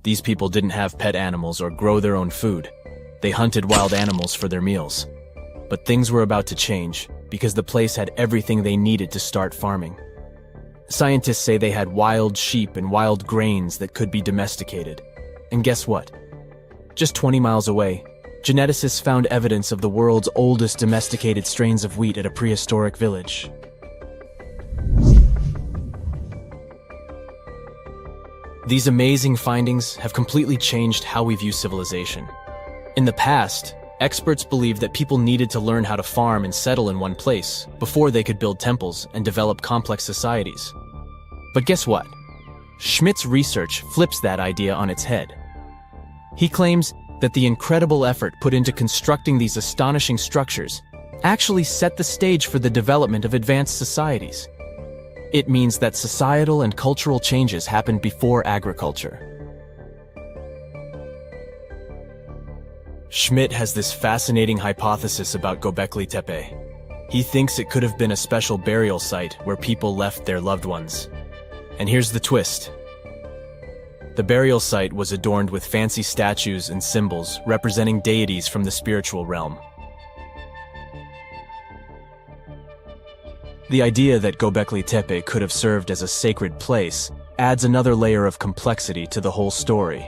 These people didn't have pet animals or grow their own food. They hunted wild animals for their meals. But things were about to change, because the place had everything they needed to start farming. Scientists say they had wild sheep and wild grains that could be domesticated. And guess what? Just 20 miles away, geneticists found evidence of the world's oldest domesticated strains of wheat at a prehistoric village. These amazing findings have completely changed how we view civilization. In the past, experts believed that people needed to learn how to farm and settle in one place before they could build temples and develop complex societies. But guess what? Schmidt's research flips that idea on its head. He claims that the incredible effort put into constructing these astonishing structures actually set the stage for the development of advanced societies. It means that societal and cultural changes happened before agriculture. Schmidt has this fascinating hypothesis about Göbekli Tepe. He thinks it could have been a special burial site where people left their loved ones. And here's the twist. The burial site was adorned with fancy statues and symbols representing deities from the spiritual realm. The idea that Göbekli Tepe could have served as a sacred place adds another layer of complexity to the whole story.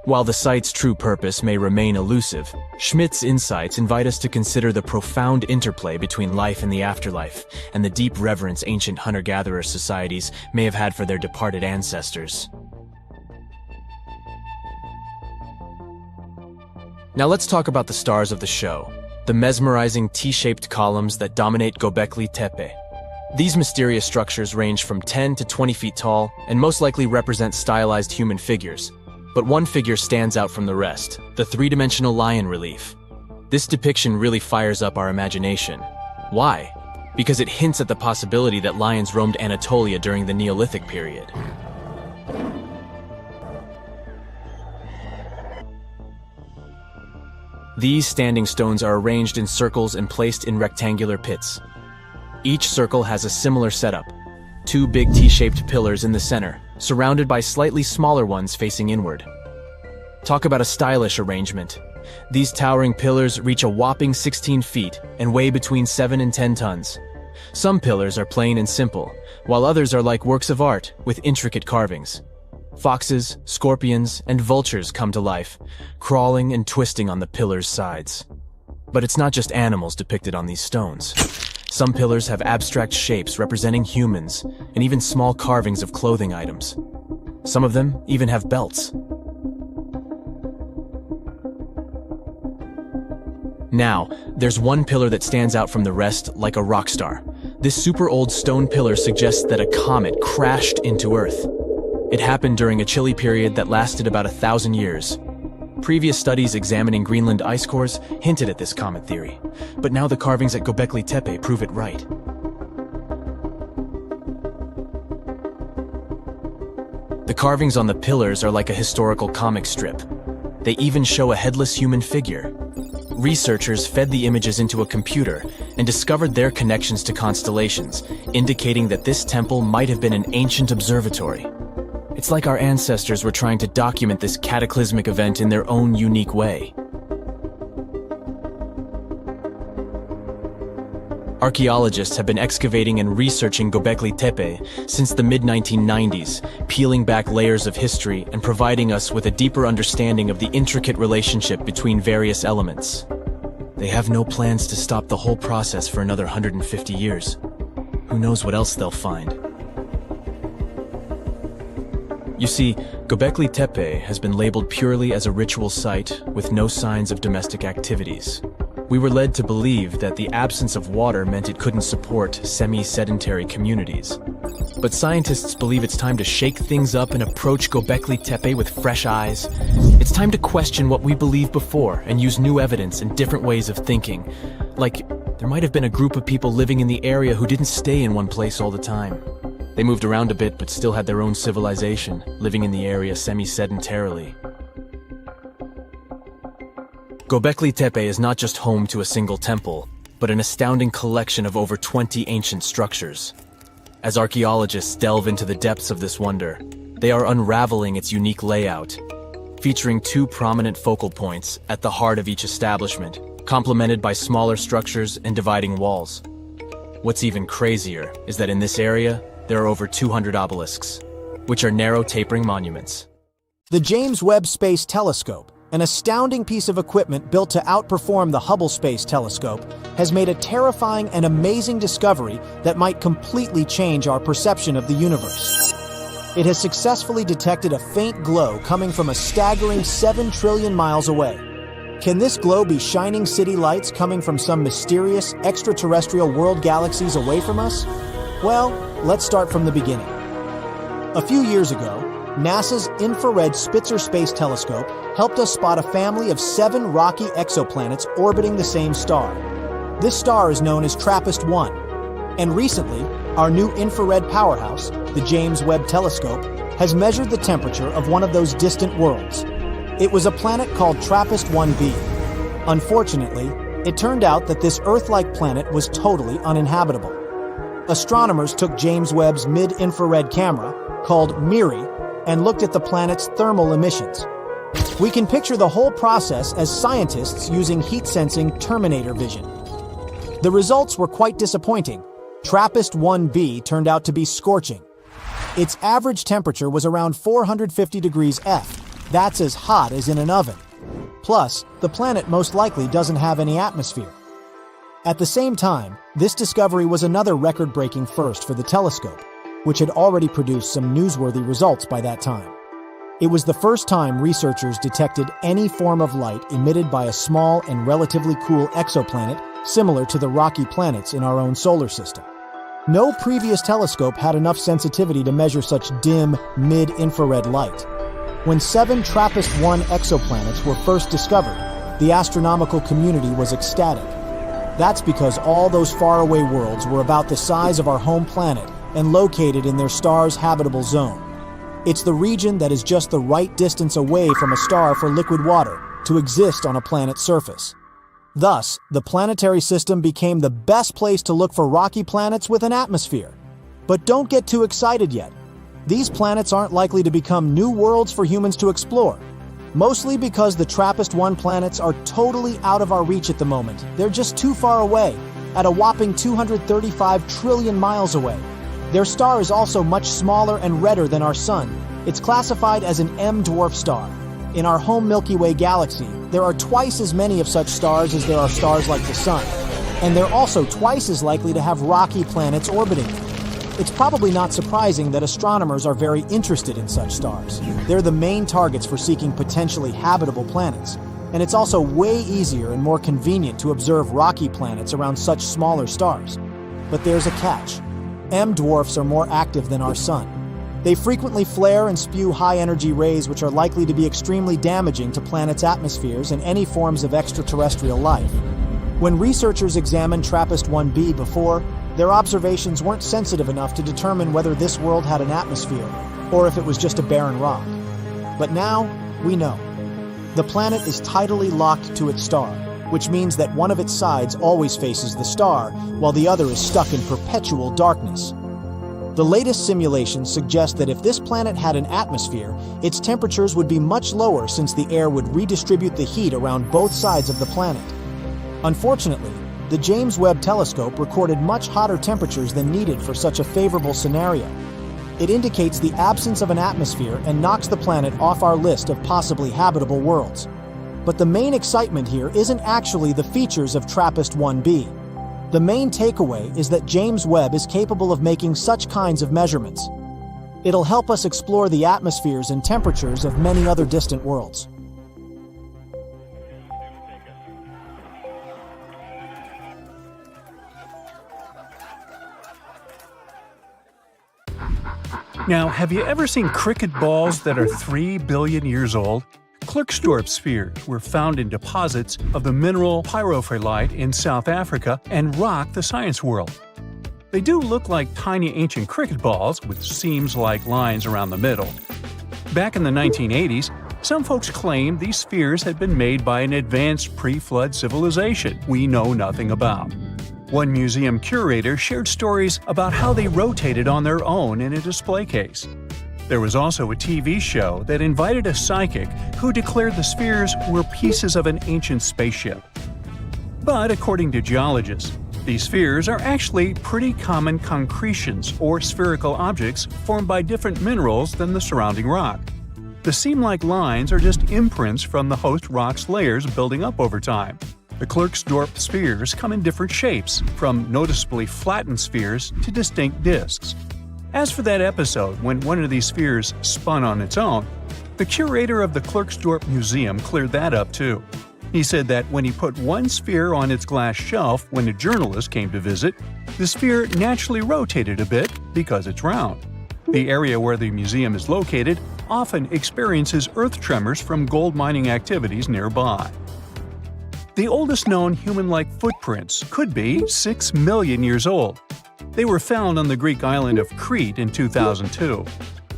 While the site's true purpose may remain elusive, Schmidt's insights invite us to consider the profound interplay between life and the afterlife, and the deep reverence ancient hunter-gatherer societies may have had for their departed ancestors. Now let's talk about the stars of the show, the mesmerizing T-shaped columns that dominate Göbekli Tepe. These mysterious structures range from 10 to 20 feet tall and most likely represent stylized human figures. But one figure stands out from the rest, the three-dimensional lion relief. This depiction really fires up our imagination. Why? Because it hints at the possibility that lions roamed Anatolia during the Neolithic period. These standing stones are arranged in circles and placed in rectangular pits. Each circle has a similar setup. Two big T-shaped pillars in the center, surrounded by slightly smaller ones facing inward. Talk about a stylish arrangement. These towering pillars reach a whopping 16 feet and weigh between 7 and 10 tons. Some pillars are plain and simple, while others are like works of art with intricate carvings. Foxes, scorpions, and vultures come to life, crawling and twisting on the pillars' sides. But it's not just animals depicted on these stones. Some pillars have abstract shapes representing humans, and even small carvings of clothing items. Some of them even have belts. Now, there's one pillar that stands out from the rest like a rock star. This super old stone pillar suggests that a comet crashed into Earth. It happened during a chilly period that lasted about 1,000 years. Previous studies examining Greenland ice cores hinted at this comet theory, but now the carvings at Göbekli Tepe prove it right. The carvings on the pillars are like a historical comic strip. They even show a headless human figure. Researchers fed the images into a computer and discovered their connections to constellations, indicating that this temple might have been an ancient observatory. It's like our ancestors were trying to document this cataclysmic event in their own unique way. Archaeologists have been excavating and researching Göbekli Tepe since the mid-1990s, peeling back layers of history and providing us with a deeper understanding of the intricate relationship between various elements. They have no plans to stop the whole process for another 150 years. Who knows what else they'll find? You see, Göbekli Tepe has been labeled purely as a ritual site with no signs of domestic activities. We were led to believe that the absence of water meant it couldn't support semi-sedentary communities. But scientists believe it's time to shake things up and approach Göbekli Tepe with fresh eyes. It's time to question what we believed before and use new evidence and different ways of thinking. Like, there might have been a group of people living in the area who didn't stay in one place all the time. They moved around a bit but still had their own civilization, living in the area semi-sedentarily. Göbekli Tepe is not just home to a single temple, but an astounding collection of over 20 ancient structures. As archaeologists delve into the depths of this wonder, they are unraveling its unique layout, featuring two prominent focal points at the heart of each establishment, complemented by smaller structures and dividing walls. What's even crazier is that in this area, there are over 200 obelisks, which are narrow tapering monuments. The James Webb Space Telescope, an astounding piece of equipment built to outperform the Hubble Space Telescope, has made a terrifying and amazing discovery that might completely change our perception of the universe. It has successfully detected a faint glow coming from a staggering 7 trillion miles away. Can this glow be shining city lights coming from some mysterious extraterrestrial world galaxies away from us? Well, let's start from the beginning. A few years ago, NASA's infrared Spitzer Space Telescope helped us spot a family of 7 rocky exoplanets orbiting the same star. This star is known as TRAPPIST-1, and recently, our new infrared powerhouse, the James Webb Telescope, has measured the temperature of one of those distant worlds. It was a planet called TRAPPIST-1b. Unfortunately, it turned out that this Earth-like planet was totally uninhabitable. Astronomers took James Webb's mid-infrared camera, called MIRI, and looked at the planet's thermal emissions. We can picture the whole process as scientists using heat-sensing Terminator vision. The results were quite disappointing. TRAPPIST-1b turned out to be scorching. Its average temperature was around 450 degrees F, That's as hot as in an oven. Plus, the planet most likely doesn't have any atmosphere. At the same time, this discovery was another record-breaking first for the telescope, which had already produced some newsworthy results by that time. It was the first time researchers detected any form of light emitted by a small and relatively cool exoplanet similar to the rocky planets in our own solar system. No previous telescope had enough sensitivity to measure such dim, mid-infrared light. When 7 TRAPPIST-1 exoplanets were first discovered, the astronomical community was ecstatic. That's because all those faraway worlds were about the size of our home planet and located in their star's habitable zone. It's the region that is just the right distance away from a star for liquid water to exist on a planet's surface. Thus, the planetary system became the best place to look for rocky planets with an atmosphere. But don't get too excited yet. These planets aren't likely to become new worlds for humans to explore. Mostly because the TRAPPIST-1 planets are totally out of our reach at the moment. They're just too far away, at a whopping 235 trillion miles away. Their star is also much smaller and redder than our Sun. It's classified as an M-dwarf star. In our home Milky Way galaxy, there are twice as many of such stars as there are stars like the Sun. And they're also twice as likely to have rocky planets orbiting them. It's probably not surprising that astronomers are very interested in such stars. They're the main targets for seeking potentially habitable planets. And it's also way easier and more convenient to observe rocky planets around such smaller stars. But there's a catch. M-dwarfs are more active than our Sun. They frequently flare and spew high-energy rays which are likely to be extremely damaging to planets' atmospheres and any forms of extraterrestrial life. When researchers examined TRAPPIST-1b before, their observations weren't sensitive enough to determine whether this world had an atmosphere, or if it was just a barren rock. But now, we know. The planet is tidally locked to its star, which means that one of its sides always faces the star, while the other is stuck in perpetual darkness. The latest simulations suggest that if this planet had an atmosphere, its temperatures would be much lower since the air would redistribute the heat around both sides of the planet. Unfortunately, the James Webb Telescope recorded much hotter temperatures than needed for such a favorable scenario. It indicates the absence of an atmosphere and knocks the planet off our list of possibly habitable worlds. But the main excitement here isn't actually the features of TRAPPIST-1b. The main takeaway is that James Webb is capable of making such kinds of measurements. It'll help us explore the atmospheres and temperatures of many other distant worlds. Now, have you ever seen cricket balls that are 3 billion years old? Klerksdorp spheres were found in deposits of the mineral pyrophyllite in South Africa and rock the science world. They do look like tiny ancient cricket balls with seams-like lines around the middle. Back in the 1980s, some folks claimed these spheres had been made by an advanced pre-flood civilization we know nothing about. One museum curator shared stories about how they rotated on their own in a display case. There was also a TV show that invited a psychic who declared the spheres were pieces of an ancient spaceship. But according to geologists, these spheres are actually pretty common concretions or spherical objects formed by different minerals than the surrounding rock. The seam-like lines are just imprints from the host rock's layers building up over time. The Klerksdorp spheres come in different shapes, from noticeably flattened spheres to distinct disks. As for that episode when one of these spheres spun on its own, the curator of the Klerksdorp Museum cleared that up too. He said that when he put one sphere on its glass shelf when a journalist came to visit, the sphere naturally rotated a bit because it's round. The area where the museum is located often experiences earth tremors from gold mining activities nearby. The oldest known human-like footprints could be 6 million years old. They were found on the Greek island of Crete in 2002.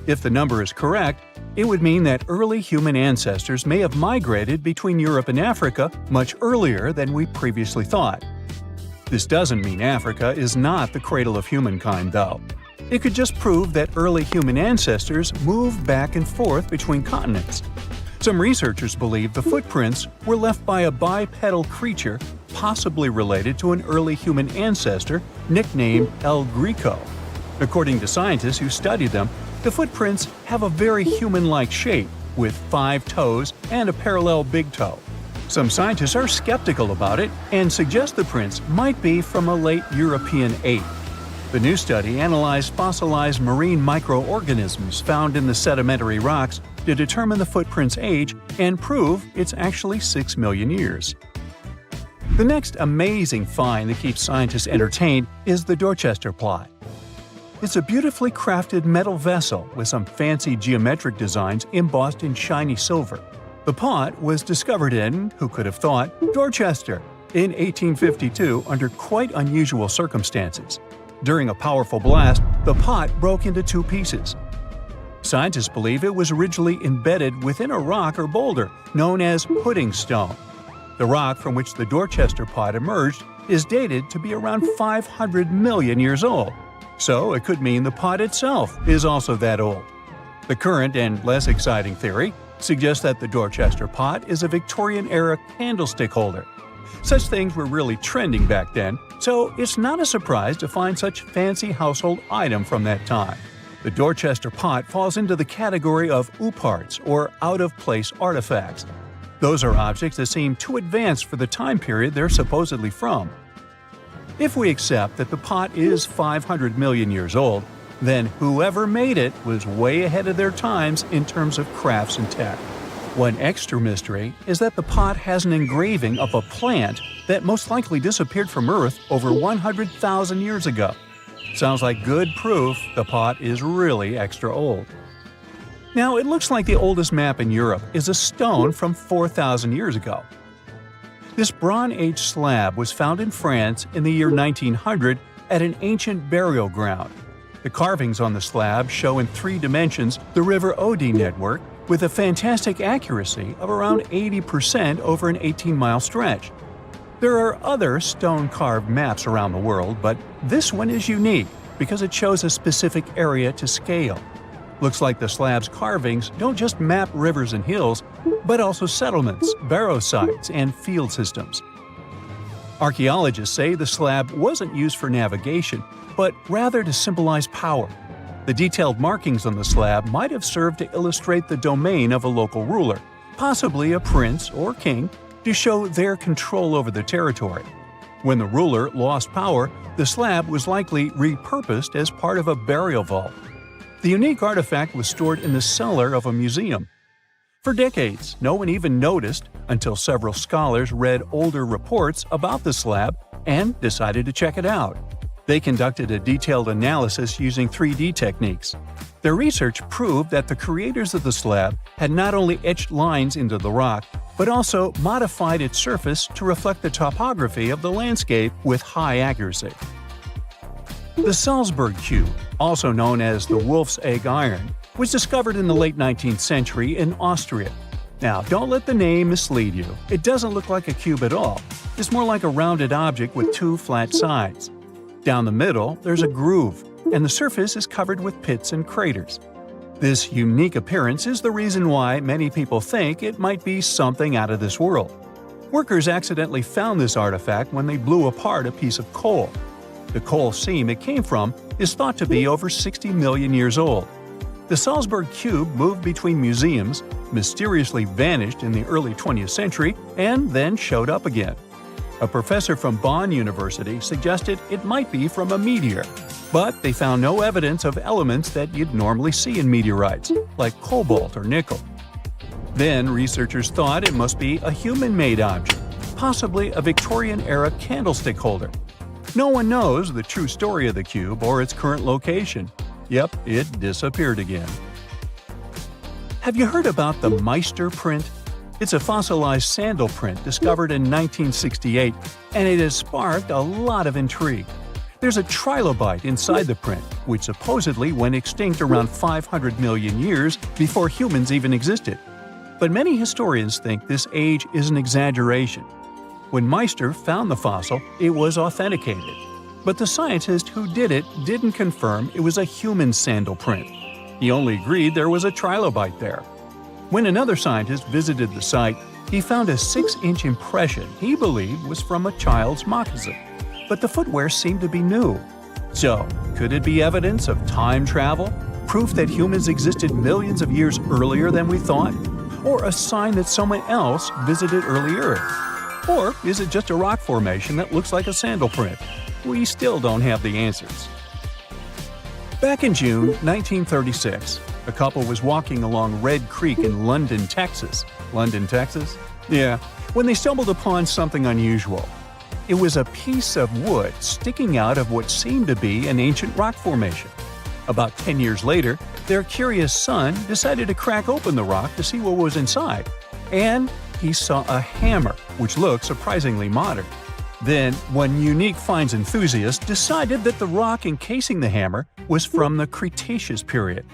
If the number is correct, it would mean that early human ancestors may have migrated between Europe and Africa much earlier than we previously thought. This doesn't mean Africa is not the cradle of humankind, though. It could just prove that early human ancestors moved back and forth between continents. Some researchers believe the footprints were left by a bipedal creature possibly related to an early human ancestor nicknamed El Greco. According to scientists who studied them, the footprints have a very human-like shape, with 5 toes and a parallel big toe. Some scientists are skeptical about it and suggest the prints might be from a late European ape. The new study analyzed fossilized marine microorganisms found in the sedimentary rocks to determine the footprint's age and prove it's actually 6 million years. The next amazing find that keeps scientists entertained is the Dorchester plot. It's a beautifully crafted metal vessel with some fancy geometric designs embossed in shiny silver. The pot was discovered in, who could have thought, Dorchester in 1852 under quite unusual circumstances. During a powerful blast, the pot broke into 2 pieces. Scientists believe it was originally embedded within a rock or boulder known as pudding stone. The rock from which the Dorchester pot emerged is dated to be around 500 million years old, so it could mean the pot itself is also that old. The current and less exciting theory suggests that the Dorchester pot is a Victorian-era candlestick holder. Such things were really trending back then, so it's not a surprise to find such fancy household item from that time. The Dorchester pot falls into the category of ooparts, or out-of-place artifacts. Those are objects that seem too advanced for the time period they're supposedly from. If we accept that the pot is 500 million years old, then whoever made it was way ahead of their times in terms of crafts and tech. One extra mystery is that the pot has an engraving of a plant that most likely disappeared from Earth over 100,000 years ago. Sounds like good proof the pot is really extra old. Now, it looks like the oldest map in Europe is a stone from 4,000 years ago. This Bronze Age slab was found in France in the year 1900 at an ancient burial ground. The carvings on the slab show in 3 dimensions the River Odie network with a fantastic accuracy of around 80% over an 18-mile stretch. There are other stone-carved maps around the world, but this one is unique because it shows a specific area to scale. Looks like the slab's carvings don't just map rivers and hills, but also settlements, barrow sites, and field systems. Archaeologists say the slab wasn't used for navigation, but rather to symbolize power. The detailed markings on the slab might have served to illustrate the domain of a local ruler, possibly a prince or king, to show their control over the territory. When the ruler lost power, the slab was likely repurposed as part of a burial vault. The unique artifact was stored in the cellar of a museum. For decades, no one even noticed until several scholars read older reports about the slab and decided to check it out. They conducted a detailed analysis using 3D techniques. Their research proved that the creators of the slab had not only etched lines into the rock, but also modified its surface to reflect the topography of the landscape with high accuracy. The Salzburg cube, also known as the Wolf's Egg Iron, was discovered in the late 19th century in Austria. Now, don't let the name mislead you. It doesn't look like a cube at all. It's more like a rounded object with 2 flat sides. Down the middle, there's a groove, and the surface is covered with pits and craters. This unique appearance is the reason why many people think it might be something out of this world. Workers accidentally found this artifact when they blew apart a piece of coal. The coal seam it came from is thought to be over 60 million years old. The Salzburg cube moved between museums, mysteriously vanished in the early 20th century, and then showed up again. A professor from Bonn University suggested it might be from a meteor, but they found no evidence of elements that you'd normally see in meteorites, like cobalt or nickel. Then researchers thought it must be a human-made object, possibly a Victorian-era candlestick holder. No one knows the true story of the cube or its current location. Yep, it disappeared again. Have you heard about the Meister print? It's a fossilized sandal print discovered in 1968, and it has sparked a lot of intrigue. There's a trilobite inside the print, which supposedly went extinct around 500 million years before humans even existed. But many historians think this age is an exaggeration. When Meister found the fossil, it was authenticated. But the scientist who did it didn't confirm it was a human sandal print. He only agreed there was a trilobite there. When another scientist visited the site, he found a 6-inch impression he believed was from a child's moccasin. But the footwear seemed to be new. So, could it be evidence of time travel? Proof that humans existed millions of years earlier than we thought? Or a sign that someone else visited early Earth? Or is it just a rock formation that looks like a sandal print? We still don't have the answers. Back in June 1936, a couple was walking along Red Creek in London, Texas. London, Texas? Yeah, when they stumbled upon something unusual. It was a piece of wood sticking out of what seemed to be an ancient rock formation. About 10 years later, their curious son decided to crack open the rock to see what was inside. And he saw a hammer, which looked surprisingly modern. Then, one unique finds enthusiast decided that the rock encasing the hammer was from the Cretaceous period.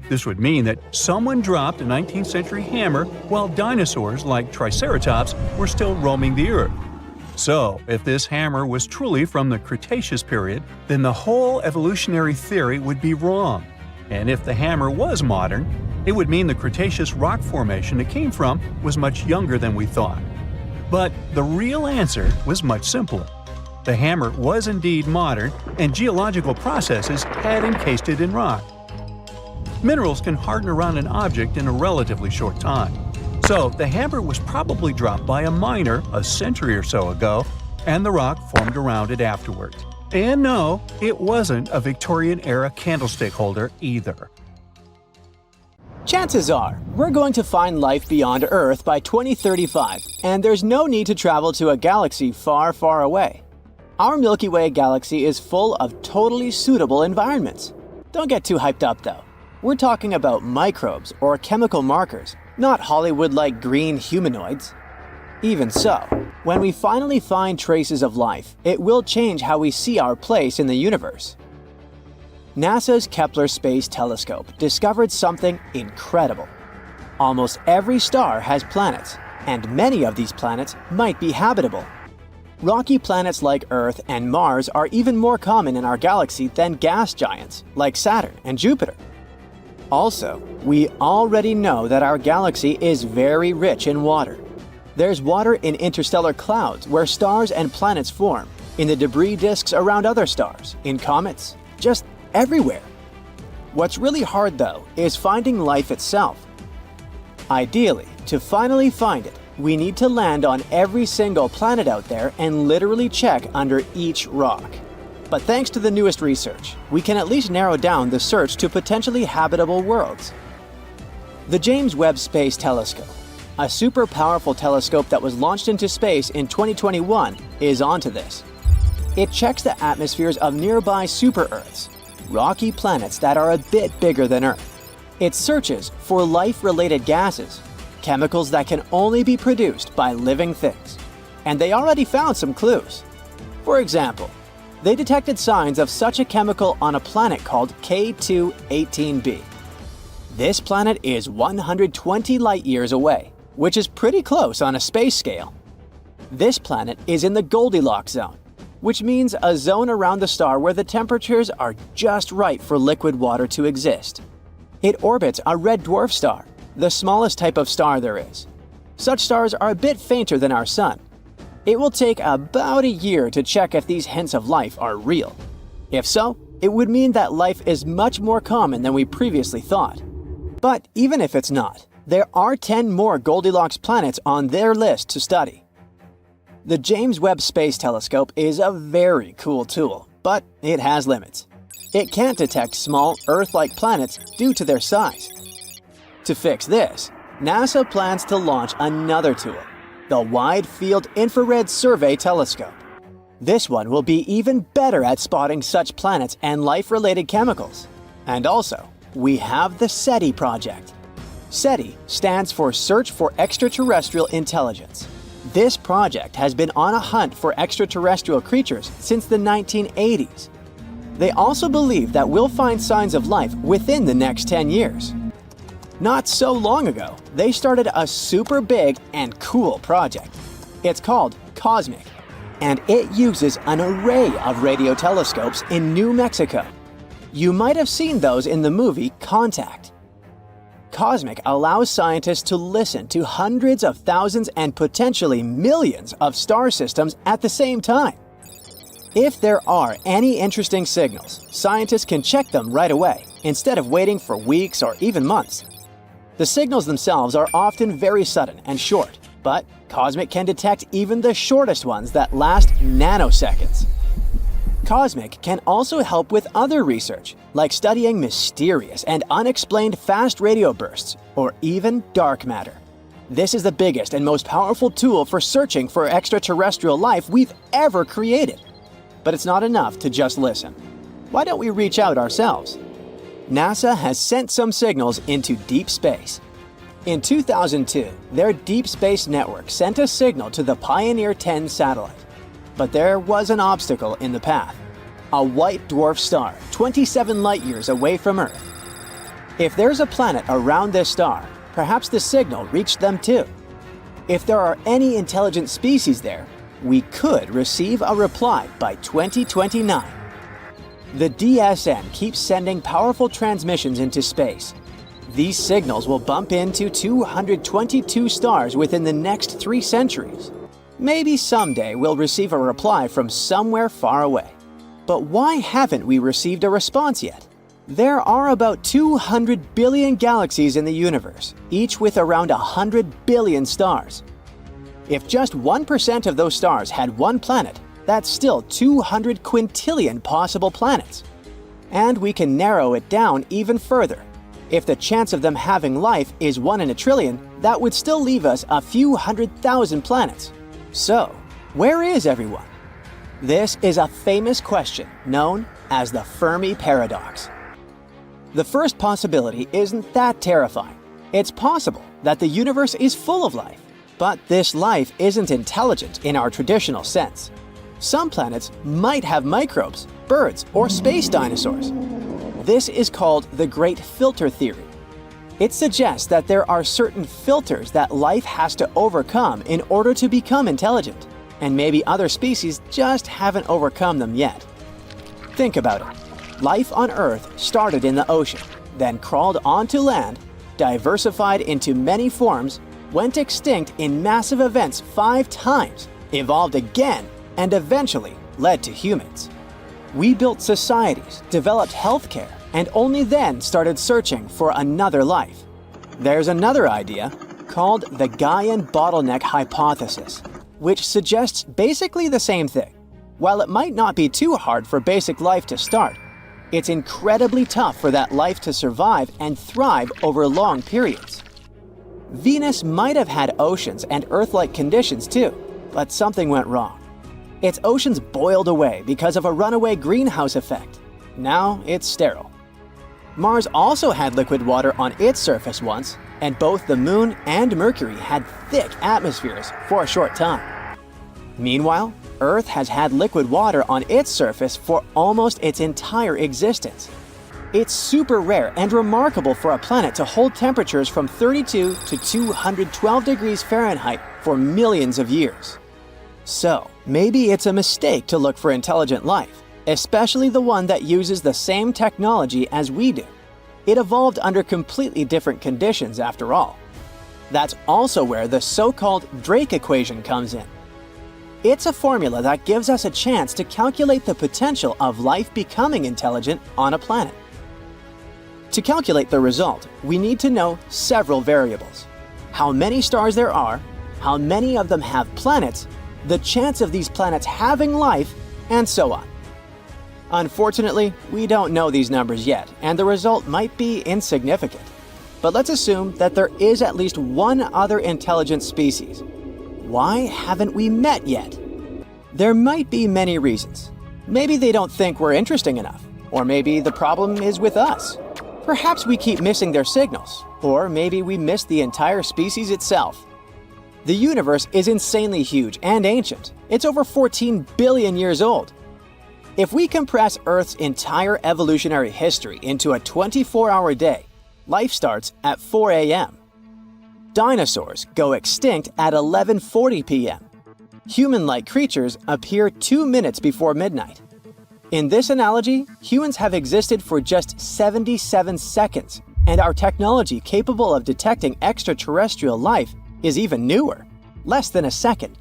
This would mean that someone dropped a 19th century hammer while dinosaurs like Triceratops were still roaming the earth. So, if this hammer was truly from the Cretaceous period, then the whole evolutionary theory would be wrong. And if the hammer was modern, it would mean the Cretaceous rock formation it came from was much younger than we thought. But the real answer was much simpler. The hammer was indeed modern, and geological processes had encased it in rock. Minerals can harden around an object in a relatively short time. So, the hammer was probably dropped by a miner a century or so ago, and the rock formed around it afterward. And no, it wasn't a Victorian-era candlestick holder either. Chances are, we're going to find life beyond Earth by 2035, and there's no need to travel to a galaxy far, far away. Our Milky Way galaxy is full of totally suitable environments. Don't get too hyped up though. We're talking about microbes or chemical markers, not Hollywood-like green humanoids. Even so, when we finally find traces of life, it will change how we see our place in the universe. NASA's Kepler Space Telescope discovered something incredible. Almost every star has planets, and many of these planets might be habitable. Rocky planets like Earth and Mars are even more common in our galaxy than gas giants like Saturn and Jupiter. Also, we already know that our galaxy is very rich in water. There's water in interstellar clouds where stars and planets form, in the debris disks around other stars, in comets, just everywhere. What's really hard though is finding life itself. Ideally, to finally find it, we need to land on every single planet out there and literally check under each rock. But thanks to the newest research, we can at least narrow down the search to potentially habitable worlds. The James Webb Space Telescope, a super powerful telescope that was launched into space in 2021, is onto this. It checks the atmospheres of nearby super-Earths, rocky planets that are a bit bigger than Earth. It searches for life-related gases, chemicals that can only be produced by living things. And they already found some clues. For example, they detected signs of such a chemical on a planet called K2-18b. This planet is 120 light-years away, which is pretty close on a space scale. This planet is in the Goldilocks zone, which means a zone around the star where the temperatures are just right for liquid water to exist. It orbits a red dwarf star, the smallest type of star there is. Such stars are a bit fainter than our Sun. It will take about a year to check if these hints of life are real. If so, it would mean that life is much more common than we previously thought. But even if it's not, there are 10 more Goldilocks planets on their list to study. The James Webb Space Telescope is a very cool tool, but it has limits. It can't detect small Earth-like planets due to their size. To fix this, NASA plans to launch another tool, the Wide Field Infrared Survey Telescope. This one will be even better at spotting such planets and life-related chemicals. And also, we have the SETI project. SETI stands for Search for Extraterrestrial Intelligence. This project has been on a hunt for extraterrestrial creatures since the 1980s. They also believe that we'll find signs of life within the next 10 years. Not so long ago, they started a super big and cool project. It's called COSMIC, and it uses an array of radio telescopes in New Mexico. You might have seen those in the movie Contact. COSMIC allows scientists to listen to hundreds of thousands and potentially millions of star systems at the same time. If there are any interesting signals, scientists can check them right away instead of waiting for weeks or even months. The signals themselves are often very sudden and short, but Cosmic can detect even the shortest ones that last nanoseconds. Cosmic can also help with other research, like studying mysterious and unexplained fast radio bursts, or even dark matter. This is the biggest and most powerful tool for searching for extraterrestrial life we've ever created. But it's not enough to just listen. Why don't we reach out ourselves? NASA has sent some signals into deep space. In 2002, their Deep Space Network sent a signal to the Pioneer 10 satellite. But there was an obstacle in the path: a white dwarf star 27 light-years away from Earth. If there's a planet around this star, perhaps the signal reached them too. If there are any intelligent species there, we could receive a reply by 2029. The DSN keeps sending powerful transmissions into space. These signals will bump into 222 stars within the next 3 centuries. Maybe someday we'll receive a reply from somewhere far away. But why haven't we received a response yet? There are about 200 billion galaxies in the universe, each with around 100 billion stars. If just 1% of those stars had one planet, that's still 200 quintillion possible planets. And we can narrow it down even further. If the chance of them having life is 1 in a trillion, that would still leave us a few 100,000 planets. So, where is everyone? This is a famous question known as the Fermi paradox. The first possibility isn't that terrifying. It's possible that the universe is full of life, but this life isn't intelligent in our traditional sense. Some planets might have microbes, birds, or space dinosaurs. This is called the Great Filter Theory. It suggests that there are certain filters that life has to overcome in order to become intelligent, and maybe other species just haven't overcome them yet. Think about it. Life on Earth started in the ocean, then crawled onto land, diversified into many forms, went extinct in massive events 5 times, evolved again, and eventually led to humans. We built societies, developed healthcare, and only then started searching for another life. There's another idea called the Gaian bottleneck hypothesis, which suggests basically the same thing. While it might not be too hard for basic life to start, it's incredibly tough for that life to survive and thrive over long periods. Venus might have had oceans and Earth-like conditions too, but something went wrong. Its oceans boiled away because of a runaway greenhouse effect. Now it's sterile. Mars also had liquid water on its surface once, and both the Moon and Mercury had thick atmospheres for a short time. Meanwhile, Earth has had liquid water on its surface for almost its entire existence. It's super rare and remarkable for a planet to hold temperatures from 32 to 212 degrees Fahrenheit for millions of years. So, maybe it's a mistake to look for intelligent life, especially the one that uses the same technology as we do. It evolved under completely different conditions after all. That's also where the so-called Drake equation comes in. It's a formula that gives us a chance to calculate the potential of life becoming intelligent on a planet. To calculate the result, we need to know several variables: how many stars there are, how many of them have planets, the chance of these planets having life, and so on. Unfortunately, we don't know these numbers yet, and the result might be insignificant. But let's assume that there is at least one other intelligent species. Why haven't we met yet? There might be many reasons. Maybe they don't think we're interesting enough, or maybe the problem is with us. Perhaps we keep missing their signals, or maybe we missed the entire species itself. The universe is insanely huge and ancient. It's over 14 billion years old. If we compress Earth's entire evolutionary history into a 24-hour day, life starts at 4 a.m. Dinosaurs go extinct at 11:40 p.m. Human-like creatures appear 2 minutes before midnight. In this analogy, humans have existed for just 77 seconds, and our technology capable of detecting extraterrestrial life is even newer, less than a second.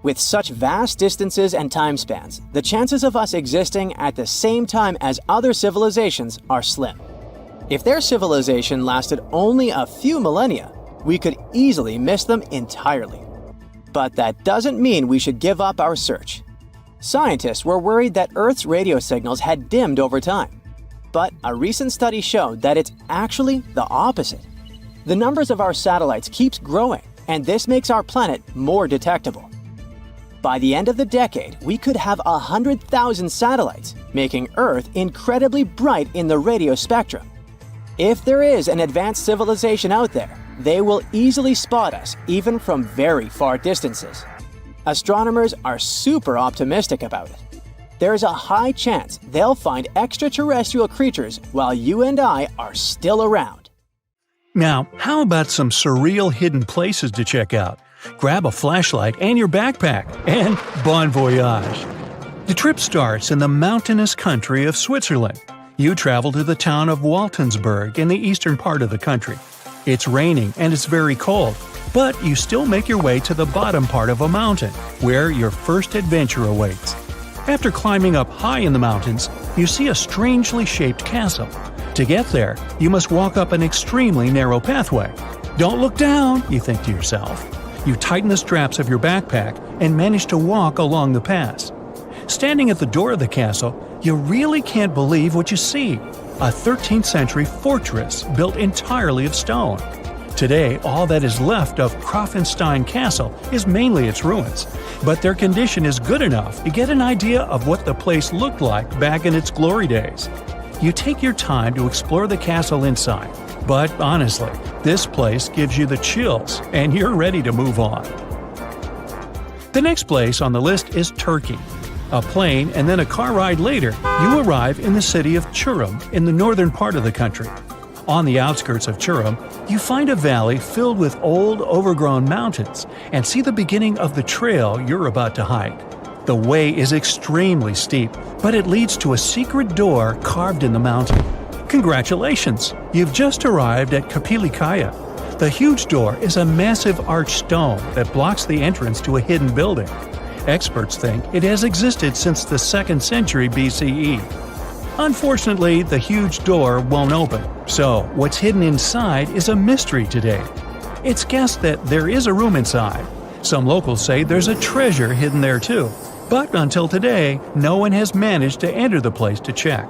With such vast distances and time spans, the chances of us existing at the same time as other civilizations are slim. If their civilization lasted only a few millennia, we could easily miss them entirely. But that doesn't mean we should give up our search. Scientists were worried that Earth's radio signals had dimmed over time. But a recent study showed that it's actually the opposite. The numbers of our satellites keeps growing, and this makes our planet more detectable. By the end of the decade, we could have 100,000 satellites, making Earth incredibly bright in the radio spectrum. If there is an advanced civilization out there, they will easily spot us even from very far distances. Astronomers are super optimistic about it. There's a high chance they'll find extraterrestrial creatures while you and I are still around. Now, how about some surreal hidden places to check out? Grab a flashlight and your backpack, and bon voyage! The trip starts in the mountainous country of Switzerland. You travel to the town of Waltensburg in the eastern part of the country. It's raining and it's very cold, but you still make your way to the bottom part of a mountain, where your first adventure awaits. After climbing up high in the mountains, you see a strangely shaped castle. To get there, you must walk up an extremely narrow pathway. Don't look down, you think to yourself. You tighten the straps of your backpack and manage to walk along the pass. Standing at the door of the castle, you really can't believe what you see. A 13th century fortress built entirely of stone. Today, all that is left of Krafenstein Castle is mainly its ruins, but their condition is good enough to get an idea of what the place looked like back in its glory days. You take your time to explore the castle inside, but honestly, this place gives you the chills and you're ready to move on. The next place on the list is Turkey. A plane and then a car ride later, you arrive in the city of Çorum in the northern part of the country. On the outskirts of Çorum, you find a valley filled with old, overgrown mountains and see the beginning of the trail you're about to hike. The way is extremely steep, but it leads to a secret door carved in the mountain. Congratulations! You've just arrived at Kapilikaya. The huge door is a massive arched stone that blocks the entrance to a hidden building. Experts think it has existed since the 2nd century BCE. Unfortunately, the huge door won't open, so what's hidden inside is a mystery today. It's guessed that there is a room inside. Some locals say there's a treasure hidden there too, but until today, no one has managed to enter the place to check.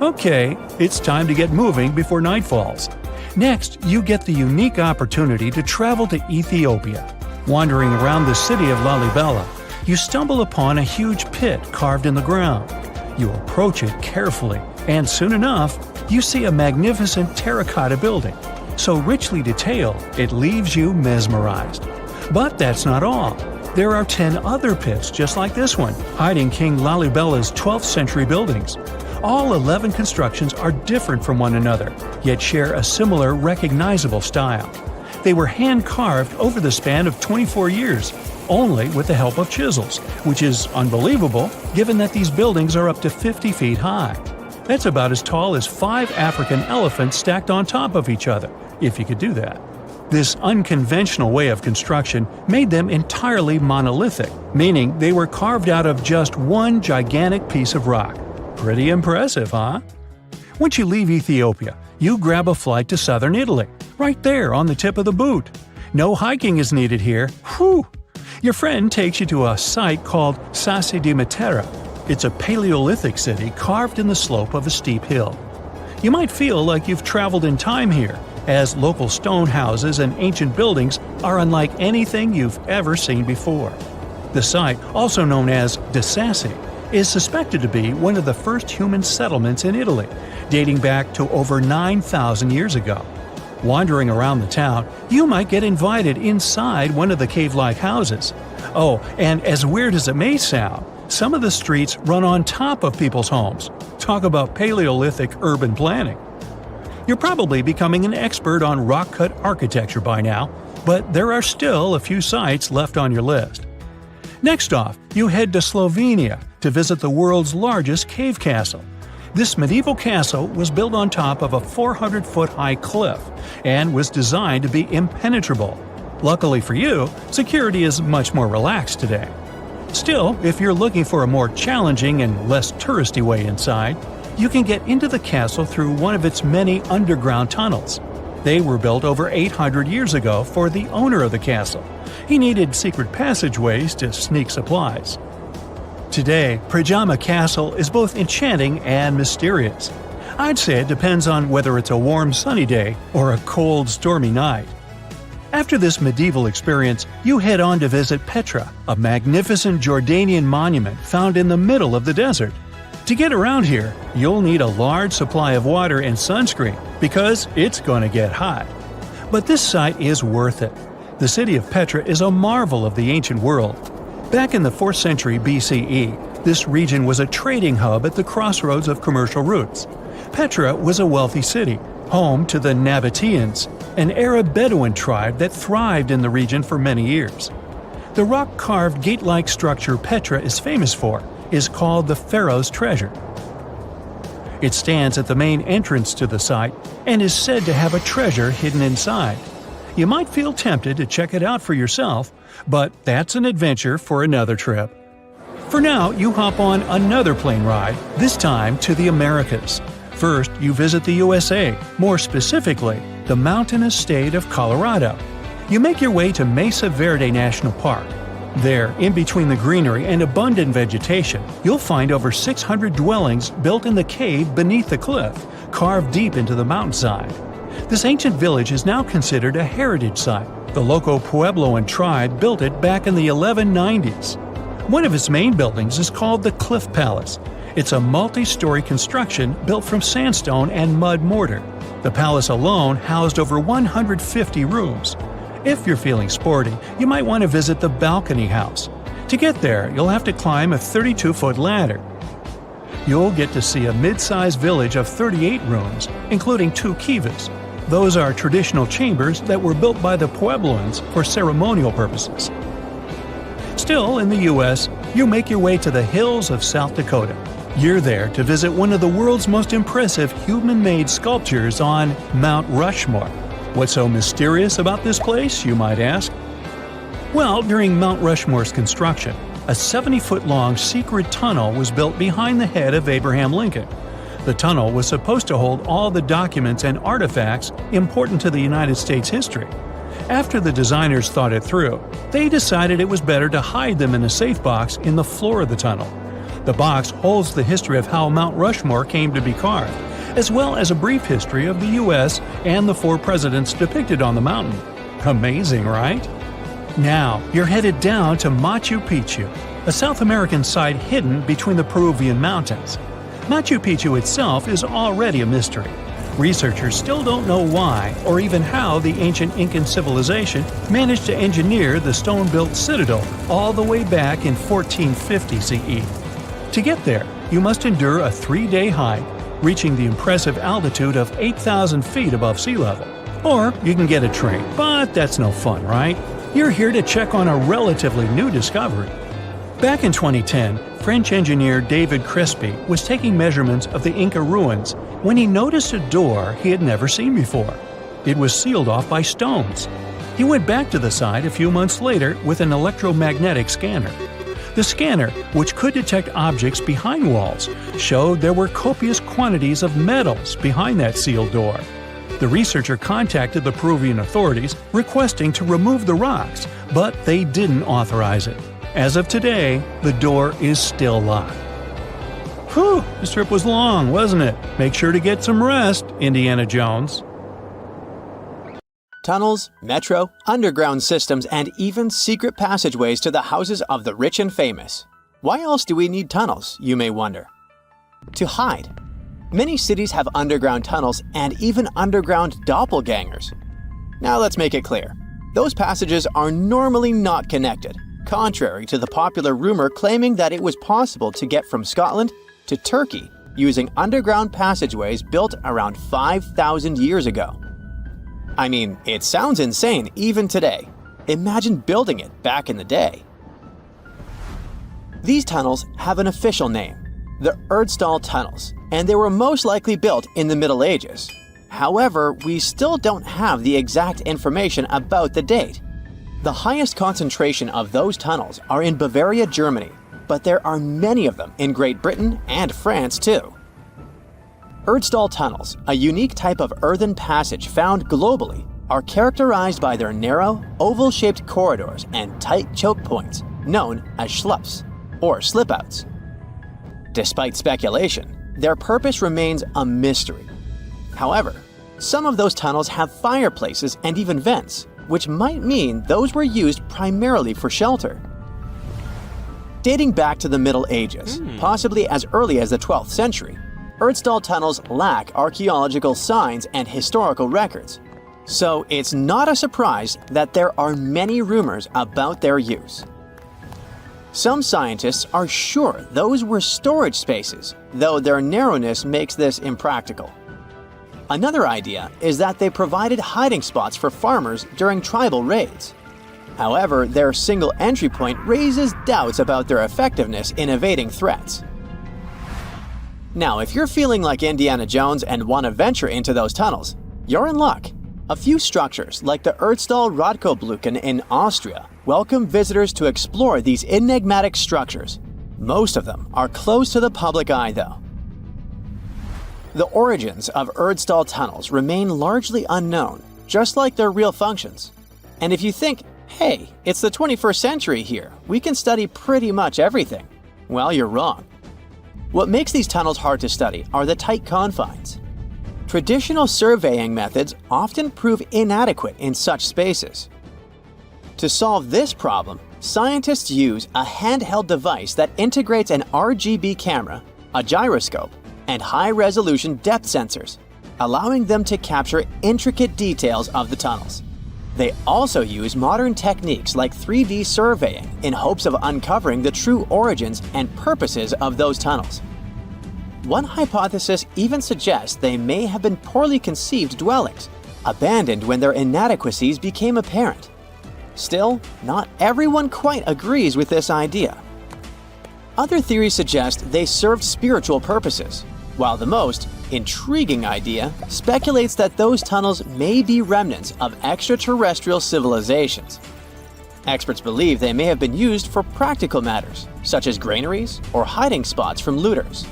Okay, it's time to get moving before night falls. Next, you get the unique opportunity to travel to Ethiopia. Wandering around the city of Lalibela, you stumble upon a huge pit carved in the ground. You approach it carefully, and soon enough, you see a magnificent terracotta building, so richly detailed it leaves you mesmerized. But that's not all. There are 10 other pits just like this one, hiding King Lalibela's 12th century buildings. All 11 constructions are different from one another, yet share a similar recognizable style. They were hand-carved over the span of 24 years, only with the help of chisels, which is unbelievable given that these buildings are up to 50 feet high. That's about as tall as 5 African elephants stacked on top of each other, if you could do that. This unconventional way of construction made them entirely monolithic, meaning they were carved out of just one gigantic piece of rock. Pretty impressive, huh? Once you leave Ethiopia, you grab a flight to southern Italy, right there on the tip of the boot. No hiking is needed here. Whew! Your friend takes you to a site called Sassi di Matera. It's a Paleolithic city carved in the slope of a steep hill. You might feel like you've traveled in time here, as local stone houses and ancient buildings are unlike anything you've ever seen before. The site, also known as De Sassi, is suspected to be one of the first human settlements in Italy, dating back to over 9,000 years ago. Wandering around the town, you might get invited inside one of the cave-like houses. Oh, and as weird as it may sound, some of the streets run on top of people's homes. Talk about Paleolithic urban planning. You're probably becoming an expert on rock-cut architecture by now, but there are still a few sites left on your list. Next off, you head to Slovenia to visit the world's largest cave castle. This medieval castle was built on top of a 400-foot-high cliff and was designed to be impenetrable. Luckily for you, security is much more relaxed today. Still, if you're looking for a more challenging and less touristy way inside, You can get into the castle through one of its many underground tunnels. They were built over 800 years ago for the owner of the castle. He needed secret passageways to sneak supplies. Today, Pajama Castle is both enchanting and mysterious. I'd say it depends on whether it's a warm sunny day or a cold stormy night. After this medieval experience, you head on to visit Petra, a magnificent Jordanian monument found in the middle of the desert. To get around here, you'll need a large supply of water and sunscreen because it's going to get hot. But this site is worth it. The city of Petra is a marvel of the ancient world. Back in the 4th century BCE, this region was a trading hub at the crossroads of commercial routes. Petra was a wealthy city, home to the Nabateans, an Arab Bedouin tribe that thrived in the region for many years. The rock-carved gate-like structure Petra is famous for is called the Pharaoh's Treasure. It stands at the main entrance to the site and is said to have a treasure hidden inside. You might feel tempted to check it out for yourself, but that's an adventure for another trip. For now, you hop on another plane ride, this time to the Americas. First, you visit the USA, more specifically, the mountainous state of Colorado. You make your way to Mesa Verde National Park. There, in between the greenery and abundant vegetation, you'll find over 600 dwellings built in the cave beneath the cliff, carved deep into the mountainside. This ancient village is now considered a heritage site. The local Puebloan tribe built it back in the 1190s. One of its main buildings is called the Cliff Palace. It's a multi-story construction built from sandstone and mud mortar. The palace alone housed over 150 rooms. If you're feeling sporty, you might want to visit the Balcony House. To get there, you'll have to climb a 32-foot ladder. You'll get to see a mid-sized village of 38 rooms, including 2 kivas. Those are traditional chambers that were built by the Puebloans for ceremonial purposes. Still in the U.S., you make your way to the hills of South Dakota. You're there to visit one of the world's most impressive human-made sculptures on Mount Rushmore. What's so mysterious about this place, you might ask? Well, during Mount Rushmore's construction, a 70-foot-long secret tunnel was built behind the head of Abraham Lincoln. The tunnel was supposed to hold all the documents and artifacts important to the United States history. After the designers thought it through, they decided it was better to hide them in a safe box in the floor of the tunnel. The box holds the history of how Mount Rushmore came to be carved, as well as a brief history of the U.S. and the 4 presidents depicted on the mountain. Amazing, right? Now, you're headed down to Machu Picchu, a South American site hidden between the Peruvian mountains. Machu Picchu itself is already a mystery. Researchers still don't know why or even how the ancient Incan civilization managed to engineer the stone-built citadel all the way back in 1450 CE. To get there, you must endure a 3-day hike, reaching the impressive altitude of 8,000 feet above sea level. Or you can get a train, but that's no fun, right? You're here to check on a relatively new discovery. Back in 2010, French engineer David Crespi was taking measurements of the Inca ruins when he noticed a door he had never seen before. It was sealed off by stones. He went back to the site a few months later with an electromagnetic scanner. The scanner, which could detect objects behind walls, showed there were copious quantities of metals behind that sealed door. The researcher contacted the Peruvian authorities requesting to remove the rocks, but they didn't authorize it. As of today, the door is still locked. Whew, this trip was long, wasn't it? Make sure to get some rest, Indiana Jones. Tunnels, metro, underground systems, and even secret passageways to the houses of the rich and famous. Why else do we need tunnels, you may wonder? To hide. Many cities have underground tunnels and even underground doppelgangers. Now let's make it clear. Those passages are normally not connected, contrary to the popular rumor claiming that it was possible to get from Scotland to Turkey using underground passageways built around 5,000 years ago. I mean, it sounds insane even today. Imagine building it back in the day. These tunnels have an official name, the Erdstall Tunnels, and they were most likely built in the Middle Ages. However, we still don't have the exact information about the date. The highest concentration of those tunnels are in Bavaria, Germany, but there are many of them in Great Britain and France too. Erdstall tunnels, a unique type of earthen passage found globally, are characterized by their narrow, oval-shaped corridors and tight choke points, known as schlups, or slip-outs. Despite speculation, their purpose remains a mystery. However, some of those tunnels have fireplaces and even vents, which might mean those were used primarily for shelter. Dating back to the Middle Ages, possibly as early as the 12th century, Erdstall tunnels lack archaeological signs and historical records, so it's not a surprise that there are many rumors about their use. Some scientists are sure those were storage spaces, though their narrowness makes this impractical. Another idea is that they provided hiding spots for farmers during tribal raids. However, their single entry point raises doubts about their effectiveness in evading threats. Now, if you're feeling like Indiana Jones and want to venture into those tunnels, you're in luck. A few structures, like the Erdstall Radkobluken in Austria, welcome visitors to explore these enigmatic structures. Most of them are closed to the public eye, though. The origins of Erdstall tunnels remain largely unknown, just like their real functions. And if you think, hey, it's the 21st century here, we can study pretty much everything, well, you're wrong. What makes these tunnels hard to study are the tight confines. Traditional surveying methods often prove inadequate in such spaces. To solve this problem, scientists use a handheld device that integrates an RGB camera, a gyroscope, and high-resolution depth sensors, allowing them to capture intricate details of the tunnels. They also use modern techniques like 3D surveying in hopes of uncovering the true origins and purposes of those tunnels. One hypothesis even suggests they may have been poorly conceived dwellings, abandoned when their inadequacies became apparent. Still, not everyone quite agrees with this idea. Other theories suggest they served spiritual purposes, while the most intriguing idea speculates that those tunnels may be remnants of extraterrestrial civilizations. Experts believe they may have been used for practical matters, such as granaries or hiding spots from looters.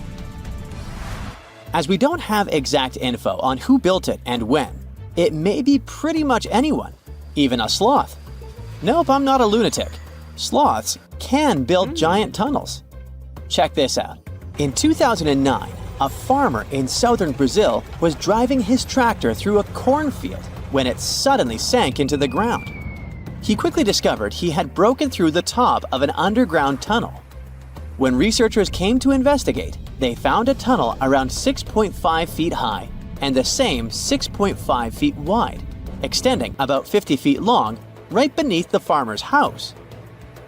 As we don't have exact info on who built it and when, it may be pretty much anyone, even a sloth. Nope, I'm not a lunatic. Sloths can build giant tunnels. Check this out. In 2009, a farmer in southern Brazil was driving his tractor through a cornfield when it suddenly sank into the ground. He quickly discovered he had broken through the top of an underground tunnel. When researchers came to investigate, they found a tunnel around 6.5 feet high and the same 6.5 feet wide, extending about 50 feet long, right beneath the farmer's house.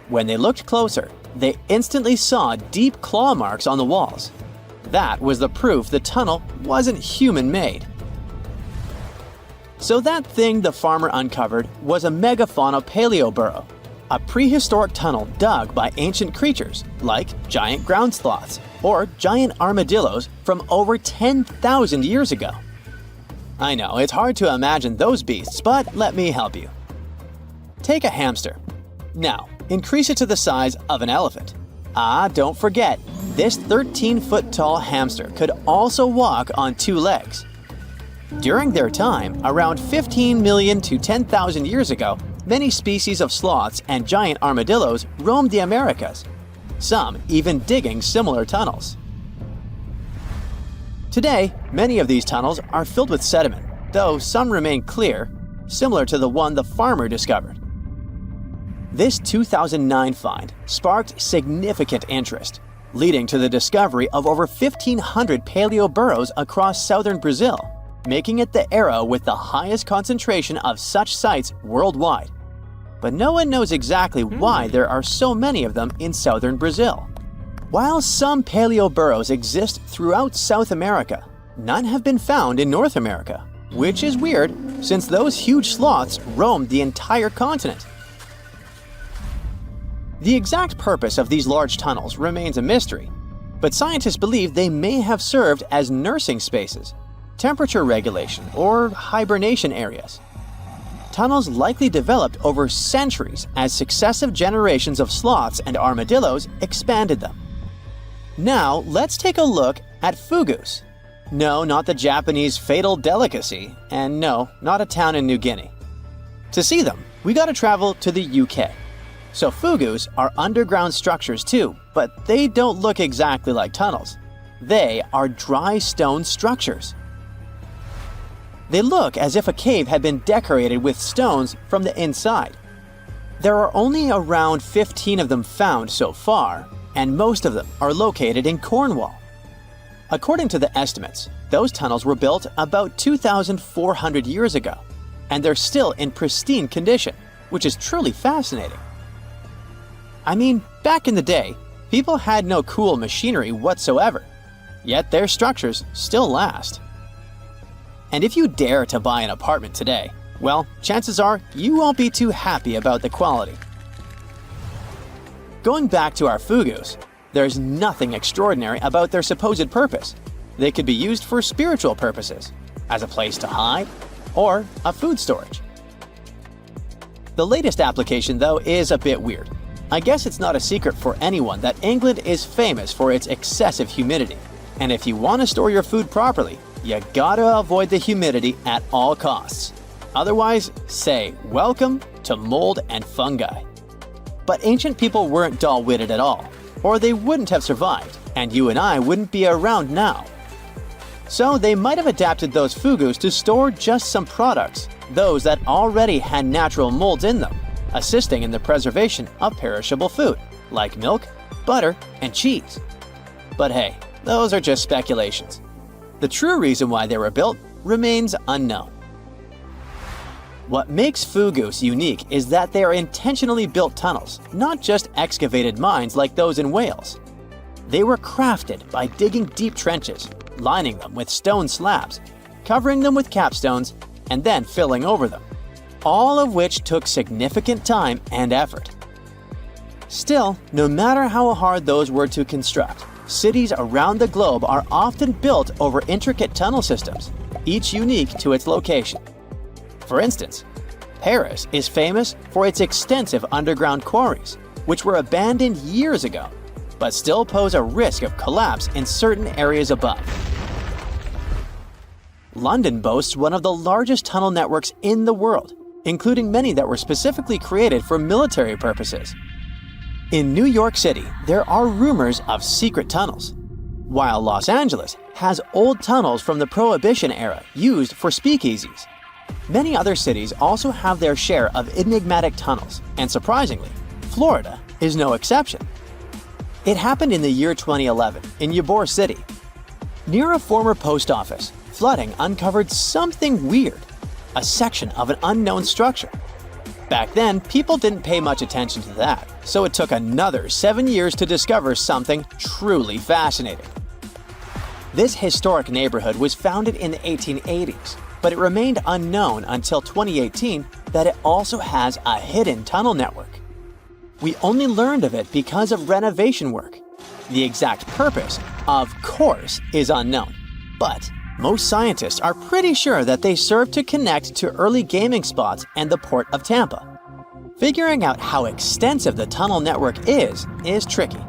When they looked closer, they instantly saw deep claw marks on the walls. That was the proof the tunnel wasn't human-made. So that thing the farmer uncovered was a megafauna paleoburrow, a prehistoric tunnel dug by ancient creatures like giant ground sloths or giant armadillos from over 10,000 years ago. I know, it's hard to imagine those beasts, but let me help you. Take a hamster. Now, increase it to the size of an elephant. Don't forget, this 13-foot-tall hamster could also walk on two legs. During their time, around 15 million to 10,000 years ago, many species of sloths and giant armadillos roamed the Americas, some even digging similar tunnels. Today, many of these tunnels are filled with sediment, though some remain clear, similar to the one the farmer discovered. This 2009 find sparked significant interest, leading to the discovery of over 1,500 paleoburrows across southern Brazil, making it the era with the highest concentration of such sites worldwide. But no one knows exactly why there are so many of them in southern Brazil. While some paleoburrows exist throughout South America, none have been found in North America, which is weird since those huge sloths roamed the entire continent. The exact purpose of these large tunnels remains a mystery, but scientists believe they may have served as nursing spaces, temperature regulation, or hibernation areas. Tunnels likely developed over centuries as successive generations of sloths and armadillos expanded them. Now, let's take a look at fugus. No, not the Japanese fatal delicacy, and no, not a town in New Guinea. To see them, we gotta travel to the UK. So fugus are underground structures too, but they don't look exactly like tunnels. They are dry stone structures. They look as if a cave had been decorated with stones from the inside. There are only around 15 of them found so far, and most of them are located in Cornwall. According to the estimates, those tunnels were built about 2,400 years ago, and they're still in pristine condition, which is truly fascinating. I mean, back in the day, people had no cool machinery whatsoever, yet their structures still last. And if you dare to buy an apartment today, well, chances are you won't be too happy about the quality. Going back to our fugus, there's nothing extraordinary about their supposed purpose. They could be used for spiritual purposes, as a place to hide, or a food storage. The latest application, though, is a bit weird. I guess it's not a secret for anyone that England is famous for its excessive humidity. And if you want to store your food properly, you gotta avoid the humidity at all costs. Otherwise, say welcome to mold and fungi. But ancient people weren't dull-witted at all, or they wouldn't have survived, and you and I wouldn't be around now. So they might have adapted those fugus to store just some products, those that already had natural molds in them, assisting in the preservation of perishable food, like milk, butter, and cheese. But hey, those are just speculations. The true reason why they were built remains unknown. What makes fugus unique is that they are intentionally built tunnels, not just excavated mines like those in Wales. They were crafted by digging deep trenches, lining them with stone slabs, covering them with capstones, and then filling over them, all of which took significant time and effort. Still, no matter how hard those were to construct, cities around the globe are often built over intricate tunnel systems, each unique to its location. For instance, Paris is famous for its extensive underground quarries, which were abandoned years ago, but still pose a risk of collapse in certain areas above. London boasts one of the largest tunnel networks in the world, including many that were specifically created for military purposes. In New York City, there are rumors of secret tunnels, while Los Angeles has old tunnels from the Prohibition era used for speakeasies. Many other cities also have their share of enigmatic tunnels, and surprisingly, Florida is no exception. It happened in the year 2011 in Ybor City. Near a former post office, flooding uncovered something weird, a section of an unknown structure. Back then, people didn't pay much attention to that, so it took another 7 years to discover something truly fascinating. This historic neighborhood was founded in the 1880s, but it remained unknown until 2018 that it also has a hidden tunnel network. We only learned of it because of renovation work. The exact purpose, of course, is unknown, but most scientists are pretty sure that they serve to connect to early gaming spots and the port of Tampa. Figuring out how extensive the tunnel network is tricky.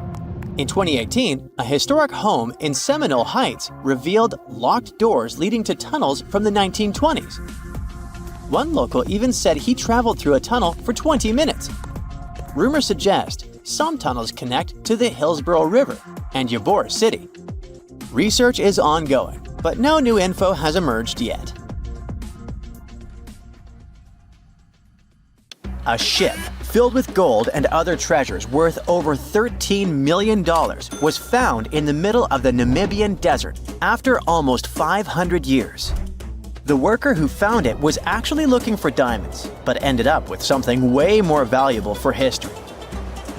In 2018, a historic home in Seminole Heights revealed locked doors leading to tunnels from the 1920s. One local even said he traveled through a tunnel for 20 minutes. Rumors suggest some tunnels connect to the Hillsborough River and Ybor City. Research is ongoing, but no new info has emerged yet. A ship filled with gold and other treasures worth over $13 million was found in the middle of the Namibian desert after almost 500 years. The worker who found it was actually looking for diamonds, but ended up with something way more valuable for history.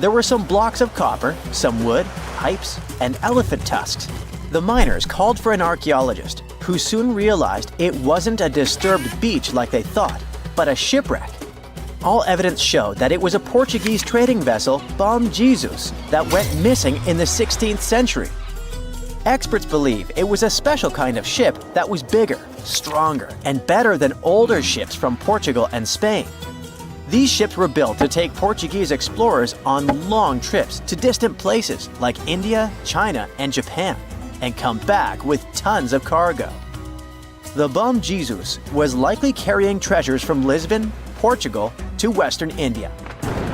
There were some blocks of copper, some wood, pipes, and elephant tusks. The miners called for an archaeologist, who soon realized it wasn't a disturbed beach like they thought, but a shipwreck. All evidence showed that it was a Portuguese trading vessel, Bom Jesus, that went missing in the 16th century. Experts believe it was a special kind of ship that was bigger, stronger, and better than older ships from Portugal and Spain. These ships were built to take Portuguese explorers on long trips to distant places like India, China, and Japan. and come back with tons of cargo. The Bom Jesus was likely carrying treasures from Lisbon, Portugal, to Western India.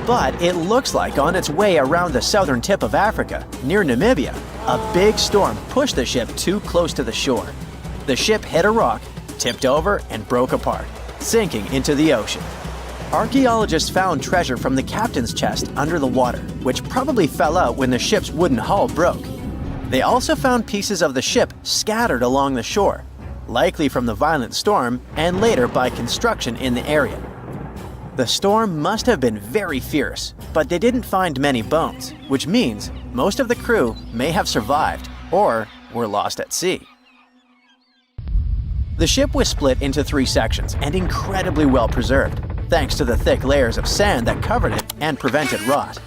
But it looks like on its way around the southern tip of Africa, near Namibia, a big storm pushed the ship too close to the shore. The ship hit a rock, tipped over, and broke apart, sinking into the ocean. Archaeologists found treasure from the captain's chest under the water, which probably fell out when the ship's wooden hull broke. They also found pieces of the ship scattered along the shore, likely from the violent storm and later by construction in the area. The storm must have been very fierce, but they didn't find many bones, which means most of the crew may have survived or were lost at sea. The ship was split into 3 sections and incredibly well preserved, thanks to the thick layers of sand that covered it and prevented rot.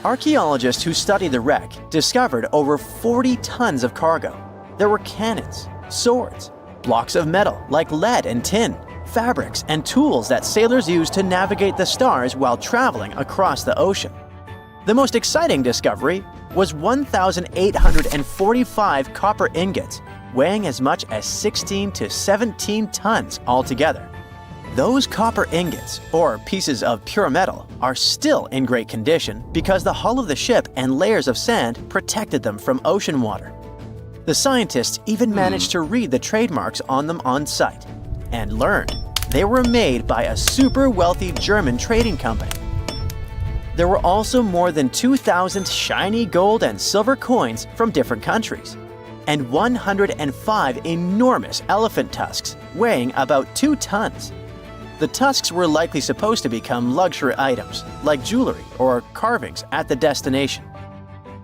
Archaeologists who studied the wreck discovered over 40 tons of cargo. There were cannons, swords, blocks of metal like lead and tin, fabrics, and tools that sailors used to navigate the stars while traveling across the ocean. The most exciting discovery was 1,845 copper ingots, weighing as much as 16 to 17 tons altogether. Those copper ingots, or pieces of pure metal, are still in great condition because the hull of the ship and layers of sand protected them from ocean water. The scientists even managed to read the trademarks on them on site and learned they were made by a super wealthy German trading company. There were also more than 2,000 shiny gold and silver coins from different countries, and 105 enormous elephant tusks weighing about 2 tons. The tusks were likely supposed to become luxury items, like jewelry or carvings at the destination.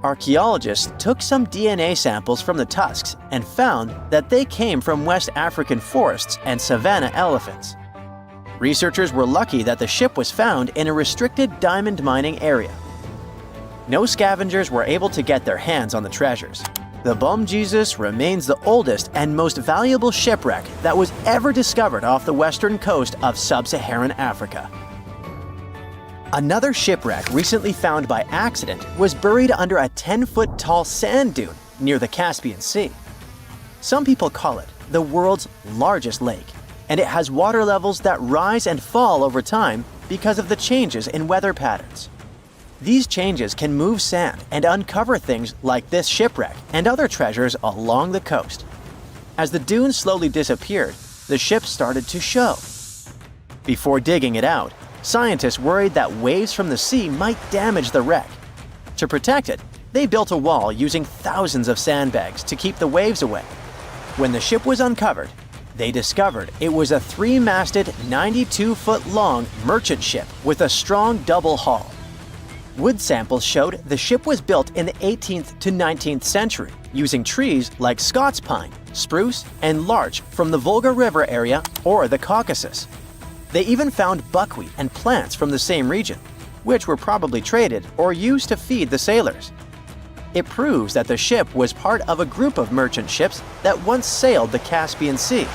Archaeologists took some DNA samples from the tusks and found that they came from West African forests and savanna elephants. Researchers were lucky that the ship was found in a restricted diamond mining area. No scavengers were able to get their hands on the treasures. The Bom Jesus remains the oldest and most valuable shipwreck that was ever discovered off the western coast of sub-Saharan Africa. Another shipwreck recently found by accident was buried under a 10-foot tall sand dune near the Caspian Sea. Some people call it the world's largest lake, and it has water levels that rise and fall over time because of the changes in weather patterns. These changes can move sand and uncover things like this shipwreck and other treasures along the coast. As the dunes slowly disappeared, the ship started to show. Before digging it out, scientists worried that waves from the sea might damage the wreck. To protect it, they built a wall using thousands of sandbags to keep the waves away. When the ship was uncovered, they discovered it was a 3-masted, 92-foot-long merchant ship with a strong double hull. Wood samples showed the ship was built in the 18th to 19th century using trees like Scots pine, spruce, and larch from the Volga River area or the Caucasus. They even found buckwheat and plants from the same region, which were probably traded or used to feed the sailors. It proves that the ship was part of a group of merchant ships that once sailed the Caspian Sea.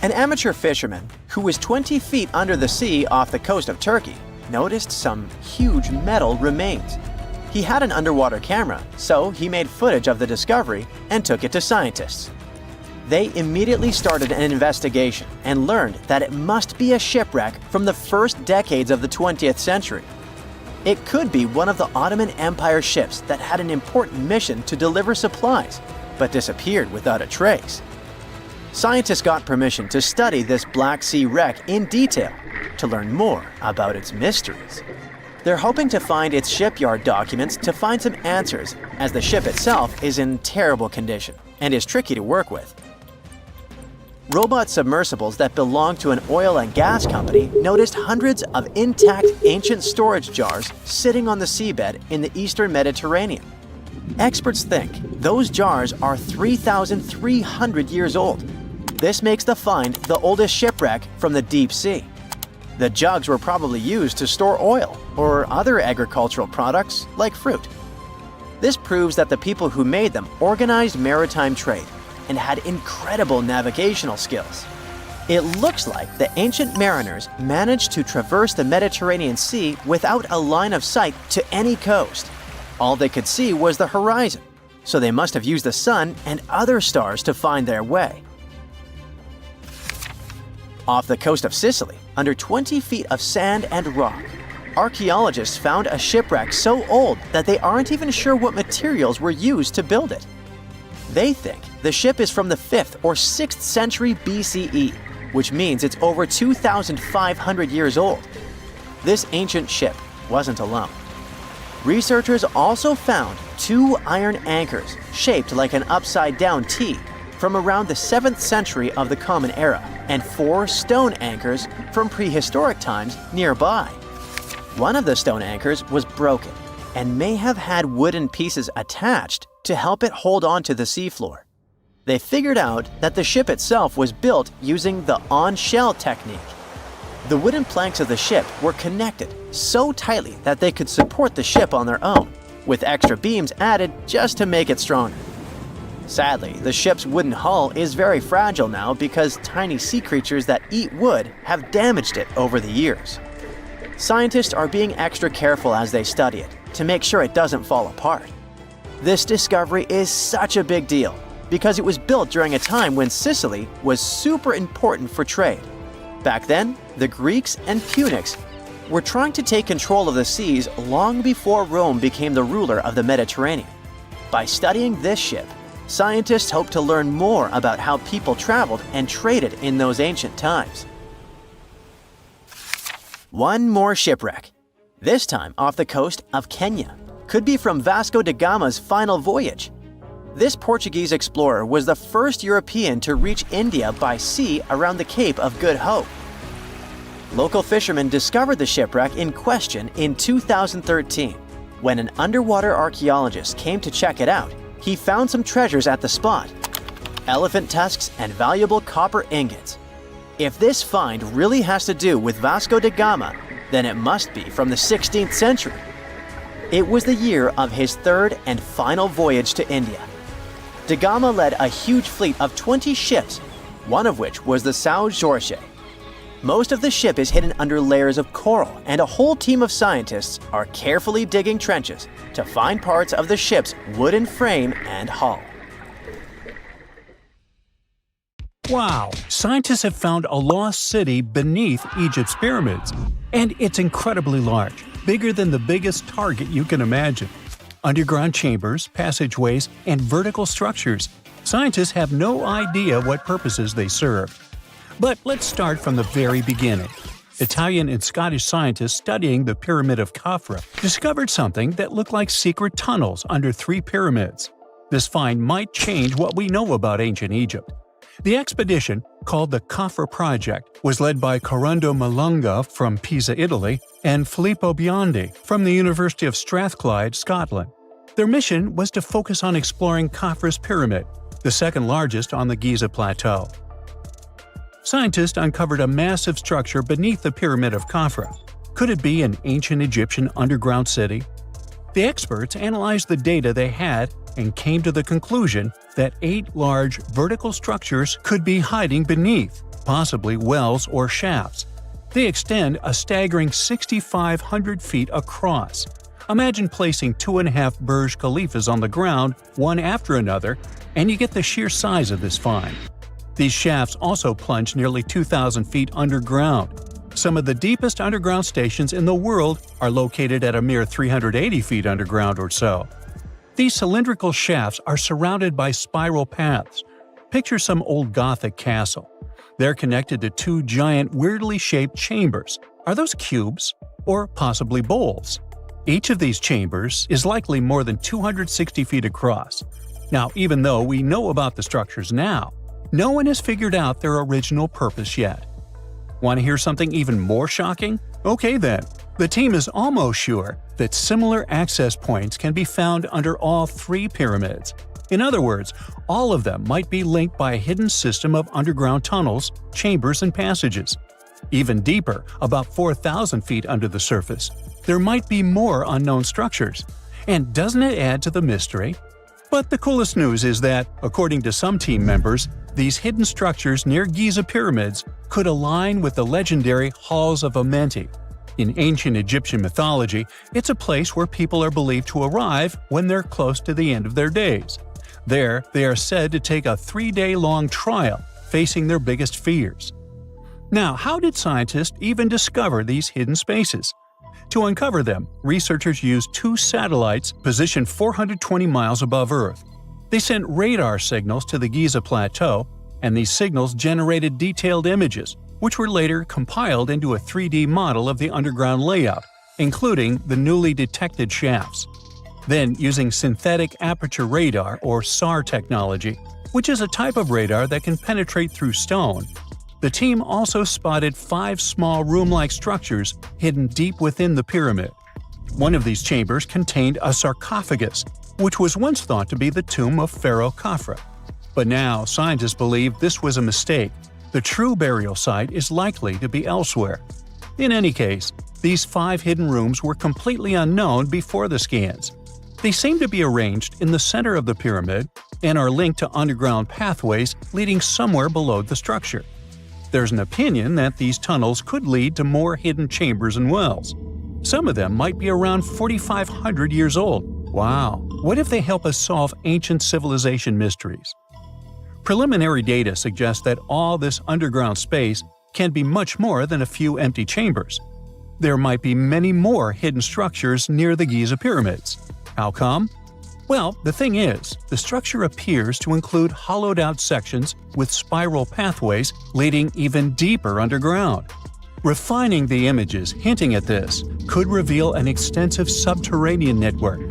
An amateur fisherman who was 20 feet under the sea off the coast of Turkey noticed some huge metal remains. He had an underwater camera, so he made footage of the discovery and took it to scientists. They immediately started an investigation and learned that it must be a shipwreck from the first decades of the 20th century. It could be one of the Ottoman Empire ships that had an important mission to deliver supplies, but disappeared without a trace. Scientists got permission to study this Black Sea wreck in detail to learn more about its mysteries. They're hoping to find its shipyard documents to find some answers, as the ship itself is in terrible condition and is tricky to work with. Robot submersibles that belong to an oil and gas company noticed hundreds of intact ancient storage jars sitting on the seabed in the eastern Mediterranean. Experts think those jars are 3,300 years old. This makes the find the oldest shipwreck from the deep sea. The jugs were probably used to store oil or other agricultural products like fruit. This proves that the people who made them organized maritime trade and had incredible navigational skills. It looks like the ancient mariners managed to traverse the Mediterranean Sea without a line of sight to any coast. All they could see was the horizon, so they must have used the sun and other stars to find their way. Off the coast of Sicily, under 20 feet of sand and rock, archaeologists found a shipwreck so old that they aren't even sure what materials were used to build it. They think the ship is from the 5th or 6th century BCE, which means it's over 2,500 years old. This ancient ship wasn't alone. Researchers also found 2 iron anchors shaped like an upside-down T from around the 7th century of the Common Era, and 4 stone anchors from prehistoric times nearby. One of the stone anchors was broken and may have had wooden pieces attached to help it hold on to the seafloor. They figured out that the ship itself was built using the on-shell technique. The wooden planks of the ship were connected so tightly that they could support the ship on their own, with extra beams added just to make it stronger. Sadly, the ship's wooden hull is very fragile now because tiny sea creatures that eat wood have damaged it over the years. Scientists are being extra careful as they study it to make sure it doesn't fall apart. This discovery is such a big deal because it was built during a time when Sicily was super important for trade. Back then, the Greeks and Punics were trying to take control of the seas long before Rome became the ruler of the Mediterranean. By studying this ship, scientists hope to learn more about how people traveled and traded in those ancient times. One more shipwreck, this time off the coast of Kenya. Could be from Vasco da Gama's final voyage. This Portuguese explorer was the first European to reach India by sea around the Cape of Good Hope. Local fishermen discovered the shipwreck in question in 2013. When an underwater archaeologist came to check it out, he found some treasures at the spot: elephant tusks and valuable copper ingots. If this find really has to do with Vasco da Gama, then it must be from the 16th century. It was the year of his 3rd and final voyage to India. Da Gama led a huge fleet of 20 ships, one of which was the São Jorge. Most of the ship is hidden under layers of coral, and a whole team of scientists are carefully digging trenches to find parts of the ship's wooden frame and hull. Wow! Scientists have found a lost city beneath Egypt's pyramids. And it's incredibly large, bigger than the biggest target you can imagine. Underground chambers, passageways, and vertical structures. Scientists have no idea what purposes they serve. But let's start from the very beginning. Italian and Scottish scientists studying the Pyramid of Khafra discovered something that looked like secret tunnels under 3 pyramids. This find might change what we know about ancient Egypt. The expedition, called the Khafra Project, was led by Corrado Malunga from Pisa, Italy, and Filippo Biondi from the University of Strathclyde, Scotland. Their mission was to focus on exploring Khafra's pyramid, the second largest on the Giza Plateau. Scientists uncovered a massive structure beneath the Pyramid of Khafra. Could it be an ancient Egyptian underground city? The experts analyzed the data they had and came to the conclusion that 8 large vertical structures could be hiding beneath, possibly wells or shafts. They extend a staggering 6,500 feet across. Imagine placing 2.5 Burj Khalifas on the ground, one after another, and you get the sheer size of this find. These shafts also plunge nearly 2,000 feet underground. Some of the deepest underground stations in the world are located at a mere 380 feet underground or so. These cylindrical shafts are surrounded by spiral paths. Picture some old Gothic castle. They're connected to 2 giant, weirdly shaped chambers. Are those cubes? Or possibly bowls? Each of these chambers is likely more than 260 feet across. Now, even though we know about the structures now, no one has figured out their original purpose yet. Want to hear something even more shocking? Okay then. The team is almost sure that similar access points can be found under all 3 pyramids. In other words, all of them might be linked by a hidden system of underground tunnels, chambers, and passages. Even deeper, about 4,000 feet under the surface, there might be more unknown structures. And doesn't it add to the mystery? But the coolest news is that, according to some team members, these hidden structures near Giza pyramids could align with the legendary Halls of Amenti. In ancient Egyptian mythology, it's a place where people are believed to arrive when they're close to the end of their days. There, they are said to take a 3-day-long trial, facing their biggest fears. Now, how did scientists even discover these hidden spaces? To uncover them, researchers used 2 satellites positioned 420 miles above Earth. They sent radar signals to the Giza Plateau, and these signals generated detailed images, which were later compiled into a 3D model of the underground layout, including the newly detected shafts. Then, using synthetic aperture radar or SAR technology, which is a type of radar that can penetrate through stone, the team also spotted 5 small room-like structures hidden deep within the pyramid. One of these chambers contained a sarcophagus, which was once thought to be the tomb of Pharaoh Khafre. But now, scientists believe this was a mistake. The true burial site is likely to be elsewhere. In any case, these 5 hidden rooms were completely unknown before the scans. They seem to be arranged in the center of the pyramid and are linked to underground pathways leading somewhere below the structure. There's an opinion that these tunnels could lead to more hidden chambers and wells. Some of them might be around 4,500 years old. Wow! What if they help us solve ancient civilization mysteries? Preliminary data suggests that all this underground space can be much more than a few empty chambers. There might be many more hidden structures near the Giza pyramids. How come? Well, the thing is, the structure appears to include hollowed-out sections with spiral pathways leading even deeper underground. Refining the images hinting at this could reveal an extensive subterranean network.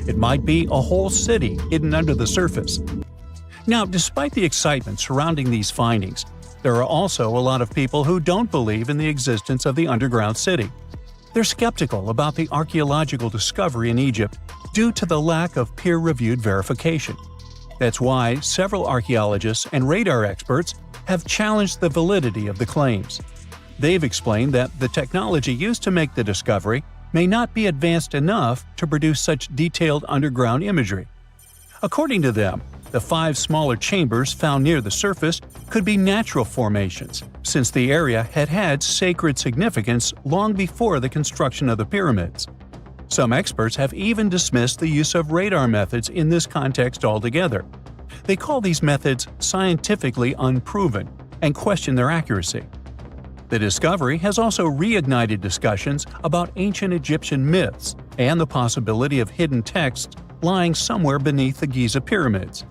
It might be a whole city hidden under the surface. Now, despite the excitement surrounding these findings, there are also a lot of people who don't believe in the existence of the underground city. They're skeptical about the archaeological discovery in Egypt due to the lack of peer-reviewed verification. That's why several archaeologists and radar experts have challenged the validity of the claims. They've explained that the technology used to make the discovery may not be advanced enough to produce such detailed underground imagery. According to them, the 5 smaller chambers found near the surface could be natural formations, since the area had had sacred significance long before the construction of the pyramids. Some experts have even dismissed the use of radar methods in this context altogether. They call these methods scientifically unproven and question their accuracy. The discovery has also reignited discussions about ancient Egyptian myths and the possibility of hidden texts lying somewhere beneath the Giza pyramids.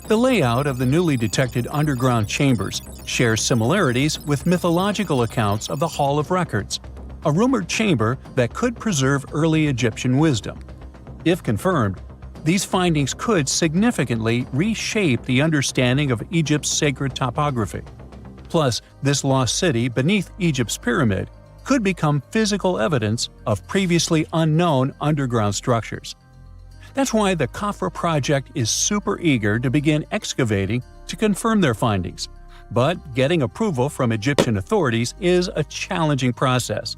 The layout of the newly detected underground chambers shares similarities with mythological accounts of the Hall of Records, a rumored chamber that could preserve early Egyptian wisdom. If confirmed, these findings could significantly reshape the understanding of Egypt's sacred topography. Plus, this lost city beneath Egypt's pyramid could become physical evidence of previously unknown underground structures. That's why the Khafre project is super eager to begin excavating to confirm their findings. But getting approval from Egyptian authorities is a challenging process.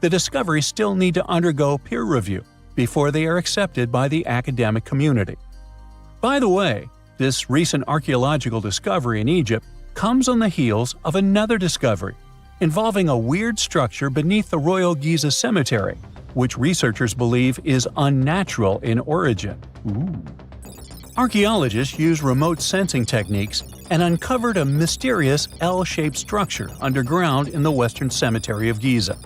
The discoveries still need to undergo peer review before they are accepted by the academic community. By the way, this recent archaeological discovery in Egypt comes on the heels of another discovery involving a weird structure beneath the Royal Giza Cemetery, which researchers believe is unnatural in origin. Archaeologists used remote sensing techniques and uncovered a mysterious L-shaped structure underground in the Western Cemetery of Giza.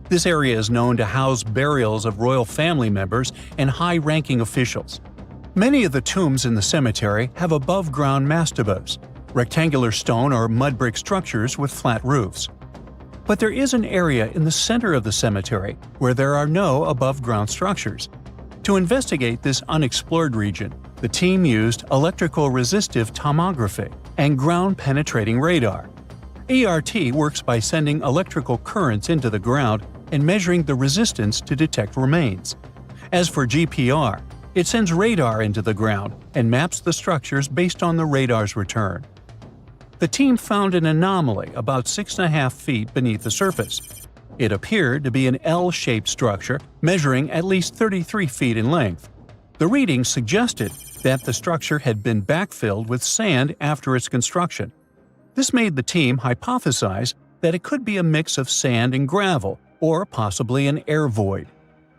This area is known to house burials of royal family members and high-ranking officials. Many of the tombs in the cemetery have above-ground mastabas, rectangular stone or mud brick structures with flat roofs. But there is an area in the center of the cemetery where there are no above-ground structures. To investigate this unexplored region, the team used electrical resistive tomography and ground-penetrating radar. ERT works by sending electrical currents into the ground and measuring the resistance to detect remains. As for GPR, it sends radar into the ground and maps the structures based on the radar's return. The team found an anomaly about 6.5 feet beneath the surface. It appeared to be an L-shaped structure measuring at least 33 feet in length. The readings suggested that the structure had been backfilled with sand after its construction. This made the team hypothesize that it could be a mix of sand and gravel or possibly an air void.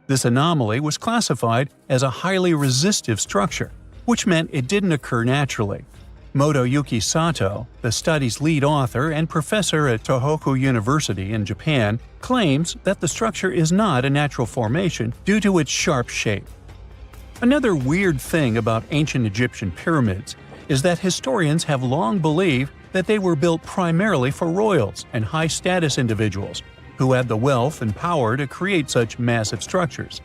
This anomaly was classified as a highly resistive structure, which meant it didn't occur naturally. Motoyuki Sato, the study's lead author and professor at Tohoku University in Japan, claims that the structure is not a natural formation due to its sharp shape. Another weird thing about ancient Egyptian pyramids is that historians have long believed that they were built primarily for royals and high-status individuals who had the wealth and power to create such massive structures.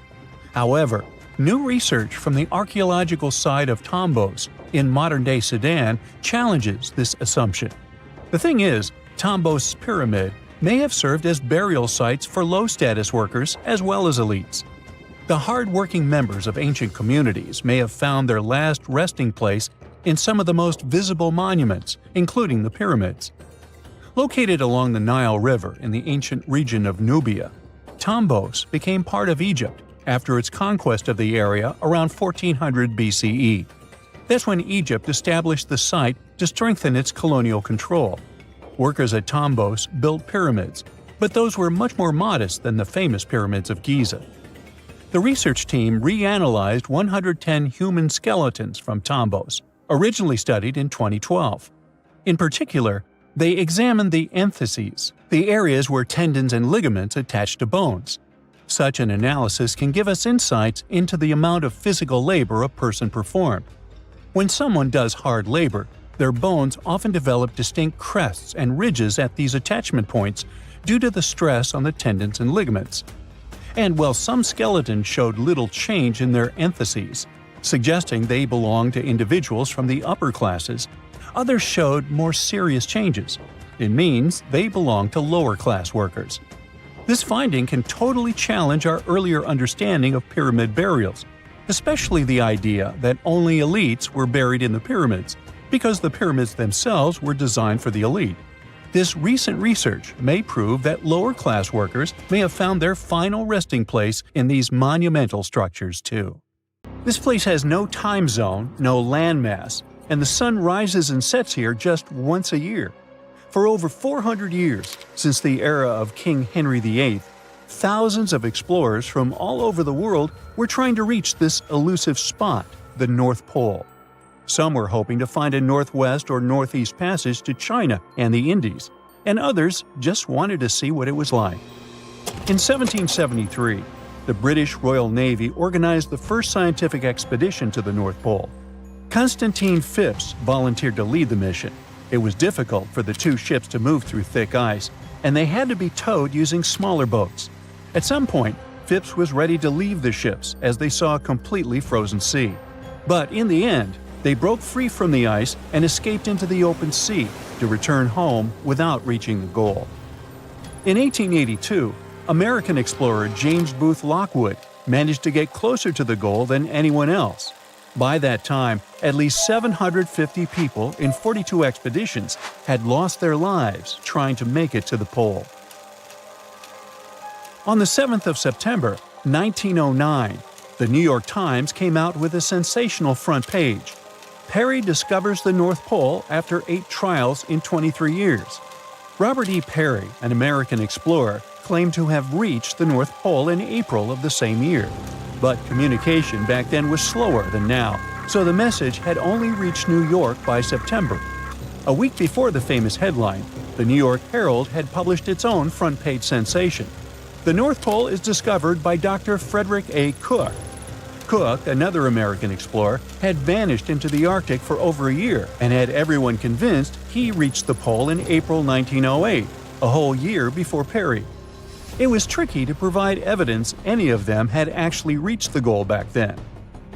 However, new research from the archaeological site of Tombos in modern-day Sudan challenges this assumption. The thing is, Tombos' pyramid may have served as burial sites for low-status workers as well as elites. The hard-working members of ancient communities may have found their last resting place in some of the most visible monuments, including the pyramids. Located along the Nile River in the ancient region of Nubia, Tombos became part of Egypt after its conquest of the area around 1400 BCE. That's when Egypt established the site to strengthen its colonial control. Workers at Tombos built pyramids, but those were much more modest than the famous pyramids of Giza. The research team reanalyzed 110 human skeletons from Tombos, originally studied in 2012. In particular, they examined the entheses, the areas where tendons and ligaments attach to bones. Such an analysis can give us insights into the amount of physical labor a person performed. When someone does hard labor, their bones often develop distinct crests and ridges at these attachment points due to the stress on the tendons and ligaments. And while some skeletons showed little change in their entheses, suggesting they belonged to individuals from the upper classes, others showed more serious changes. It means they belong to lower-class workers. This finding can totally challenge our earlier understanding of pyramid burials, especially the idea that only elites were buried in the pyramids, because the pyramids themselves were designed for the elite. This recent research may prove that lower-class workers may have found their final resting place in these monumental structures too. This place has no time zone, no landmass, and the sun rises and sets here just once a year. For over 400 years, since the era of King Henry VIII, thousands of explorers from all over the world were trying to reach this elusive spot, the North Pole. Some were hoping to find a northwest or northeast passage to China and the Indies, and others just wanted to see what it was like. In 1773, the British Royal Navy organized the first scientific expedition to the North Pole. Constantine Phipps volunteered to lead the mission. It was difficult for the two ships to move through thick ice, and they had to be towed using smaller boats. At some point, Phipps was ready to leave the ships as they saw a completely frozen sea. But in the end, they broke free from the ice and escaped into the open sea to return home without reaching the goal. In 1882, American explorer James Booth Lockwood managed to get closer to the goal than anyone else. By that time, at least 750 people in 42 expeditions had lost their lives trying to make it to the pole. On the 7th of September, 1909, the New York Times came out with a sensational front page. Peary discovers the North Pole after 8 trials in 23 years. Robert E. Peary, an American explorer, claimed to have reached the North Pole in April of the same year. But communication back then was slower than now, so the message had only reached New York by September. A week before the famous headline, the New York Herald had published its own front-page sensation. The North Pole is discovered by Dr. Frederick A. Cook. Cook, another American explorer, had vanished into the Arctic for over a year and had everyone convinced he reached the pole in April 1908, a whole year before Peary. It was tricky to provide evidence any of them had actually reached the goal back then.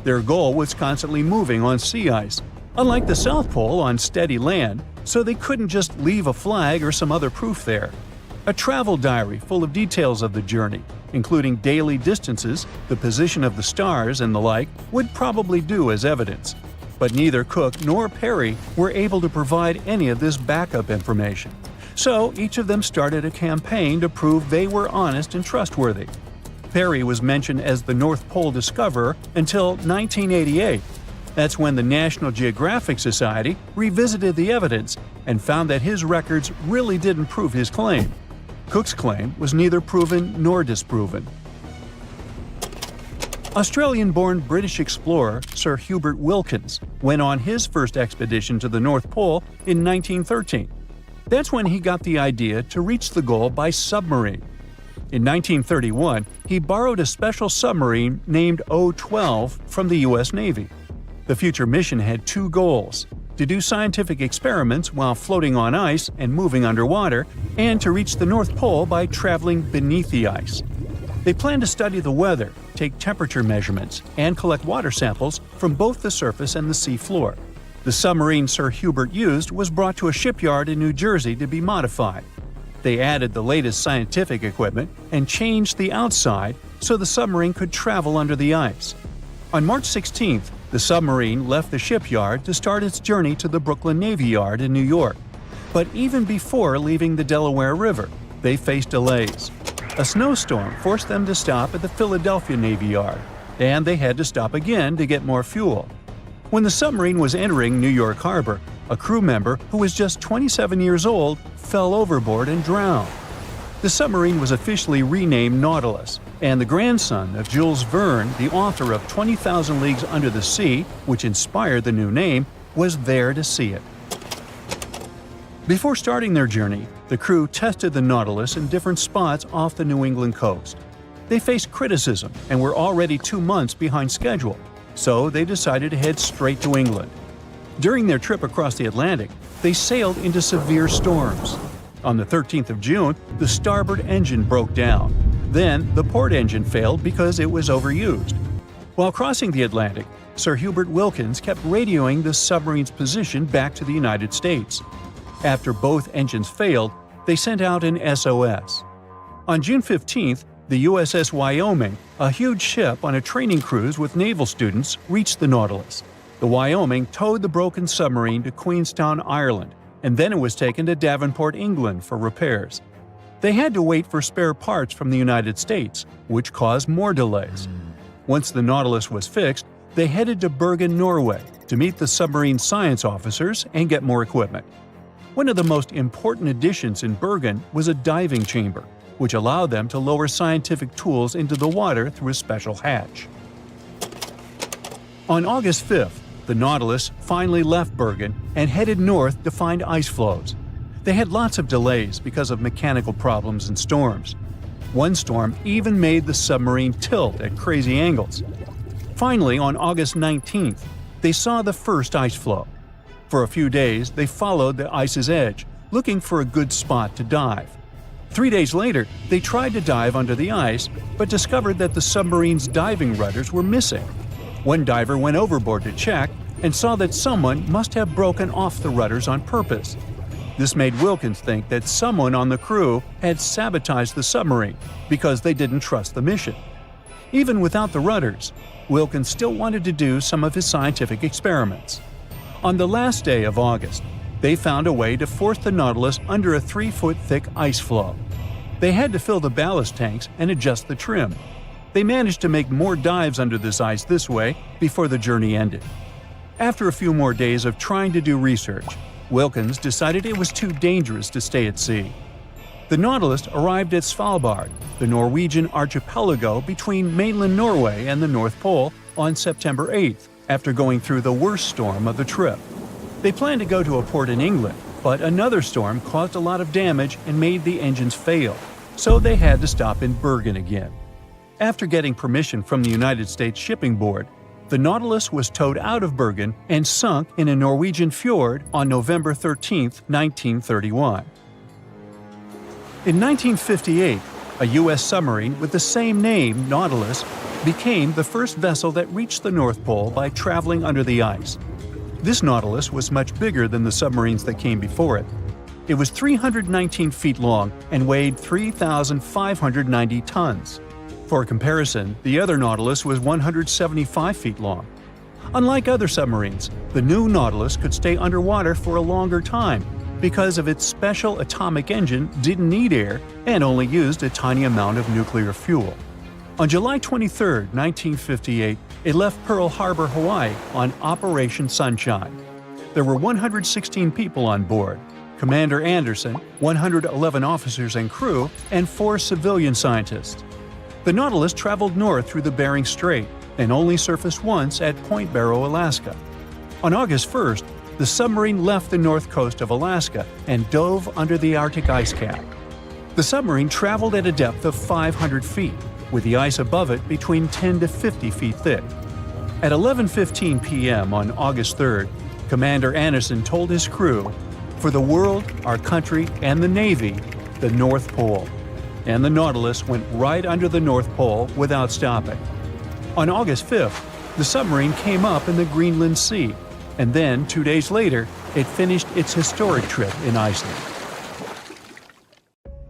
Their goal was constantly moving on sea ice, unlike the South Pole on steady land, so they couldn't just leave a flag or some other proof there. A travel diary full of details of the journey, including daily distances, the position of the stars, and the like, would probably do as evidence. But neither Cook nor Peary were able to provide any of this backup information. So each of them started a campaign to prove they were honest and trustworthy. Peary was mentioned as the North Pole discoverer until 1988. That's when the National Geographic Society revisited the evidence and found that his records really didn't prove his claim. Cook's claim was neither proven nor disproven. Australian-born British explorer Sir Hubert Wilkins went on his first expedition to the North Pole in 1913. That's when he got the idea to reach the goal by submarine. In 1931, he borrowed a special submarine named O-12 from the U.S. Navy. The future mission had two goals: to do scientific experiments while floating on ice and moving underwater, and to reach the North Pole by traveling beneath the ice. They planned to study the weather, take temperature measurements, and collect water samples from both the surface and the sea floor. The submarine Sir Hubert used was brought to a shipyard in New Jersey to be modified. They added the latest scientific equipment and changed the outside so the submarine could travel under the ice. On March 16th, the submarine left the shipyard to start its journey to the Brooklyn Navy Yard in New York. But even before leaving the Delaware River, they faced delays. A snowstorm forced them to stop at the Philadelphia Navy Yard, and they had to stop again to get more fuel. When the submarine was entering New York Harbor, a crew member who was just 27 years old fell overboard and drowned. The submarine was officially renamed Nautilus, and the grandson of Jules Verne, the author of 20,000 Leagues Under the Sea, which inspired the new name, was there to see it. Before starting their journey, the crew tested the Nautilus in different spots off the New England coast. They faced criticism and were already 2 months behind schedule, so they decided to head straight to England. During their trip across the Atlantic, they sailed into severe storms. On the 13th of June, the starboard engine broke down. Then, the port engine failed because it was overused. While crossing the Atlantic, Sir Hubert Wilkins kept radioing the submarine's position back to the United States. After both engines failed, they sent out an SOS. On June 15th, the USS Wyoming, a huge ship on a training cruise with naval students, reached the Nautilus. The Wyoming towed the broken submarine to Queenstown, Ireland, and then it was taken to Devonport, England for repairs. They had to wait for spare parts from the United States, which caused more delays. Once the Nautilus was fixed, they headed to Bergen, Norway, to meet the submarine science officers and get more equipment. One of the most important additions in Bergen was a diving chamber, which allowed them to lower scientific tools into the water through a special hatch. On August 5th, the Nautilus finally left Bergen and headed north to find ice floes. They had lots of delays because of mechanical problems and storms. One storm even made the submarine tilt at crazy angles. Finally, on August 19th, they saw the first ice floe. For a few days, they followed the ice's edge, looking for a good spot to dive. 3 days later, they tried to dive under the ice, but discovered that the submarine's diving rudders were missing. One diver went overboard to check and saw that someone must have broken off the rudders on purpose. This made Wilkins think that someone on the crew had sabotaged the submarine because they didn't trust the mission. Even without the rudders, Wilkins still wanted to do some of his scientific experiments. On the last day of August, they found a way to force the Nautilus under a 3-foot-thick ice floe. They had to fill the ballast tanks and adjust the trim. They managed to make more dives under this ice this way before the journey ended. After a few more days of trying to do research, Wilkins decided it was too dangerous to stay at sea. The Nautilus arrived at Svalbard, the Norwegian archipelago between mainland Norway and the North Pole, on September 8th, after going through the worst storm of the trip. They planned to go to a port in England, but another storm caused a lot of damage and made the engines fail, so they had to stop in Bergen again. After getting permission from the United States Shipping Board, the Nautilus was towed out of Bergen and sunk in a Norwegian fjord on November 13, 1931. In 1958, a U.S. submarine with the same name, Nautilus, became the first vessel that reached the North Pole by traveling under the ice. This Nautilus was much bigger than the submarines that came before it. It was 319 feet long and weighed 3,590 tons. For comparison, the other Nautilus was 175 feet long. Unlike other submarines, the new Nautilus could stay underwater for a longer time because of its special atomic engine didn't need air and only used a tiny amount of nuclear fuel. On July 23, 1958, it left Pearl Harbor, Hawaii on Operation Sunshine. There were 116 people on board, Commander Anderson, 111 officers and crew, and 4 civilian scientists. The Nautilus traveled north through the Bering Strait and only surfaced once at Point Barrow, Alaska. On August 1st, the submarine left the north coast of Alaska and dove under the Arctic ice cap. The submarine traveled at a depth of 500 feet, with the ice above it between 10 to 50 feet thick. At 11:15 p.m. on August 3rd, Commander Anderson told his crew, "For the world, our country, and the Navy, the North Pole." And the Nautilus went right under the North Pole without stopping. On August 5th, the submarine came up in the Greenland Sea, and then 2 days later, it finished its historic trip in Iceland.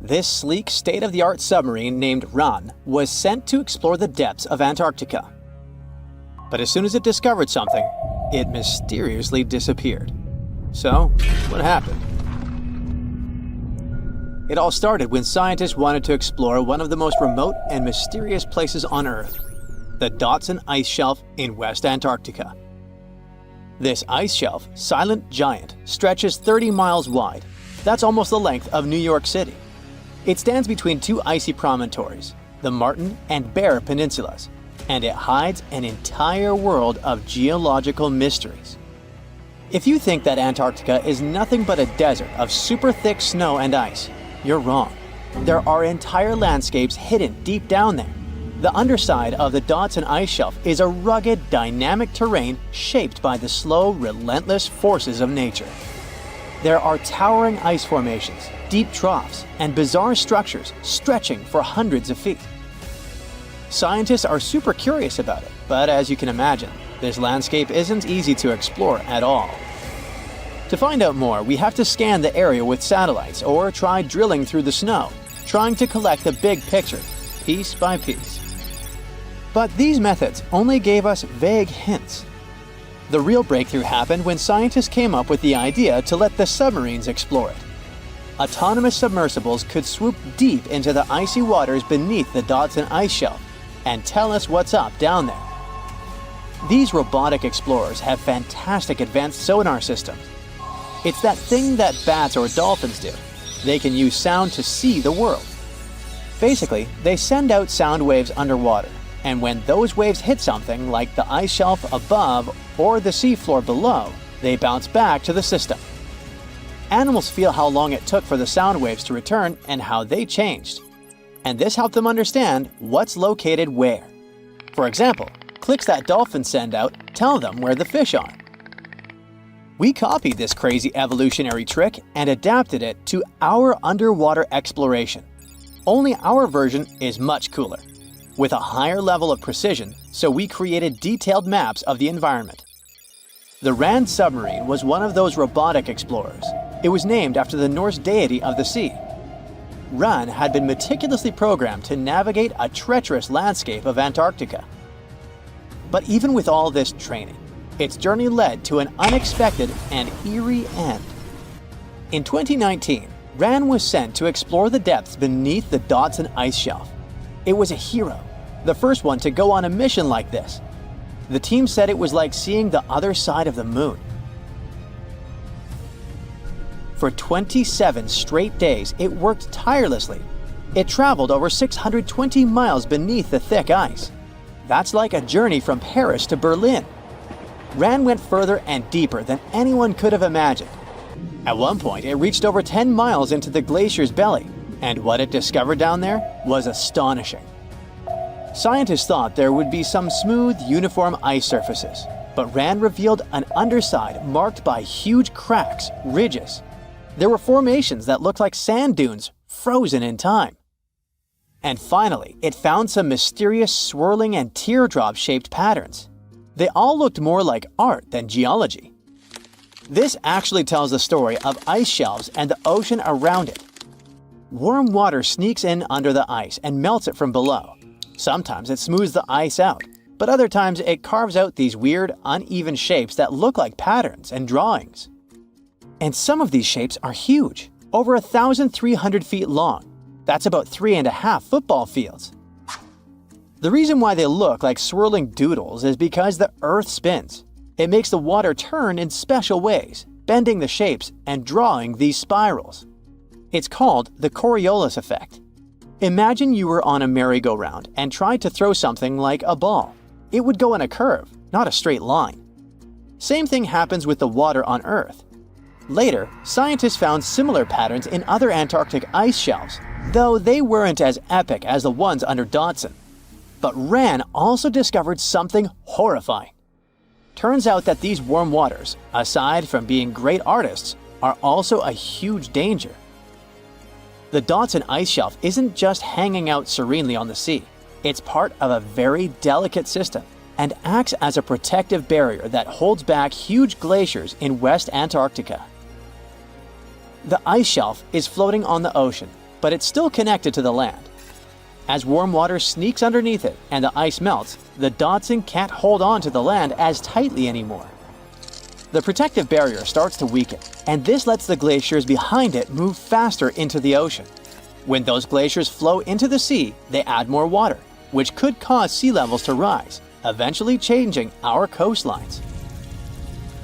This sleek, state-of-the-art submarine named Ran was sent to explore the depths of Antarctica. But as soon as it discovered something, it mysteriously disappeared. So, what happened? It all started when scientists wanted to explore one of the most remote and mysterious places on Earth, the Dotson Ice Shelf in West Antarctica. This ice shelf, silent giant, stretches 30 miles wide. That's almost the length of New York City. It stands between 2 icy promontories, the Martin and Bear Peninsulas, and it hides an entire world of geological mysteries. If you think that Antarctica is nothing but a desert of super thick snow and ice, you're wrong. There are entire landscapes hidden deep down there. The underside of the Dotson Ice Shelf is a rugged, dynamic terrain shaped by the slow, relentless forces of nature. There are towering ice formations, deep troughs, and bizarre structures stretching for hundreds of feet. Scientists are super curious about it, but as you can imagine, this landscape isn't easy to explore at all. To find out more, we have to scan the area with satellites or try drilling through the snow, trying to collect the big picture, piece by piece. But these methods only gave us vague hints. The real breakthrough happened when scientists came up with the idea to let the submarines explore it. Autonomous submersibles could swoop deep into the icy waters beneath the Dotson Ice Shelf and tell us what's up down there. These robotic explorers have fantastic advanced sonar systems. It's that thing that bats or dolphins do. They can use sound to see the world. Basically, they send out sound waves underwater, and when those waves hit something like the ice shelf above or the seafloor below, they bounce back to the system. Animals feel how long it took for the sound waves to return and how they changed. And this helped them understand what's located where. For example, clicks that dolphins send out tell them where the fish are. We copied this crazy evolutionary trick and adapted it to our underwater exploration. Only our version is much cooler, with a higher level of precision, so we created detailed maps of the environment. The Rand submarine was one of those robotic explorers. It was named after the Norse deity of the sea. Ran had been meticulously programmed to navigate a treacherous landscape of Antarctica. But even with all this training, its journey led to an unexpected and eerie end. In 2019, Ran was sent to explore the depths beneath the Dotson Ice Shelf. It was a hero, the first one to go on a mission like this. The team said it was like seeing the other side of the moon. For 27 straight days, it worked tirelessly. It traveled over 620 miles beneath the thick ice. That's like a journey from Paris to Berlin. Ran went further and deeper than anyone could have imagined. At one point, it reached over 10 miles into the glacier's belly, and what it discovered down there was astonishing. Scientists thought there would be some smooth, uniform ice surfaces, but Ran revealed an underside marked by huge cracks, ridges. There were formations that looked like sand dunes, frozen in time. And finally, it found some mysterious swirling and teardrop-shaped patterns. They all looked more like art than geology. This actually tells the story of ice shelves and the ocean around it. Warm water sneaks in under the ice and melts it from below. Sometimes it smooths the ice out, but other times it carves out these weird, uneven shapes that look like patterns and drawings. And some of these shapes are huge, over 1,300 feet long. That's about 3.5 football fields. The reason why they look like swirling doodles is because the Earth spins. It makes the water turn in special ways, bending the shapes and drawing these spirals. It's called the Coriolis effect. Imagine you were on a merry-go-round and tried to throw something like a ball. It would go in a curve, not a straight line. Same thing happens with the water on Earth. Later, scientists found similar patterns in other Antarctic ice shelves, though they weren't as epic as the ones under Dodson. But Wran also discovered something horrifying. Turns out that these warm waters, aside from being great artists, are also a huge danger. The Dodson ice shelf isn't just hanging out serenely on the sea. It's part of a very delicate system and acts as a protective barrier that holds back huge glaciers in West Antarctica. The ice shelf is floating on the ocean, but it's still connected to the land. As warm water sneaks underneath it and the ice melts, the Dodson can't hold on to the land as tightly anymore. The protective barrier starts to weaken, and this lets the glaciers behind it move faster into the ocean. When those glaciers flow into the sea, they add more water, which could cause sea levels to rise, eventually changing our coastlines.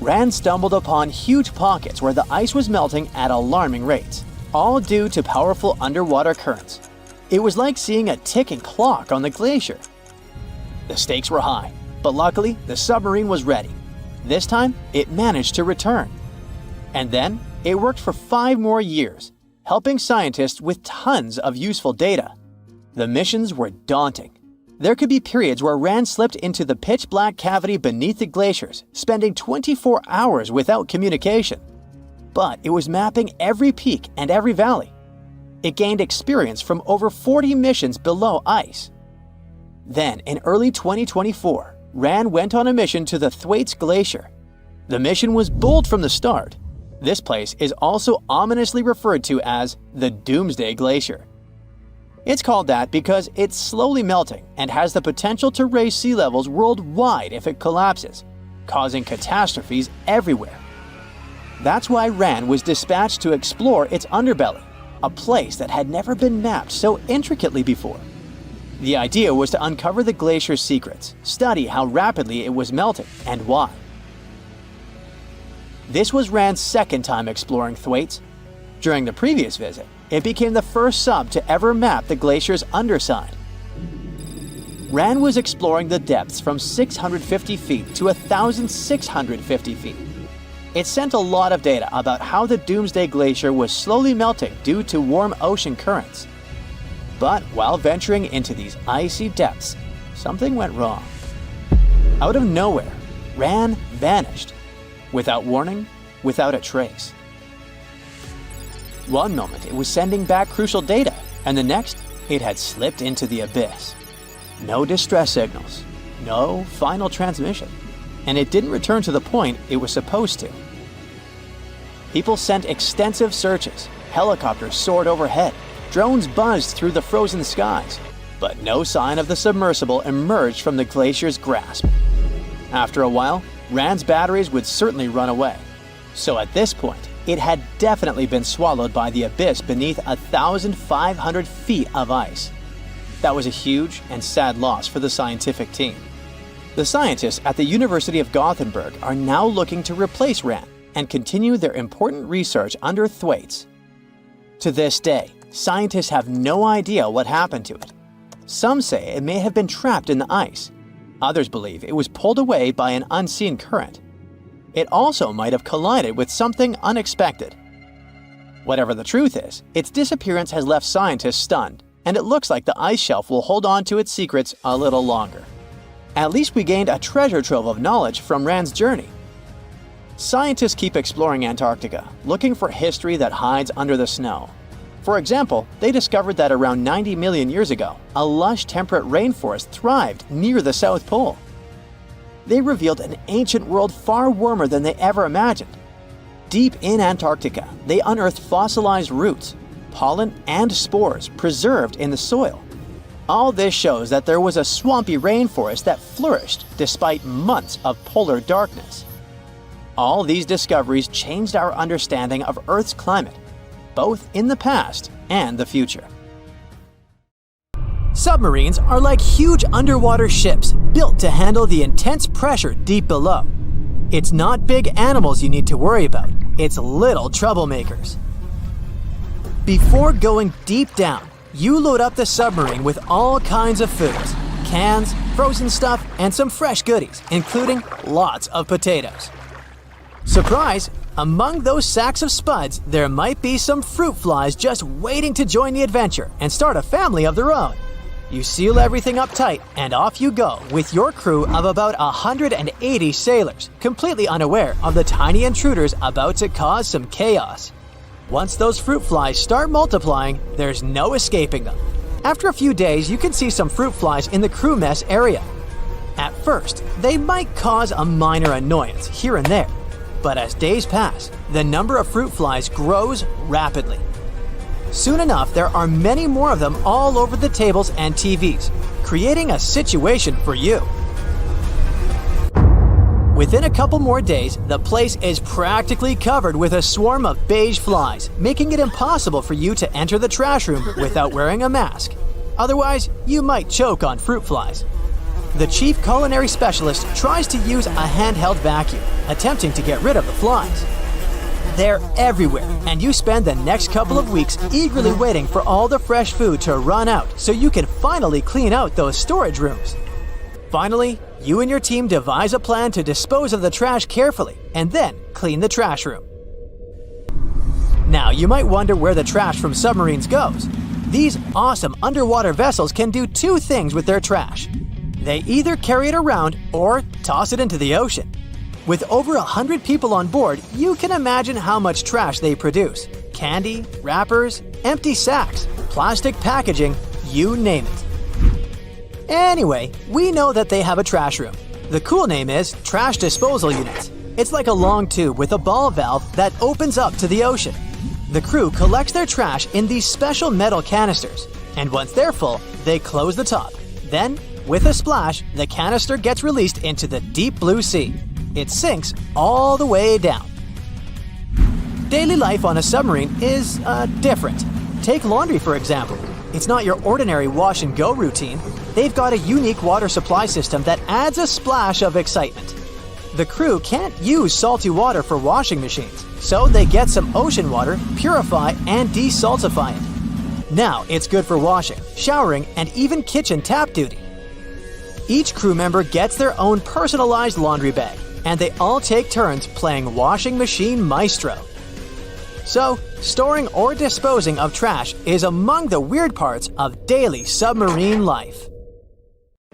Wran stumbled upon huge pockets where the ice was melting at alarming rates, all due to powerful underwater currents. It was like seeing a ticking clock on the glacier. The stakes were high, but luckily the submarine was ready. This time, it managed to return. And then, it worked for 5 more years, helping scientists with tons of useful data. The missions were daunting. There could be periods where Wran slipped into the pitch-black cavity beneath the glaciers, spending 24 hours without communication. But it was mapping every peak and every valley. It gained experience from over 40 missions below ice. Then, in early 2024, Wran went on a mission to the Thwaites Glacier. The mission was bold from the start. This place is also ominously referred to as the Doomsday Glacier. It's called that because it's slowly melting and has the potential to raise sea levels worldwide if it collapses, causing catastrophes everywhere. That's why Wran was dispatched to explore its underbelly, a place that had never been mapped so intricately before. The idea was to uncover the glacier's secrets, study how rapidly it was melting, and why. This was Wran's second time exploring Thwaites. During the previous visit, it became the first sub to ever map the glacier's underside. Wran was exploring the depths from 650 feet to 1,650 feet. It sent a lot of data about how the Doomsday Glacier was slowly melting due to warm ocean currents. But while venturing into these icy depths, something went wrong. Out of nowhere, Wran vanished. Without warning, without a trace. One moment it was sending back crucial data, and the next, it had slipped into the abyss. No distress signals, no final transmission, and it didn't return to the point it was supposed to. People sent extensive searches, helicopters soared overhead, drones buzzed through the frozen skies, but no sign of the submersible emerged from the glacier's grasp. After a while, Wran's batteries would certainly run away. So at this point, it had definitely been swallowed by the abyss beneath 1,500 feet of ice. That was a huge and sad loss for the scientific team. The scientists at the University of Gothenburg are now looking to replace Wran and continue their important research under Thwaites. To this day, scientists have no idea what happened to it. Some say it may have been trapped in the ice. Others believe it was pulled away by an unseen current. It also might have collided with something unexpected. Whatever the truth is, its disappearance has left scientists stunned, and it looks like the ice shelf will hold on to its secrets a little longer. At least we gained a treasure trove of knowledge from Wran's journey. Scientists keep exploring Antarctica, looking for history that hides under the snow. For example, they discovered that around 90 million years ago, a lush temperate rainforest thrived near the South Pole. They revealed an ancient world far warmer than they ever imagined. Deep in Antarctica, they unearthed fossilized roots, pollen, and spores preserved in the soil. All this shows that there was a swampy rainforest that flourished despite months of polar darkness. All these discoveries changed our understanding of Earth's climate, both in the past and the future. Submarines are like huge underwater ships built to handle the intense pressure deep below. It's not big animals you need to worry about, its little troublemakers. Before going deep down, you load up the submarine with all kinds of foods, cans, frozen stuff, and some fresh goodies, including lots of potatoes. Surprise! Among those sacks of spuds, there might be some fruit flies just waiting to join the adventure and start a family of their own. You seal everything up tight, and off you go with your crew of about 180 sailors, completely unaware of the tiny intruders about to cause some chaos. Once those fruit flies start multiplying, there's no escaping them. After a few days, you can see some fruit flies in the crew mess area. At first, they might cause a minor annoyance here and there, but as days pass, the number of fruit flies grows rapidly. Soon enough, there are many more of them all over the tables and TVs, creating a situation for you. Within a couple more days, the place is practically covered with a swarm of beige flies, making it impossible for you to enter the trash room without wearing a mask. Otherwise, you might choke on fruit flies. The chief culinary specialist tries to use a handheld vacuum, attempting to get rid of the flies. They're everywhere, and you spend the next couple of weeks eagerly waiting for all the fresh food to run out so you can finally clean out those storage rooms. Finally, you and your team devise a plan to dispose of the trash carefully and then clean the trash room. Now, you might wonder where the trash from submarines goes. These awesome underwater vessels can do two things with their trash. They either carry it around or toss it into the ocean. With over 100 people on board, you can imagine how much trash they produce. Candy, wrappers, empty sacks, plastic packaging, you name it. Anyway, we know that they have a trash room. The cool name is Trash Disposal Unit. It's like a long tube with a ball valve that opens up to the ocean. The crew collects their trash in these special metal canisters, and once they're full, they close the top. Then, with a splash, the canister gets released into the deep blue sea. It sinks all the way down. Daily life on a submarine is different. Take laundry, for example. It's not your ordinary wash and go routine. They've got a unique water supply system that adds a splash of excitement. The crew can't use salty water for washing machines, so they get some ocean water, purify, and desaltify it. Now it's good for washing, showering, and even kitchen tap duty. Each crew member gets their own personalized laundry bag, and they all take turns playing washing machine maestro. So, storing or disposing of trash is among the weird parts of daily submarine life.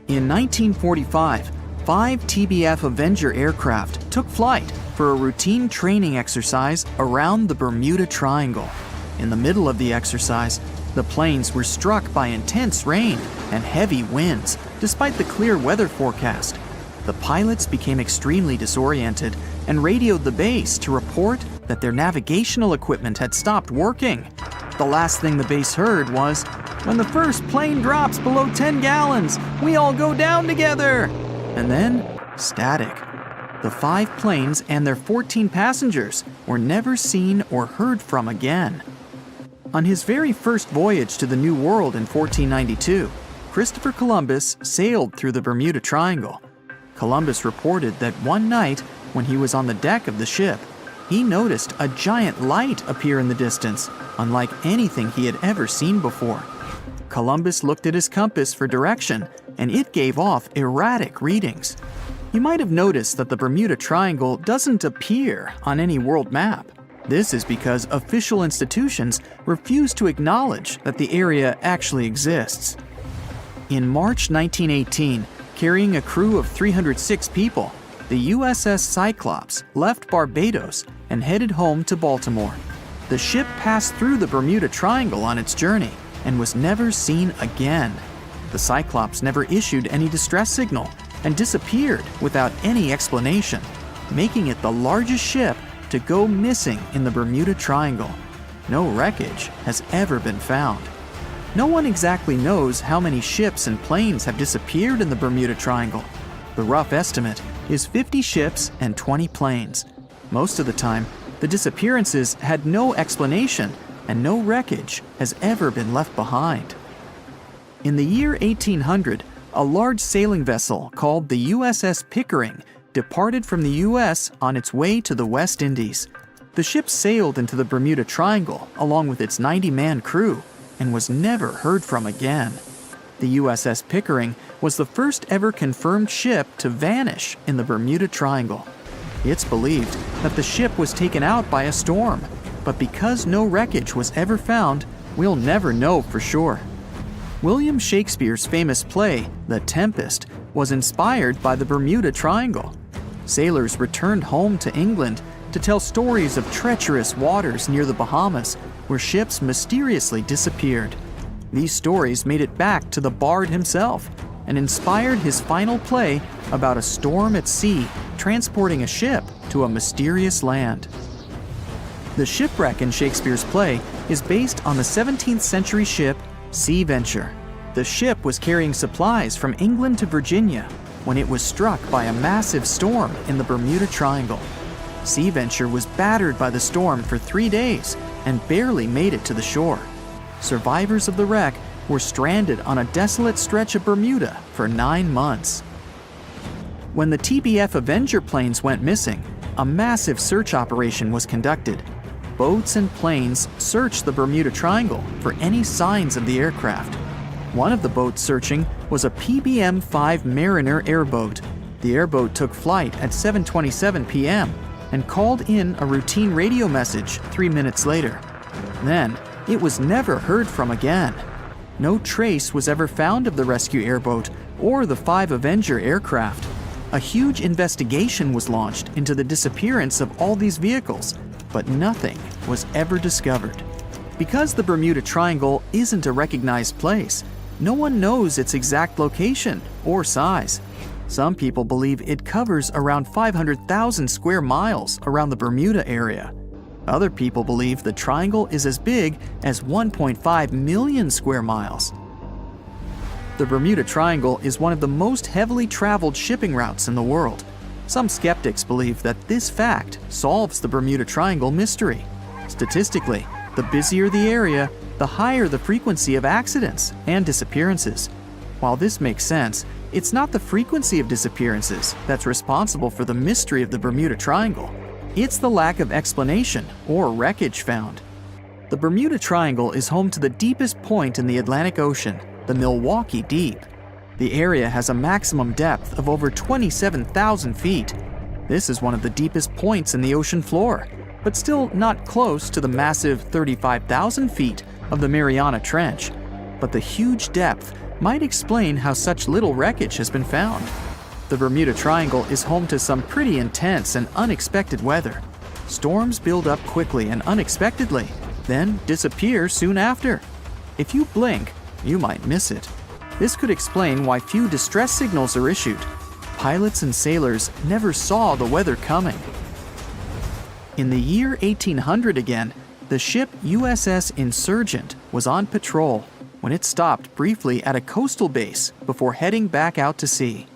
In 1945, 5 TBF Avenger aircraft took flight for a routine training exercise around the Bermuda Triangle. In the middle of the exercise, the planes were struck by intense rain and heavy winds, despite the clear weather forecast. The pilots became extremely disoriented and radioed the base to report that their navigational equipment had stopped working. The last thing the base heard was, "When the first plane drops below 10 gallons, we all go down together." And then, static. The 5 planes and their 14 passengers were never seen or heard from again. On his very first voyage to the New World in 1492, Christopher Columbus sailed through the Bermuda Triangle. Columbus reported that one night, when he was on the deck of the ship, he noticed a giant light appear in the distance, unlike anything he had ever seen before. Columbus looked at his compass for direction, and it gave off erratic readings. You might have noticed that the Bermuda Triangle doesn't appear on any world map. This is because official institutions refuse to acknowledge that the area actually exists. In March 1918, carrying a crew of 306 people, the USS Cyclops left Barbados and headed home to Baltimore. The ship passed through the Bermuda Triangle on its journey and was never seen again. The Cyclops never issued any distress signal and disappeared without any explanation, making it the largest ship to go missing in the Bermuda Triangle. No wreckage has ever been found. No one exactly knows how many ships and planes have disappeared in the Bermuda Triangle. The rough estimate is 50 ships and 20 planes. Most of the time, the disappearances had no explanation and no wreckage has ever been left behind. In the year 1800, a large sailing vessel called the USS Pickering departed from the US on its way to the West Indies. The ship sailed into the Bermuda Triangle along with its 90-man crew and was never heard from again. The USS Pickering was the first ever confirmed ship to vanish in the Bermuda Triangle. It's believed that the ship was taken out by a storm, but because no wreckage was ever found, we'll never know for sure. William Shakespeare's famous play, The Tempest, was inspired by the Bermuda Triangle. Sailors returned home to England to tell stories of treacherous waters near the Bahamas, where ships mysteriously disappeared. These stories made it back to the Bard himself and inspired his final play about a storm at sea transporting a ship to a mysterious land. The shipwreck in Shakespeare's play is based on the 17th century ship Sea Venture. The ship was carrying supplies from England to Virginia when it was struck by a massive storm in the Bermuda Triangle. Sea Venture was battered by the storm for 3 days and barely made it to the shore. Survivors of the wreck were stranded on a desolate stretch of Bermuda for 9 months. When the TBF Avenger planes went missing, a massive search operation was conducted. Boats and planes searched the Bermuda Triangle for any signs of the aircraft. One of the boats searching was a PBM-5 Mariner airboat. The airboat took flight at 7:27 p.m. and called in a routine radio message 3 minutes later. Then, it was never heard from again. No trace was ever found of the rescue airboat or the 5 Avenger aircraft. A huge investigation was launched into the disappearance of all these vehicles, but nothing was ever discovered. Because the Bermuda Triangle isn't a recognized place, no one knows its exact location or size. Some people believe it covers around 500,000 square miles around the Bermuda area. Other people believe the triangle is as big as 1.5 million square miles. The Bermuda Triangle is one of the most heavily traveled shipping routes in the world. Some skeptics believe that this fact solves the Bermuda Triangle mystery. Statistically, the busier the area, the higher the frequency of accidents and disappearances. While this makes sense, it's not the frequency of disappearances that's responsible for the mystery of the Bermuda Triangle. It's the lack of explanation or wreckage found. The Bermuda Triangle is home to the deepest point in the Atlantic Ocean, the Milwaukee Deep. The area has a maximum depth of over 27,000 feet. This is one of the deepest points in the ocean floor, but still not close to the massive 35,000 feet of the Mariana Trench. But the huge depth might explain how such little wreckage has been found. The Bermuda Triangle is home to some pretty intense and unexpected weather. Storms build up quickly and unexpectedly, then disappear soon after. If you blink, you might miss it. This could explain why few distress signals are issued. Pilots and sailors never saw the weather coming. In the year 1800 again, the ship USS Insurgent was on patrol when it stopped briefly at a coastal base before heading back out to sea.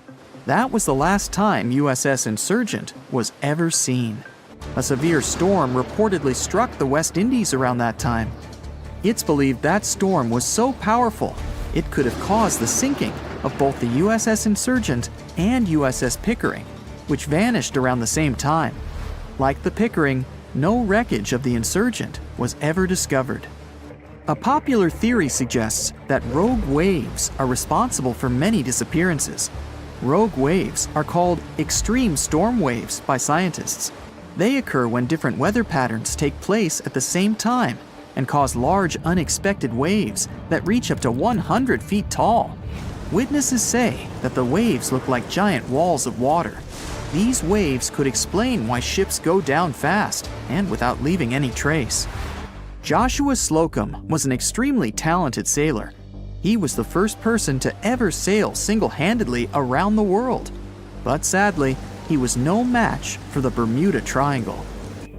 That was the last time USS Insurgent was ever seen. A severe storm reportedly struck the West Indies around that time. It's believed that storm was so powerful, it could have caused the sinking of both the USS Insurgent and USS Pickering, which vanished around the same time. Like the Pickering, no wreckage of the Insurgent was ever discovered. A popular theory suggests that rogue waves are responsible for many disappearances. Rogue waves are called extreme storm waves by scientists. They occur when different weather patterns take place at the same time and cause large unexpected waves that reach up to 100 feet tall. Witnesses say that the waves look like giant walls of water. These waves could explain why ships go down fast and without leaving any trace. Joshua Slocum was an extremely talented sailor. He was the first person to ever sail single-handedly around the world. But sadly, he was no match for the Bermuda Triangle.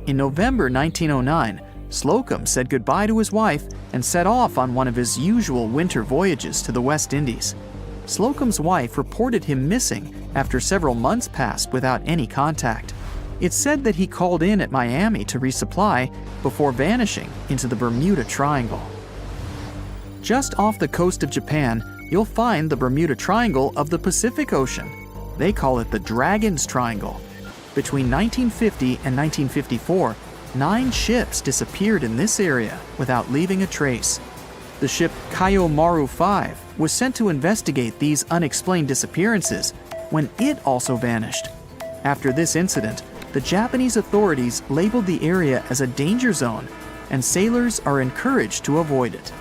In November 1909, Slocum said goodbye to his wife and set off on one of his usual winter voyages to the West Indies. Slocum's wife reported him missing after several months passed without any contact. It's said that he called in at Miami to resupply before vanishing into the Bermuda Triangle. Just off the coast of Japan, you'll find the Bermuda Triangle of the Pacific Ocean. They call it the Dragon's Triangle. Between 1950 and 1954, 9 ships disappeared in this area without leaving a trace. The ship Kaiomaru 5 was sent to investigate these unexplained disappearances when it also vanished. After this incident, the Japanese authorities labeled the area as a danger zone, and sailors are encouraged to avoid it.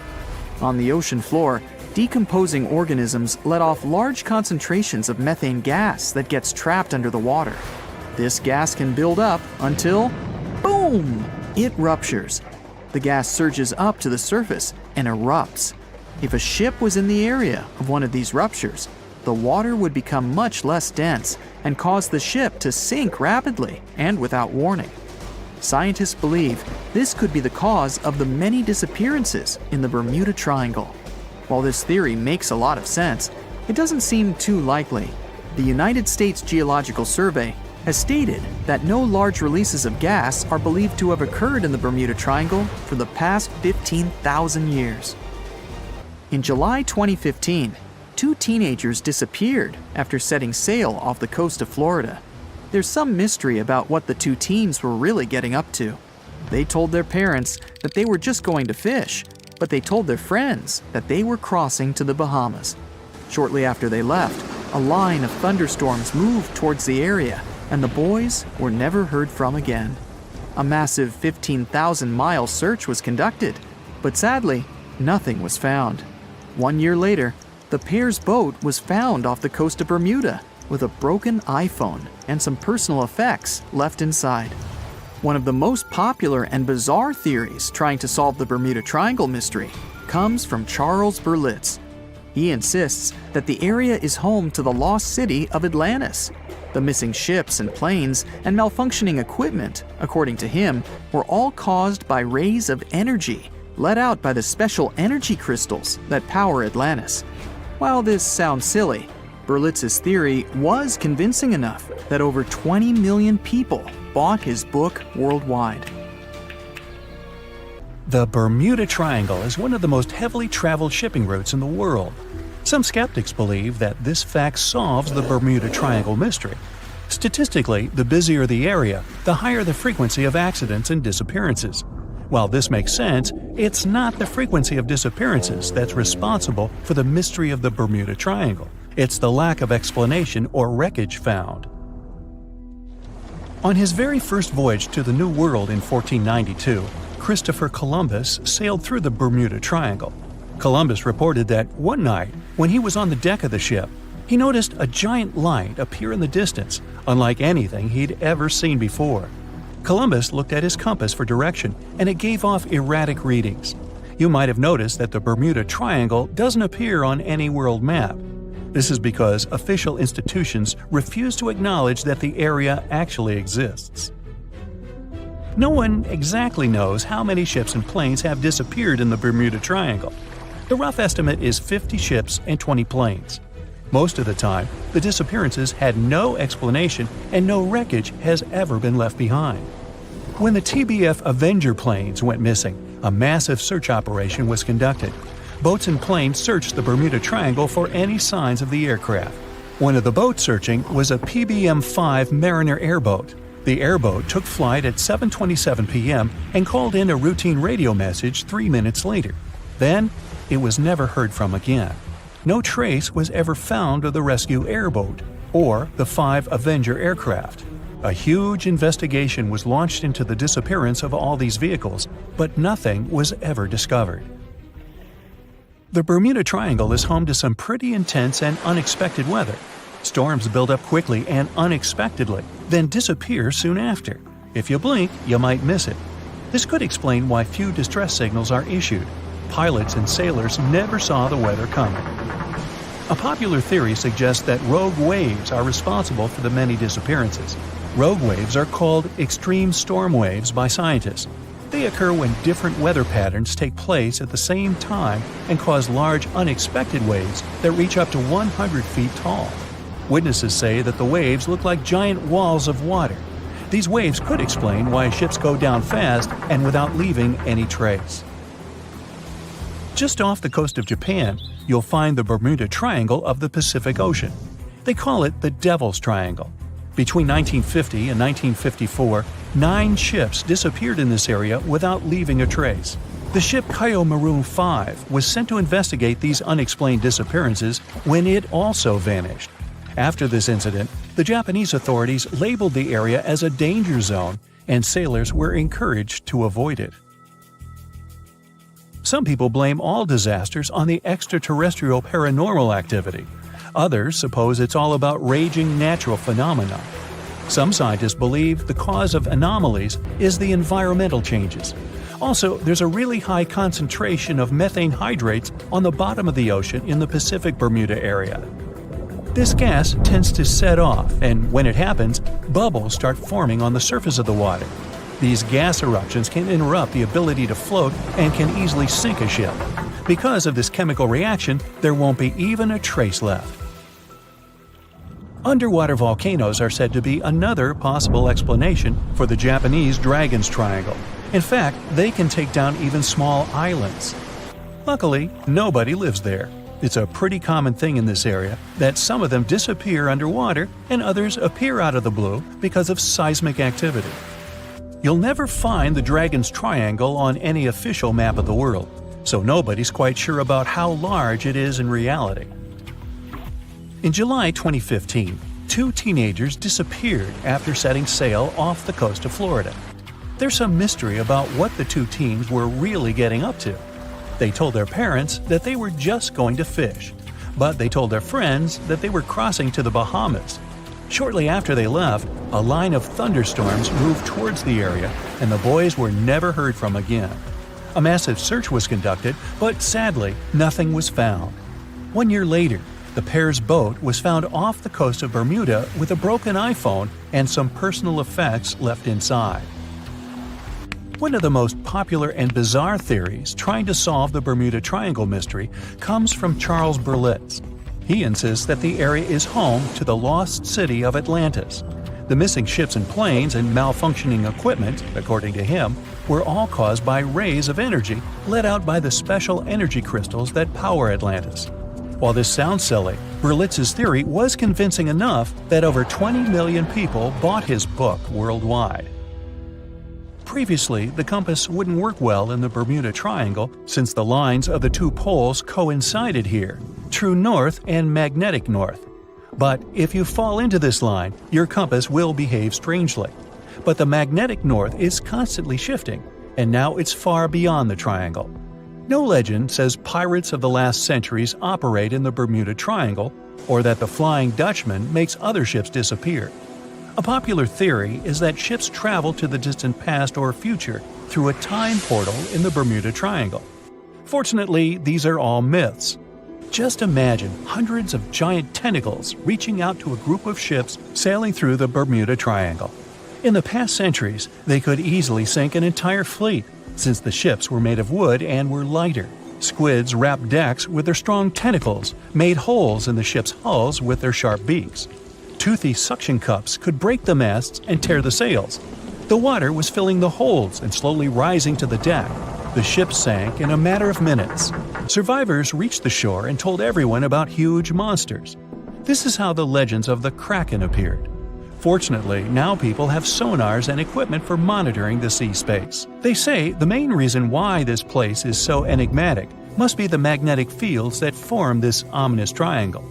On the ocean floor, decomposing organisms let off large concentrations of methane gas that gets trapped under the water. This gas can build up until, boom, it ruptures. The gas surges up to the surface and erupts. If a ship was in the area of one of these ruptures, the water would become much less dense and cause the ship to sink rapidly and without warning. Scientists believe this could be the cause of the many disappearances in the Bermuda Triangle. While this theory makes a lot of sense, it doesn't seem too likely. The United States Geological Survey has stated that no large releases of gas are believed to have occurred in the Bermuda Triangle for the past 15,000 years. In July 2015, 2 teenagers disappeared after setting sail off the coast of Florida. There's some mystery about what the 2 teens were really getting up to. They told their parents that they were just going to fish, but they told their friends that they were crossing to the Bahamas. Shortly after they left, a line of thunderstorms moved towards the area, and the boys were never heard from again. A massive 15,000-mile search was conducted, but sadly, nothing was found. 1 year later, the pair's boat was found off the coast of Bermuda with a broken iPhone and some personal effects left inside. One of the most popular and bizarre theories trying to solve the Bermuda Triangle mystery comes from Charles Berlitz. He insists that the area is home to the lost city of Atlantis. The missing ships and planes and malfunctioning equipment, according to him, were all caused by rays of energy let out by the special energy crystals that power Atlantis. While this sounds silly, Berlitz's theory was convincing enough that over 20 million people bought his book worldwide. The Bermuda Triangle is one of the most heavily traveled shipping routes in the world. Some skeptics believe that this fact solves the Bermuda Triangle mystery. Statistically, the busier the area, the higher the frequency of accidents and disappearances. While this makes sense, it's not the frequency of disappearances that's responsible for the mystery of the Bermuda Triangle. It's the lack of explanation or wreckage found. On his very first voyage to the New World in 1492, Christopher Columbus sailed through the Bermuda Triangle. Columbus reported that one night, when he was on the deck of the ship, he noticed a giant light appear in the distance, unlike anything he'd ever seen before. Columbus looked at his compass for direction, and it gave off erratic readings. You might have noticed that the Bermuda Triangle doesn't appear on any world map. This is because official institutions refuse to acknowledge that the area actually exists. No one exactly knows how many ships and planes have disappeared in the Bermuda Triangle. The rough estimate is 50 ships and 20 planes. Most of the time, the disappearances had no explanation and no wreckage has ever been left behind. When the TBF Avenger planes went missing, a massive search operation was conducted. Boats and planes searched the Bermuda Triangle for any signs of the aircraft. One of the boats searching was a PBM-5 Mariner airboat. The airboat took flight at 7:27 p.m. and called in a routine radio message 3 minutes later. Then, it was never heard from again. No trace was ever found of the rescue airboat or the 5 Avenger aircraft. A huge investigation was launched into the disappearance of all these vehicles, but nothing was ever discovered. The Bermuda Triangle is home to some pretty intense and unexpected weather. Storms build up quickly and unexpectedly, then disappear soon after. If you blink, you might miss it. This could explain why few distress signals are issued. Pilots and sailors never saw the weather coming. A popular theory suggests that rogue waves are responsible for the many disappearances. Rogue waves are called extreme storm waves by scientists. They occur when different weather patterns take place at the same time and cause large, unexpected waves that reach up to 100 feet tall. Witnesses say that the waves look like giant walls of water. These waves could explain why ships go down fast and without leaving any trace. Just off the coast of Japan, you'll find the Bermuda Triangle of the Pacific Ocean. They call it the Devil's Triangle. Between 1950 and 1954, 9 ships disappeared in this area without leaving a trace. The ship Kaiomaru 5 was sent to investigate these unexplained disappearances when it also vanished. After this incident, the Japanese authorities labeled the area as a danger zone, and sailors were encouraged to avoid it. Some people blame all disasters on the extraterrestrial paranormal activity. Others suppose it's all about raging natural phenomena. Some scientists believe the cause of anomalies is the environmental changes. Also, there's a really high concentration of methane hydrates on the bottom of the ocean in the Pacific Bermuda area. This gas tends to set off, and when it happens, bubbles start forming on the surface of the water. These gas eruptions can interrupt the ability to float and can easily sink a ship. Because of this chemical reaction, there won't be even a trace left. Underwater volcanoes are said to be another possible explanation for the Japanese Dragon's Triangle. In fact, they can take down even small islands. Luckily, nobody lives there. It's a pretty common thing in this area that some of them disappear underwater and others appear out of the blue because of seismic activity. You'll never find the Dragon's Triangle on any official map of the world, so nobody's quite sure about how large it is in reality. In July 2015, 2 teenagers disappeared after setting sail off the coast of Florida. There's some mystery about what the 2 teens were really getting up to. They told their parents that they were just going to fish, but they told their friends that they were crossing to the Bahamas. Shortly after they left, a line of thunderstorms moved towards the area, and the boys were never heard from again. A massive search was conducted, but sadly, nothing was found. 1 year later, the pair's boat was found off the coast of Bermuda with a broken iPhone and some personal effects left inside. One of the most popular and bizarre theories trying to solve the Bermuda Triangle mystery comes from Charles Berlitz. He insists that the area is home to the lost city of Atlantis. The missing ships and planes and malfunctioning equipment, according to him, were all caused by rays of energy let out by the special energy crystals that power Atlantis. While this sounds silly, Berlitz's theory was convincing enough that over 20 million people bought his book worldwide. Previously, the compass wouldn't work well in the Bermuda Triangle since the lines of the 2 poles coincided here, true north and magnetic north. But if you fall into this line, your compass will behave strangely. But the magnetic north is constantly shifting, and now it's far beyond the triangle. No legend says pirates of the last centuries operate in the Bermuda Triangle, or that the Flying Dutchman makes other ships disappear. A popular theory is that ships travel to the distant past or future through a time portal in the Bermuda Triangle. Fortunately, these are all myths. Just imagine hundreds of giant tentacles reaching out to a group of ships sailing through the Bermuda Triangle. In the past centuries, they could easily sink an entire fleet, since the ships were made of wood and were lighter. Squids wrapped decks with their strong tentacles, made holes in the ship's hulls with their sharp beaks. Toothy suction cups could break the masts and tear the sails. The water was filling the holds and slowly rising to the deck. The ship sank in a matter of minutes. Survivors reached the shore and told everyone about huge monsters. This is how the legends of the Kraken appeared. Fortunately, now people have sonars and equipment for monitoring the sea space. They say the main reason why this place is so enigmatic must be the magnetic fields that form this ominous triangle.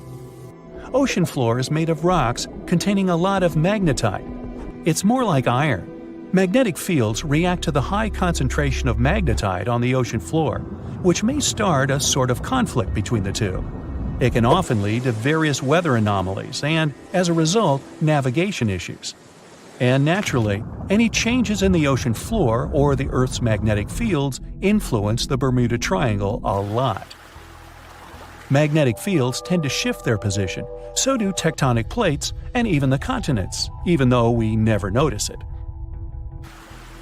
Ocean floor is made of rocks containing a lot of magnetite. It's more like iron. Magnetic fields react to the high concentration of magnetite on the ocean floor, which may start a sort of conflict between the two. It can often lead to various weather anomalies and, as a result, navigation issues. And naturally, any changes in the ocean floor or the Earth's magnetic fields influence the Bermuda Triangle a lot. Magnetic fields tend to shift their position, so do tectonic plates and even the continents, even though we never notice it.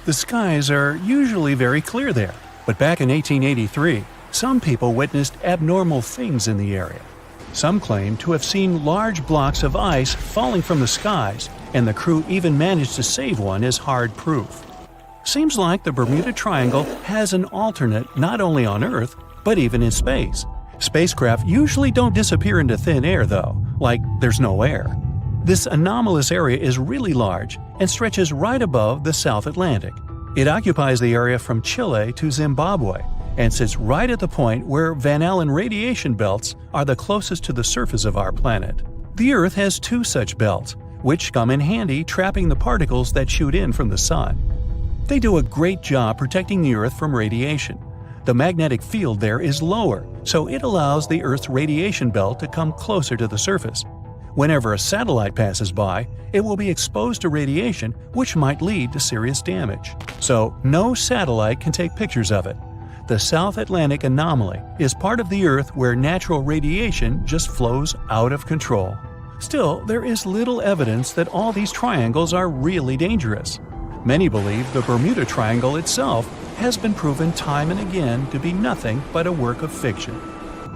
The skies are usually very clear there, but back in 1883, some people witnessed abnormal things in the area. Some claim to have seen large blocks of ice falling from the skies, and the crew even managed to save one as hard proof. Seems like the Bermuda Triangle has an alternate not only on Earth, but even in space. Spacecraft usually don't disappear into thin air, though, like there's no air. This anomalous area is really large and stretches right above the South Atlantic. It occupies the area from Chile to Zimbabwe and sits right at the point where Van Allen radiation belts are the closest to the surface of our planet. The Earth has two such belts, which come in handy trapping the particles that shoot in from the Sun. They do a great job protecting the Earth from radiation. The magnetic field there is lower, so it allows the Earth's radiation belt to come closer to the surface. Whenever a satellite passes by, it will be exposed to radiation, which might lead to serious damage. So, no satellite can take pictures of it. The South Atlantic anomaly is part of the Earth where natural radiation just flows out of control. Still, there is little evidence that all these triangles are really dangerous. Many believe the Bermuda Triangle itself has been proven time and again to be nothing but a work of fiction.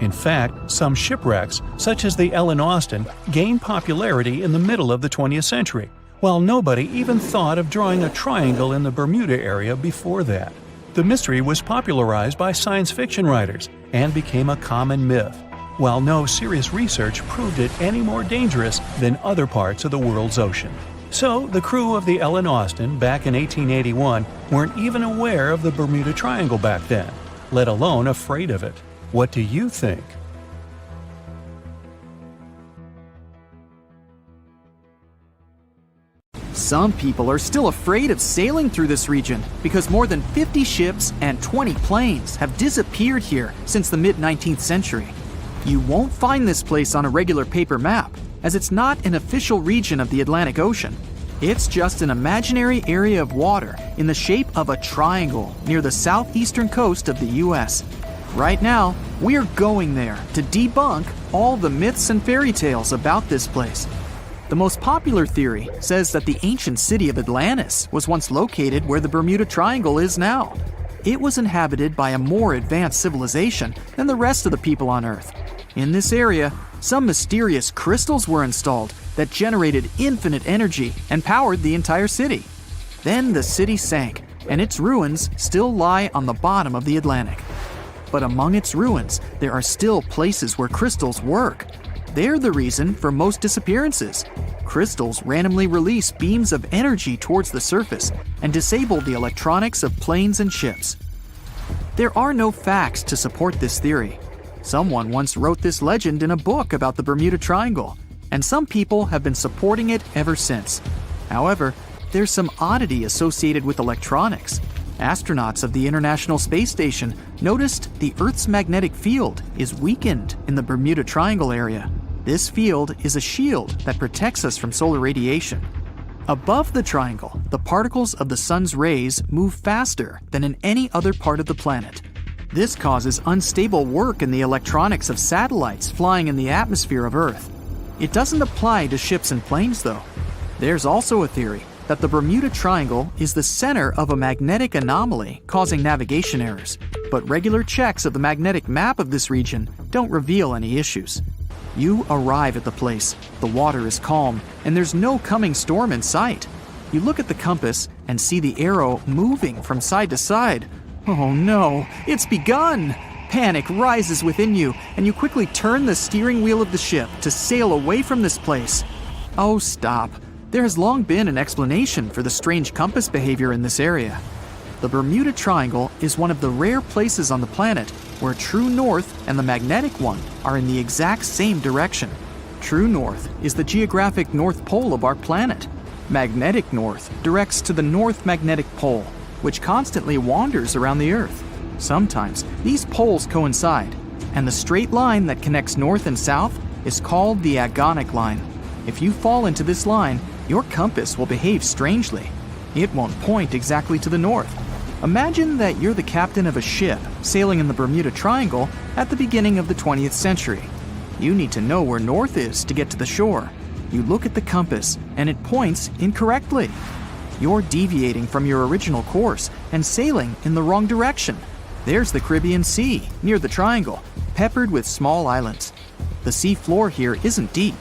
In fact, some shipwrecks, such as the Ellen Austin, gained popularity in the middle of the 20th century, while nobody even thought of drawing a triangle in the Bermuda area before that. The mystery was popularized by science fiction writers and became a common myth, while no serious research proved it any more dangerous than other parts of the world's ocean. So, the crew of the Ellen Austin back in 1881 weren't even aware of the Bermuda Triangle back then, let alone afraid of it. What do you think? Some people are still afraid of sailing through this region because more than 50 ships and 20 planes have disappeared here since the mid-19th century. You won't find this place on a regular paper map, as it's not an official region of the Atlantic Ocean. It's just an imaginary area of water in the shape of a triangle near the southeastern coast of the US. Right now, we're going there to debunk all the myths and fairy tales about this place. The most popular theory says that the ancient city of Atlantis was once located where the Bermuda Triangle is now. It was inhabited by a more advanced civilization than the rest of the people on Earth. In this area, some mysterious crystals were installed that generated infinite energy and powered the entire city. Then the city sank, and its ruins still lie on the bottom of the Atlantic. But among its ruins, there are still places where crystals work. They're the reason for most disappearances. Crystals randomly release beams of energy towards the surface and disable the electronics of planes and ships. There are no facts to support this theory. Someone once wrote this legend in a book about the Bermuda Triangle, and some people have been supporting it ever since. However, there's some oddity associated with electronics. Astronauts of the International Space Station noticed the Earth's magnetic field is weakened in the Bermuda Triangle area. This field is a shield that protects us from solar radiation. Above the triangle, the particles of the sun's rays move faster than in any other part of the planet. This causes unstable work in the electronics of satellites flying in the atmosphere of Earth. It doesn't apply to ships and planes, though. There's also a theory that the Bermuda Triangle is the center of a magnetic anomaly causing navigation errors, but regular checks of the magnetic map of this region don't reveal any issues. You arrive at the place, the water is calm, and there's no coming storm in sight. You look at the compass and see the arrow moving from side to side. Oh no, it's begun! Panic rises within you, and you quickly turn the steering wheel of the ship to sail away from this place. Oh, stop. There has long been an explanation for the strange compass behavior in this area. The Bermuda Triangle is one of the rare places on the planet where true north and the magnetic one are in the exact same direction. True north is the geographic north pole of our planet. Magnetic north directs to the north magnetic pole, which constantly wanders around the Earth. Sometimes these poles coincide, and the straight line that connects north and south is called the agonic line. If you fall into this line, your compass will behave strangely. It won't point exactly to the north. Imagine that you're the captain of a ship sailing in the Bermuda Triangle at the beginning of the 20th century. You need to know where north is to get to the shore. You look at the compass and it points incorrectly. You're deviating from your original course and sailing in the wrong direction. There's the Caribbean Sea near the triangle, peppered with small islands. The sea floor here isn't deep.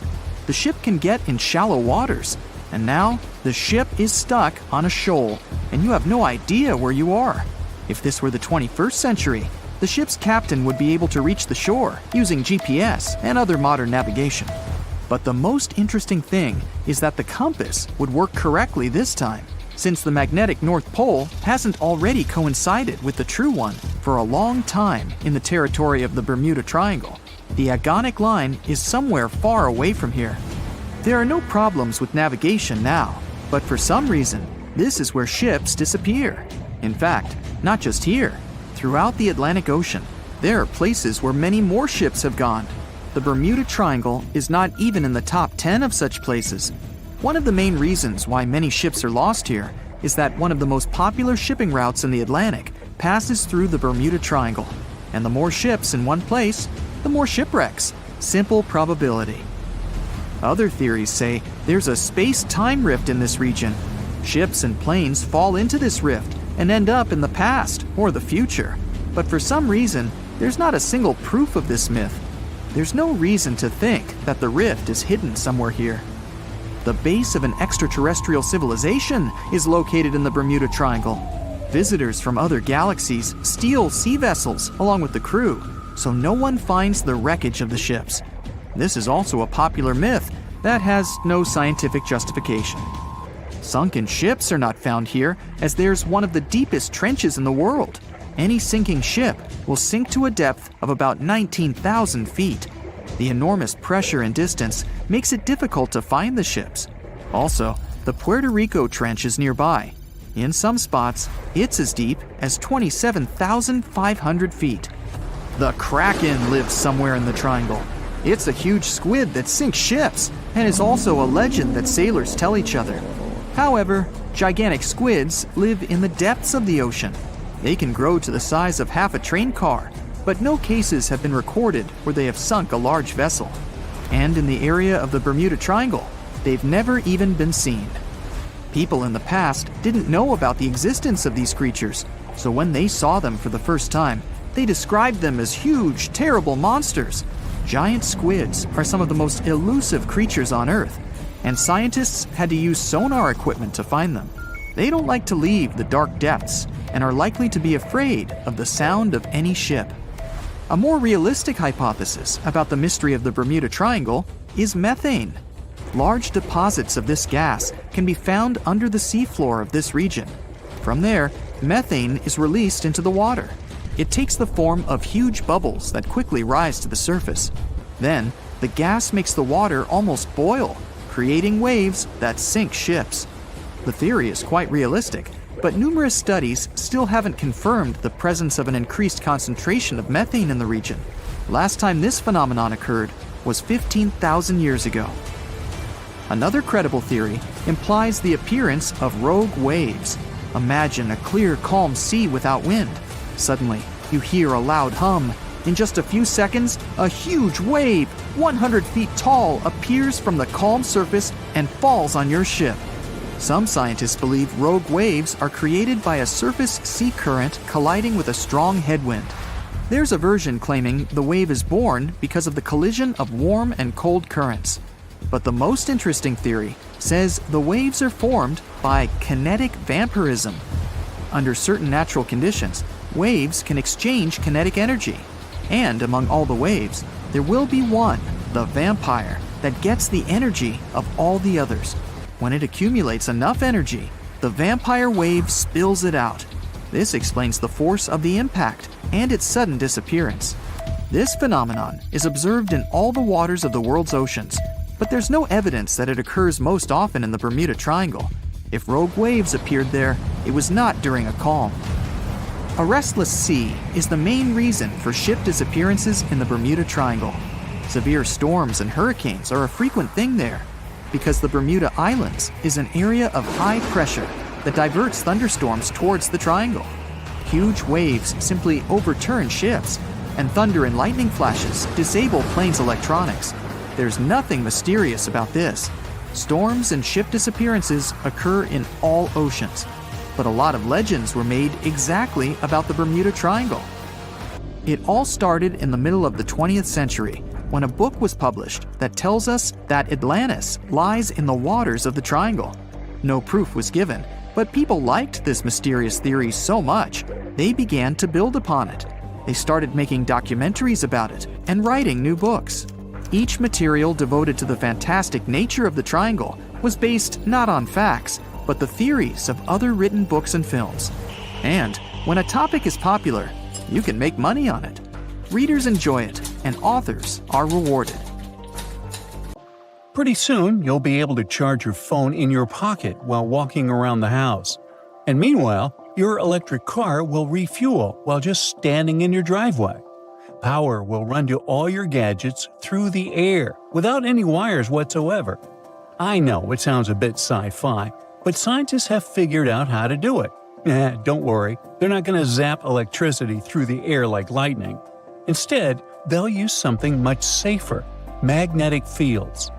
The ship can get in shallow waters, and now the ship is stuck on a shoal, and you have no idea where you are. If this were the 21st century, the ship's captain would be able to reach the shore using GPS and other modern navigation. But the most interesting thing is that the compass would work correctly this time, since the magnetic North Pole hasn't already coincided with the true one for a long time in the territory of the Bermuda Triangle. The agonic line is somewhere far away from here. There are no problems with navigation now, but for some reason, this is where ships disappear. In fact, not just here. Throughout the Atlantic Ocean, there are places where many more ships have gone. The Bermuda Triangle is not even in the top 10 of such places. One of the main reasons why many ships are lost here is that one of the most popular shipping routes in the Atlantic passes through the Bermuda Triangle. And the more ships in one place, the more shipwrecks. Simple probability. Other theories say there's a space-time rift in this region. Ships and planes fall into this rift and end up in the past or the future. But for some reason, there's not a single proof of this myth. There's no reason to think that the rift is hidden somewhere here. The base of an extraterrestrial civilization is located in the Bermuda Triangle. Visitors from other galaxies steal sea vessels along with the crew, so no one finds the wreckage of the ships. This is also a popular myth that has no scientific justification. Sunken ships are not found here, as there's one of the deepest trenches in the world. Any sinking ship will sink to a depth of about 19,000 feet. The enormous pressure and distance makes it difficult to find the ships. Also, the Puerto Rico Trench is nearby. In some spots, it's as deep as 27,500 feet. The Kraken lives somewhere in the triangle. It's a huge squid that sinks ships and is also a legend that sailors tell each other. However, gigantic squids live in the depths of the ocean. They can grow to the size of half a train car, but no cases have been recorded where they have sunk a large vessel. And in the area of the Bermuda Triangle, they've never even been seen. People in the past didn't know about the existence of these creatures, so when they saw them for the first time, they described them as huge, terrible monsters. Giant squids are some of the most elusive creatures on Earth, and scientists had to use sonar equipment to find them. They don't like to leave the dark depths and are likely to be afraid of the sound of any ship. A more realistic hypothesis about the mystery of the Bermuda Triangle is methane. Large deposits of this gas can be found under the seafloor of this region. From there, methane is released into the water. It takes the form of huge bubbles that quickly rise to the surface. Then, the gas makes the water almost boil, creating waves that sink ships. The theory is quite realistic, but numerous studies still haven't confirmed the presence of an increased concentration of methane in the region. Last time this phenomenon occurred was 15,000 years ago. Another credible theory implies the appearance of rogue waves. Imagine a clear, calm sea without wind. Suddenly, you hear a loud hum. In just a few seconds, a huge wave, 100 feet tall, appears from the calm surface and falls on your ship. Some scientists believe rogue waves are created by a surface sea current colliding with a strong headwind. There's a version claiming the wave is born because of the collision of warm and cold currents. But the most interesting theory says the waves are formed by kinetic vampirism. Under certain natural conditions, waves can exchange kinetic energy. And among all the waves, there will be one, the vampire, that gets the energy of all the others. When it accumulates enough energy, the vampire wave spills it out. This explains the force of the impact and its sudden disappearance. This phenomenon is observed in all the waters of the world's oceans, but there's no evidence that it occurs most often in the Bermuda Triangle. If rogue waves appeared there, it was not during a calm. A restless sea is the main reason for ship disappearances in the Bermuda Triangle. Severe storms and hurricanes are a frequent thing there, because the Bermuda Islands is an area of high pressure that diverts thunderstorms towards the triangle. Huge waves simply overturn ships, and thunder and lightning flashes disable planes' electronics. There's nothing mysterious about this. Storms and ship disappearances occur in all oceans, but a lot of legends were made exactly about the Bermuda Triangle. It all started in the middle of the 20th century when a book was published that tells us that Atlantis lies in the waters of the triangle. No proof was given, but people liked this mysterious theory so much, they began to build upon it. They started making documentaries about it and writing new books. Each material devoted to the fantastic nature of the triangle was based not on facts, but the theories of other written books and films. And when a topic is popular, you can make money on it. Readers enjoy it, and authors are rewarded. Pretty soon, you'll be able to charge your phone in your pocket while walking around the house. And meanwhile, your electric car will refuel while just standing in your driveway. Power will run to all your gadgets through the air without any wires whatsoever. I know it sounds a bit sci-fi, but scientists have figured out how to do it. Don't worry, they're not going to zap electricity through the air like lightning. Instead, they'll use something much safer: magnetic fields.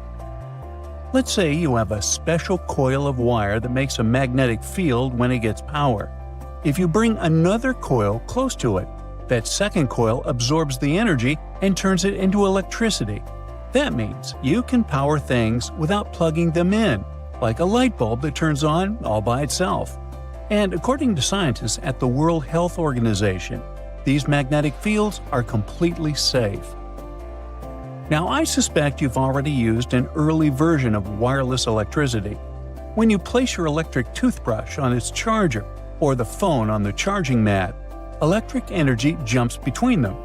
Let's say you have a special coil of wire that makes a magnetic field when it gets power. If you bring another coil close to it, that second coil absorbs the energy and turns it into electricity. That means you can power things without plugging them in, like a light bulb that turns on all by itself. And according to scientists at the World Health Organization, these magnetic fields are completely safe. Now, I suspect you've already used an early version of wireless electricity. When you place your electric toothbrush on its charger or the phone on the charging mat, electric energy jumps between them.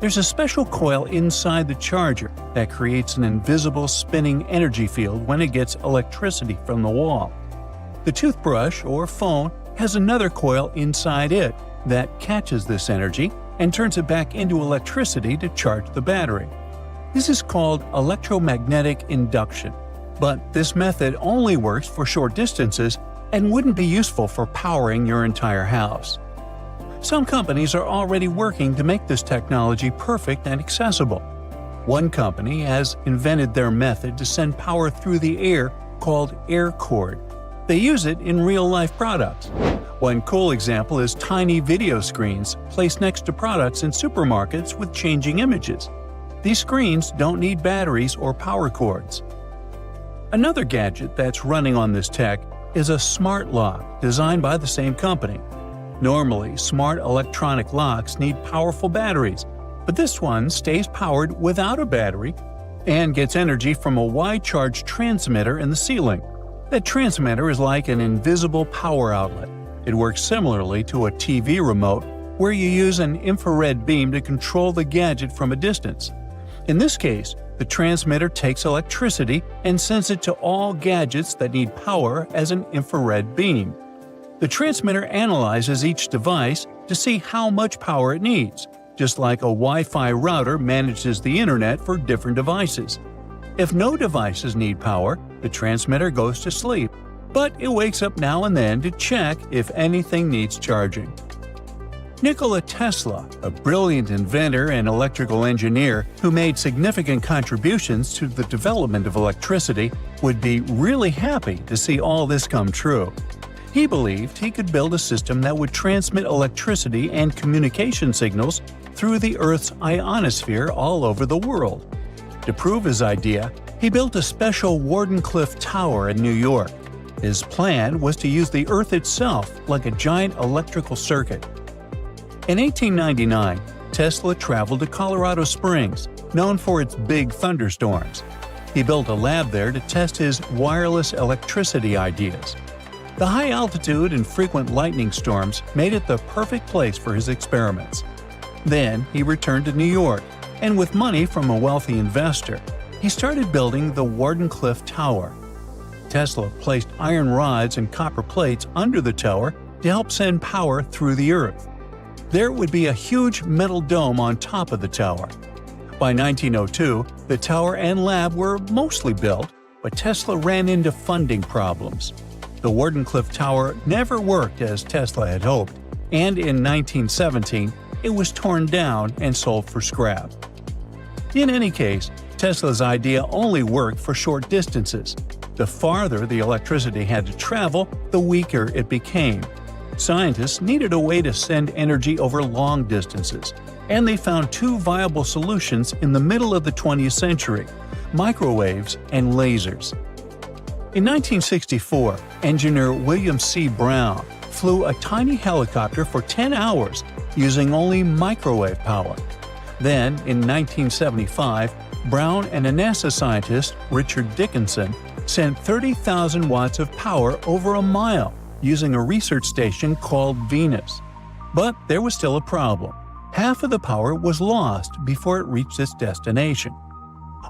There's a special coil inside the charger that creates an invisible spinning energy field when it gets electricity from the wall. The toothbrush or phone has another coil inside it that catches this energy and turns it back into electricity to charge the battery. This is called electromagnetic induction, but this method only works for short distances and wouldn't be useful for powering your entire house. Some companies are already working to make this technology perfect and accessible. One company has invented their method to send power through the air called air cord. They use it in real-life products. One cool example is tiny video screens placed next to products in supermarkets with changing images. These screens don't need batteries or power cords. Another gadget that's running on this tech is a smart lock designed by the same company. Normally, smart electronic locks need powerful batteries, but this one stays powered without a battery and gets energy from a wide-charge transmitter in the ceiling. That transmitter is like an invisible power outlet. It works similarly to a TV remote, where you use an infrared beam to control the gadget from a distance. In this case, the transmitter takes electricity and sends it to all gadgets that need power as an infrared beam. The transmitter analyzes each device to see how much power it needs, just like a Wi-Fi router manages the internet for different devices. If no devices need power, the transmitter goes to sleep, but it wakes up now and then to check if anything needs charging. Nikola Tesla, a brilliant inventor and electrical engineer who made significant contributions to the development of electricity, would be really happy to see all this come true. He believed he could build a system that would transmit electricity and communication signals through the Earth's ionosphere all over the world. To prove his idea, he built a special Wardenclyffe Tower in New York. His plan was to use the Earth itself like a giant electrical circuit. In 1899, Tesla traveled to Colorado Springs, known for its big thunderstorms. He built a lab there to test his wireless electricity ideas. The high altitude and frequent lightning storms made it the perfect place for his experiments. Then he returned to New York, and with money from a wealthy investor, he started building the Wardenclyffe Tower. Tesla placed iron rods and copper plates under the tower to help send power through the Earth. There would be a huge metal dome on top of the tower. By 1902, the tower and lab were mostly built, but Tesla ran into funding problems. The Wardenclyffe Tower never worked as Tesla had hoped, and in 1917, it was torn down and sold for scrap. In any case, Tesla's idea only worked for short distances. The farther the electricity had to travel, the weaker it became. Scientists needed a way to send energy over long distances, and they found two viable solutions in the middle of the 20th century: microwaves and lasers. In 1964, engineer William C. Brown flew a tiny helicopter for 10 hours using only microwave power. Then, in 1975, Brown and a NASA scientist, Richard Dickinson, sent 30,000 watts of power over a mile using a research station called Venus. But there was still a problem. Half of the power was lost before it reached its destination.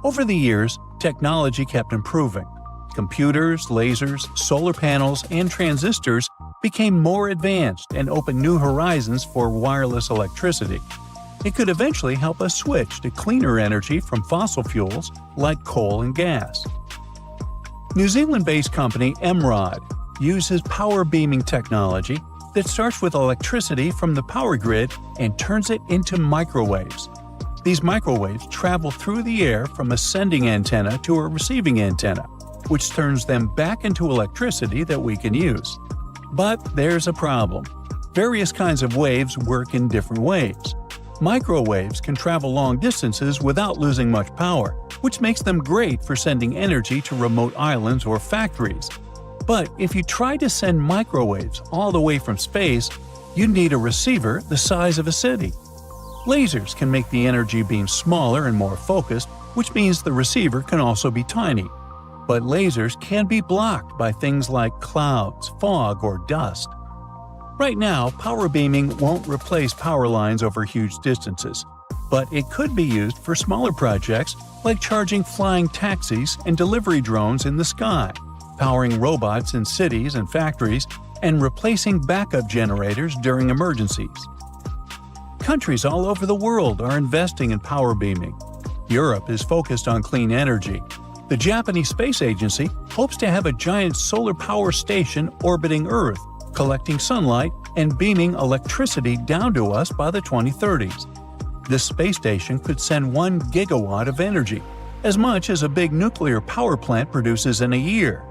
Over the years, technology kept improving. Computers, lasers, solar panels, and transistors became more advanced and opened new horizons for wireless electricity. It could eventually help us switch to cleaner energy from fossil fuels like coal and gas. New Zealand-based company Emrod uses power beaming technology that starts with electricity from the power grid and turns it into microwaves. These microwaves travel through the air from a sending antenna to a receiving antenna, which turns them back into electricity that we can use. But there's a problem. Various kinds of waves work in different ways. Microwaves can travel long distances without losing much power, which makes them great for sending energy to remote islands or factories. But if you try to send microwaves all the way from space, you'd need a receiver the size of a city. Lasers can make the energy beam smaller and more focused, which means the receiver can also be tiny. But lasers can be blocked by things like clouds, fog, or dust. Right now, power beaming won't replace power lines over huge distances, but it could be used for smaller projects like charging flying taxis and delivery drones in the sky, powering robots in cities and factories, and replacing backup generators during emergencies. Countries all over the world are investing in power beaming. Europe is focused on clean energy. The Japanese Space Agency hopes to have a giant solar power station orbiting Earth, collecting sunlight and beaming electricity down to us by the 2030s. This space station could send 1 gigawatt of energy, as much as a big nuclear power plant produces in a year.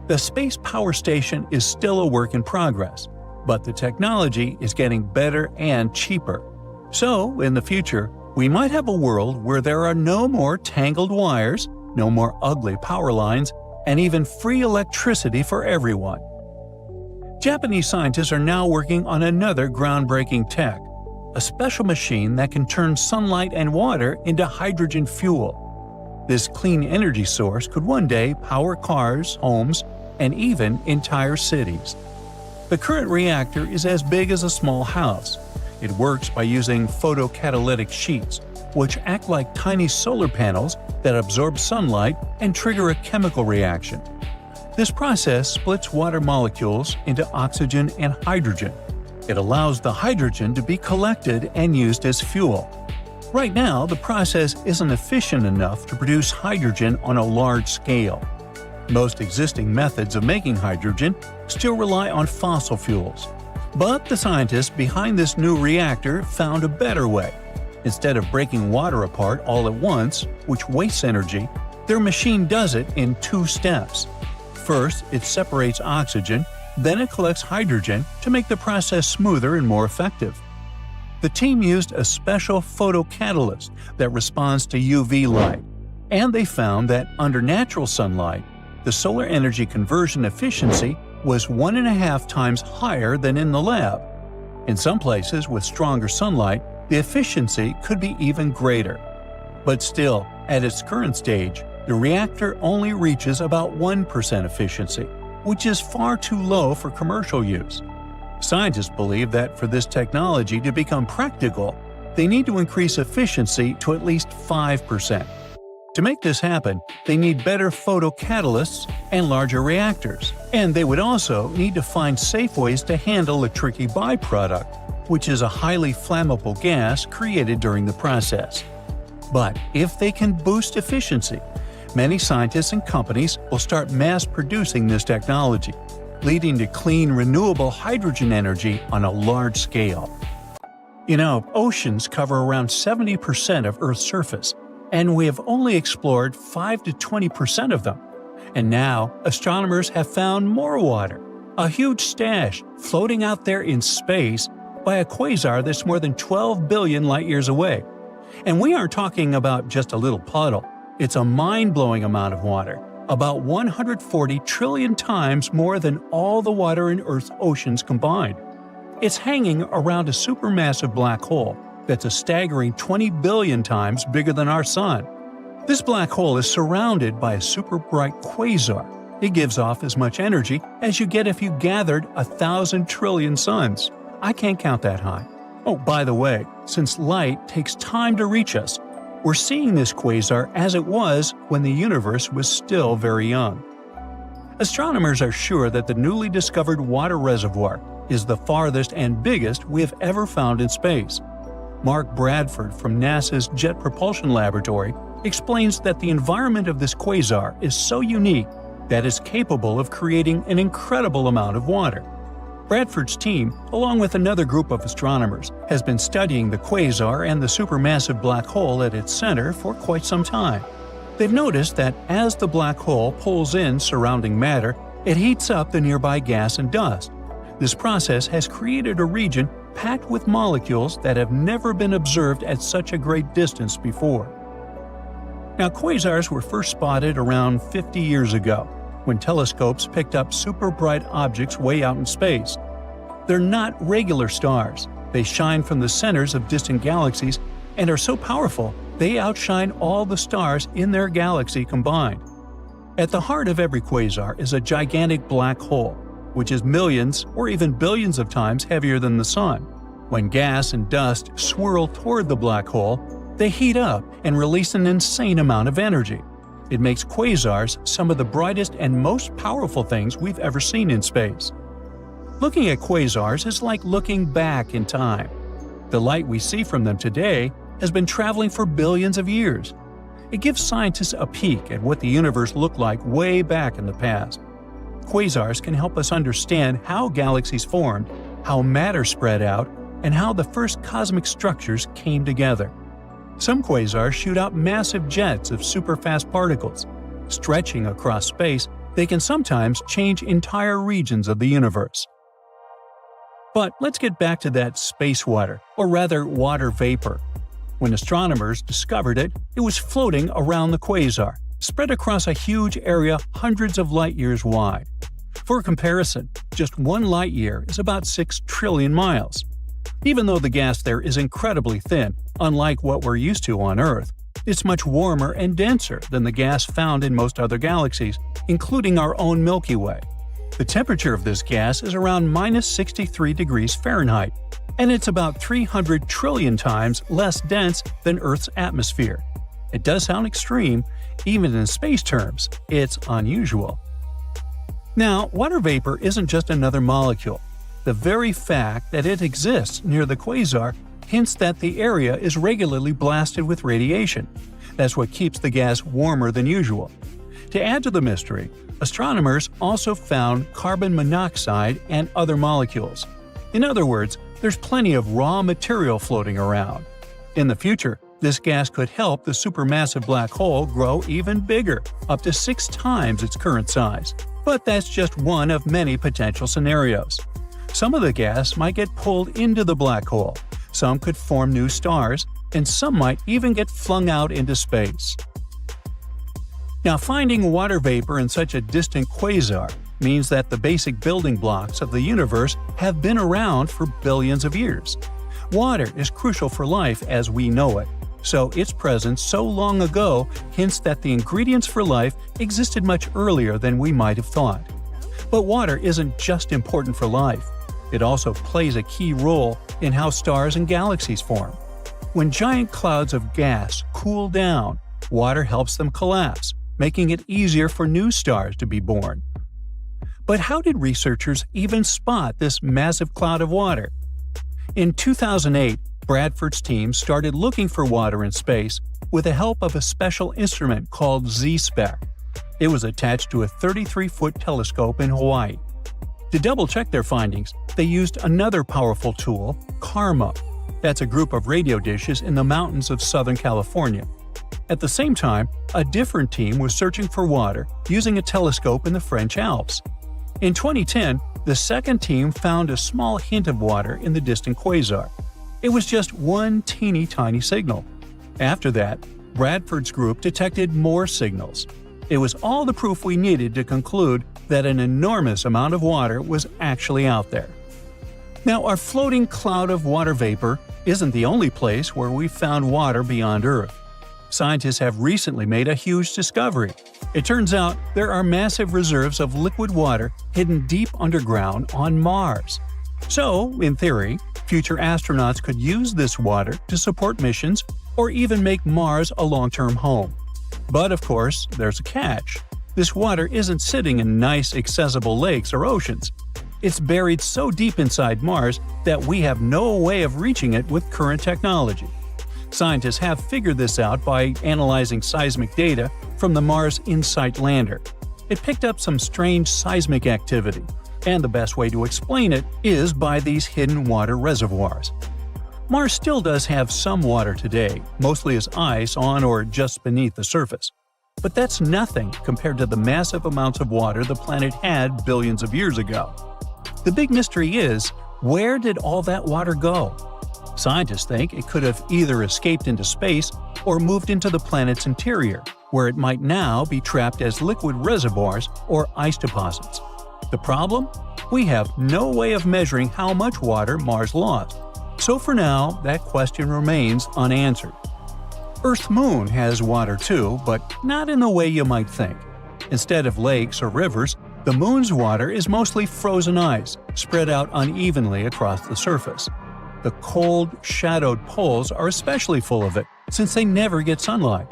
The space power station is still a work in progress, but the technology is getting better and cheaper. So, in the future, we might have a world where there are no more tangled wires, no more ugly power lines, and even free electricity for everyone. Japanese scientists are now working on another groundbreaking tech, a special machine that can turn sunlight and water into hydrogen fuel. This clean energy source could one day power cars, homes, and even entire cities. The current reactor is as big as a small house. It works by using photocatalytic sheets, which act like tiny solar panels that absorb sunlight and trigger a chemical reaction. This process splits water molecules into oxygen and hydrogen. It allows the hydrogen to be collected and used as fuel. Right now, the process isn't efficient enough to produce hydrogen on a large scale. Most existing methods of making hydrogen still rely on fossil fuels. But the scientists behind this new reactor found a better way. Instead of breaking water apart all at once, which wastes energy, their machine does it in 2 steps. First, it separates oxygen, then it collects hydrogen to make the process smoother and more effective. The team used a special photocatalyst that responds to UV light, and they found that under natural sunlight, the solar energy conversion efficiency was 1.5 times higher than in the lab. In some places with stronger sunlight, the efficiency could be even greater. But still, at its current stage, the reactor only reaches about 1% efficiency, which is far too low for commercial use. Scientists believe that for this technology to become practical, they need to increase efficiency to at least 5%. To make this happen, they need better photocatalysts and larger reactors. And they would also need to find safe ways to handle a tricky byproduct, which is a highly flammable gas created during the process. But if they can boost efficiency, many scientists and companies will start mass-producing this technology, leading to clean, renewable hydrogen energy on a large scale. You know, oceans cover around 70% of Earth's surface, and we have only explored 5 to 20% of them. And now, astronomers have found more water, a huge stash floating out there in space by a quasar that's more than 12 billion light-years away. And we aren't talking about just a little puddle. It's a mind-blowing amount of water, about 140 trillion times more than all the water in Earth's oceans combined. It's hanging around a supermassive black hole that's a staggering 20 billion times bigger than our Sun. This black hole is surrounded by a super bright quasar. It gives off as much energy as you get if you gathered 1,000 trillion suns. I can't count that high. Oh, by the way, since light takes time to reach us, we're seeing this quasar as it was when the universe was still very young. Astronomers are sure that the newly discovered water reservoir is the farthest and biggest we have ever found in space. Mark Bradford from NASA's Jet Propulsion Laboratory explains that the environment of this quasar is so unique that it's capable of creating an incredible amount of water. Bradford's team, along with another group of astronomers, has been studying the quasar and the supermassive black hole at its center for quite some time. They've noticed that as the black hole pulls in surrounding matter, it heats up the nearby gas and dust. This process has created a region packed with molecules that have never been observed at such a great distance before. Now, quasars were first spotted around 50 years ago, when telescopes picked up super bright objects way out in space. They're not regular stars. They shine from the centers of distant galaxies and are so powerful they outshine all the stars in their galaxy combined. At the heart of every quasar is a gigantic black hole, which is millions or even billions of times heavier than the Sun. When gas and dust swirl toward the black hole, they heat up and release an insane amount of energy. It makes quasars some of the brightest and most powerful things we've ever seen in space. Looking at quasars is like looking back in time. The light we see from them today has been traveling for billions of years. It gives scientists a peek at what the universe looked like way back in the past. Quasars can help us understand how galaxies formed, how matter spread out, and how the first cosmic structures came together. Some quasars shoot out massive jets of superfast particles. Stretching across space, they can sometimes change entire regions of the universe. But let's get back to that space water, or rather water vapor. When astronomers discovered it, it was floating around the quasar, spread across a huge area hundreds of light years wide. For comparison, just 1 light year is about 6 trillion miles. Even though the gas there is incredibly thin, unlike what we're used to on Earth, it's much warmer and denser than the gas found in most other galaxies, including our own Milky Way. The temperature of this gas is around -63 degrees Fahrenheit, and it's about 300 trillion times less dense than Earth's atmosphere. It does sound extreme, even in space terms, it's unusual. Now, water vapor isn't just another molecule. The very fact that it exists near the quasar hints that the area is regularly blasted with radiation. That's what keeps the gas warmer than usual. To add to the mystery, astronomers also found carbon monoxide and other molecules. In other words, there's plenty of raw material floating around. In the future, this gas could help the supermassive black hole grow even bigger, up to 6 times its current size. But that's just one of many potential scenarios. Some of the gas might get pulled into the black hole, some could form new stars, and some might even get flung out into space. Now, finding water vapor in such a distant quasar means that the basic building blocks of the universe have been around for billions of years. Water is crucial for life as we know it, so its presence so long ago hints that the ingredients for life existed much earlier than we might have thought. But water isn't just important for life. It also plays a key role in how stars and galaxies form. When giant clouds of gas cool down, water helps them collapse, making it easier for new stars to be born. But how did researchers even spot this massive cloud of water? In 2008, Bradford's team started looking for water in space with the help of a special instrument called Z-spec. It was attached to a 33-foot telescope in Hawaii. To double-check their findings, they used another powerful tool, CARMA. That's a group of radio dishes in the mountains of Southern California. At the same time, a different team was searching for water using a telescope in the French Alps. In 2010, the second team found a small hint of water in the distant quasar. It was just one teeny tiny signal. After that, Bradford's group detected more signals. It was all the proof we needed to conclude that an enormous amount of water was actually out there. Now, our floating cloud of water vapor isn't the only place where we found water beyond Earth. Scientists have recently made a huge discovery. It turns out there are massive reserves of liquid water hidden deep underground on Mars. So, in theory, future astronauts could use this water to support missions or even make Mars a long-term home. But of course, there's a catch. This water isn't sitting in nice, accessible lakes or oceans. It's buried so deep inside Mars that we have no way of reaching it with current technology. Scientists have figured this out by analyzing seismic data from the Mars InSight lander. It picked up some strange seismic activity, and the best way to explain it is by these hidden water reservoirs. Mars still does have some water today, mostly as ice on or just beneath the surface. But that's nothing compared to the massive amounts of water the planet had billions of years ago. The big mystery is, where did all that water go? Scientists think it could have either escaped into space or moved into the planet's interior, where it might now be trapped as liquid reservoirs or ice deposits. The problem? We have no way of measuring how much water Mars lost. So for now, that question remains unanswered. Earth's moon has water too, but not in the way you might think. Instead of lakes or rivers, the moon's water is mostly frozen ice, spread out unevenly across the surface. The cold, shadowed poles are especially full of it, since they never get sunlight.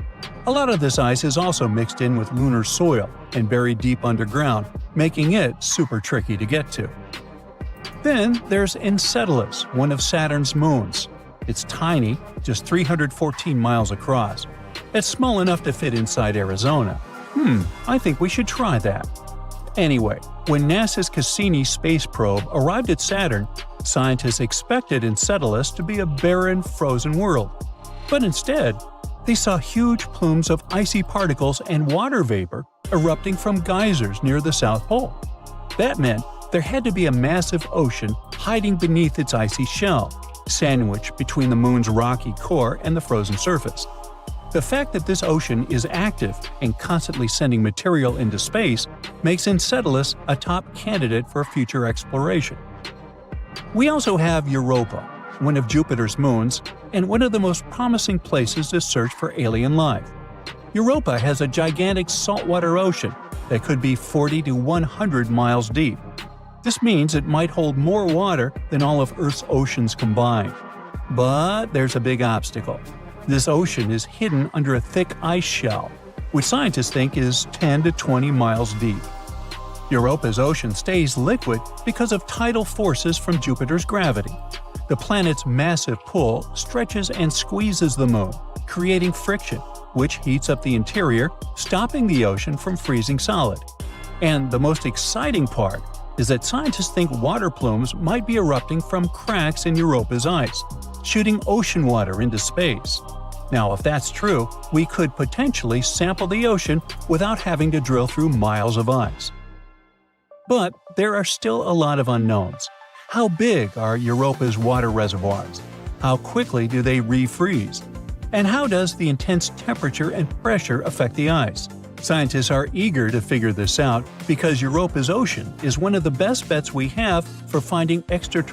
A lot of this ice is also mixed in with lunar soil and buried deep underground, making it super tricky to get to. Then there's Enceladus, one of Saturn's moons. It's tiny, just 314 miles across. It's small enough to fit inside Arizona. I think we should try that. Anyway, when NASA's Cassini space probe arrived at Saturn, scientists expected Enceladus to be a barren, frozen world. But instead, they saw huge plumes of icy particles and water vapor erupting from geysers near the South Pole. That meant there had to be a massive ocean hiding beneath its icy shell, sandwiched between the moon's rocky core and the frozen surface. The fact that this ocean is active and constantly sending material into space makes Enceladus a top candidate for future exploration. We also have Europa, one of Jupiter's moons, and one of the most promising places to search for alien life. Europa has a gigantic saltwater ocean that could be 40 to 100 miles deep. This means it might hold more water than all of Earth's oceans combined. But there's a big obstacle. This ocean is hidden under a thick ice shell, which scientists think is 10 to 20 miles deep. Europa's ocean stays liquid because of tidal forces from Jupiter's gravity. The planet's massive pull stretches and squeezes the moon, creating friction, which heats up the interior, stopping the ocean from freezing solid. And the most exciting part is that scientists think water plumes might be erupting from cracks in Europa's ice, shooting ocean water into space. Now, if that's true, we could potentially sample the ocean without having to drill through miles of ice. But there are still a lot of unknowns. How big are Europa's water reservoirs? How quickly do they refreeze? And how does the intense temperature and pressure affect the ice? Scientists are eager to figure this out because Europa's ocean is one of the best bets we have for finding extraterrestrial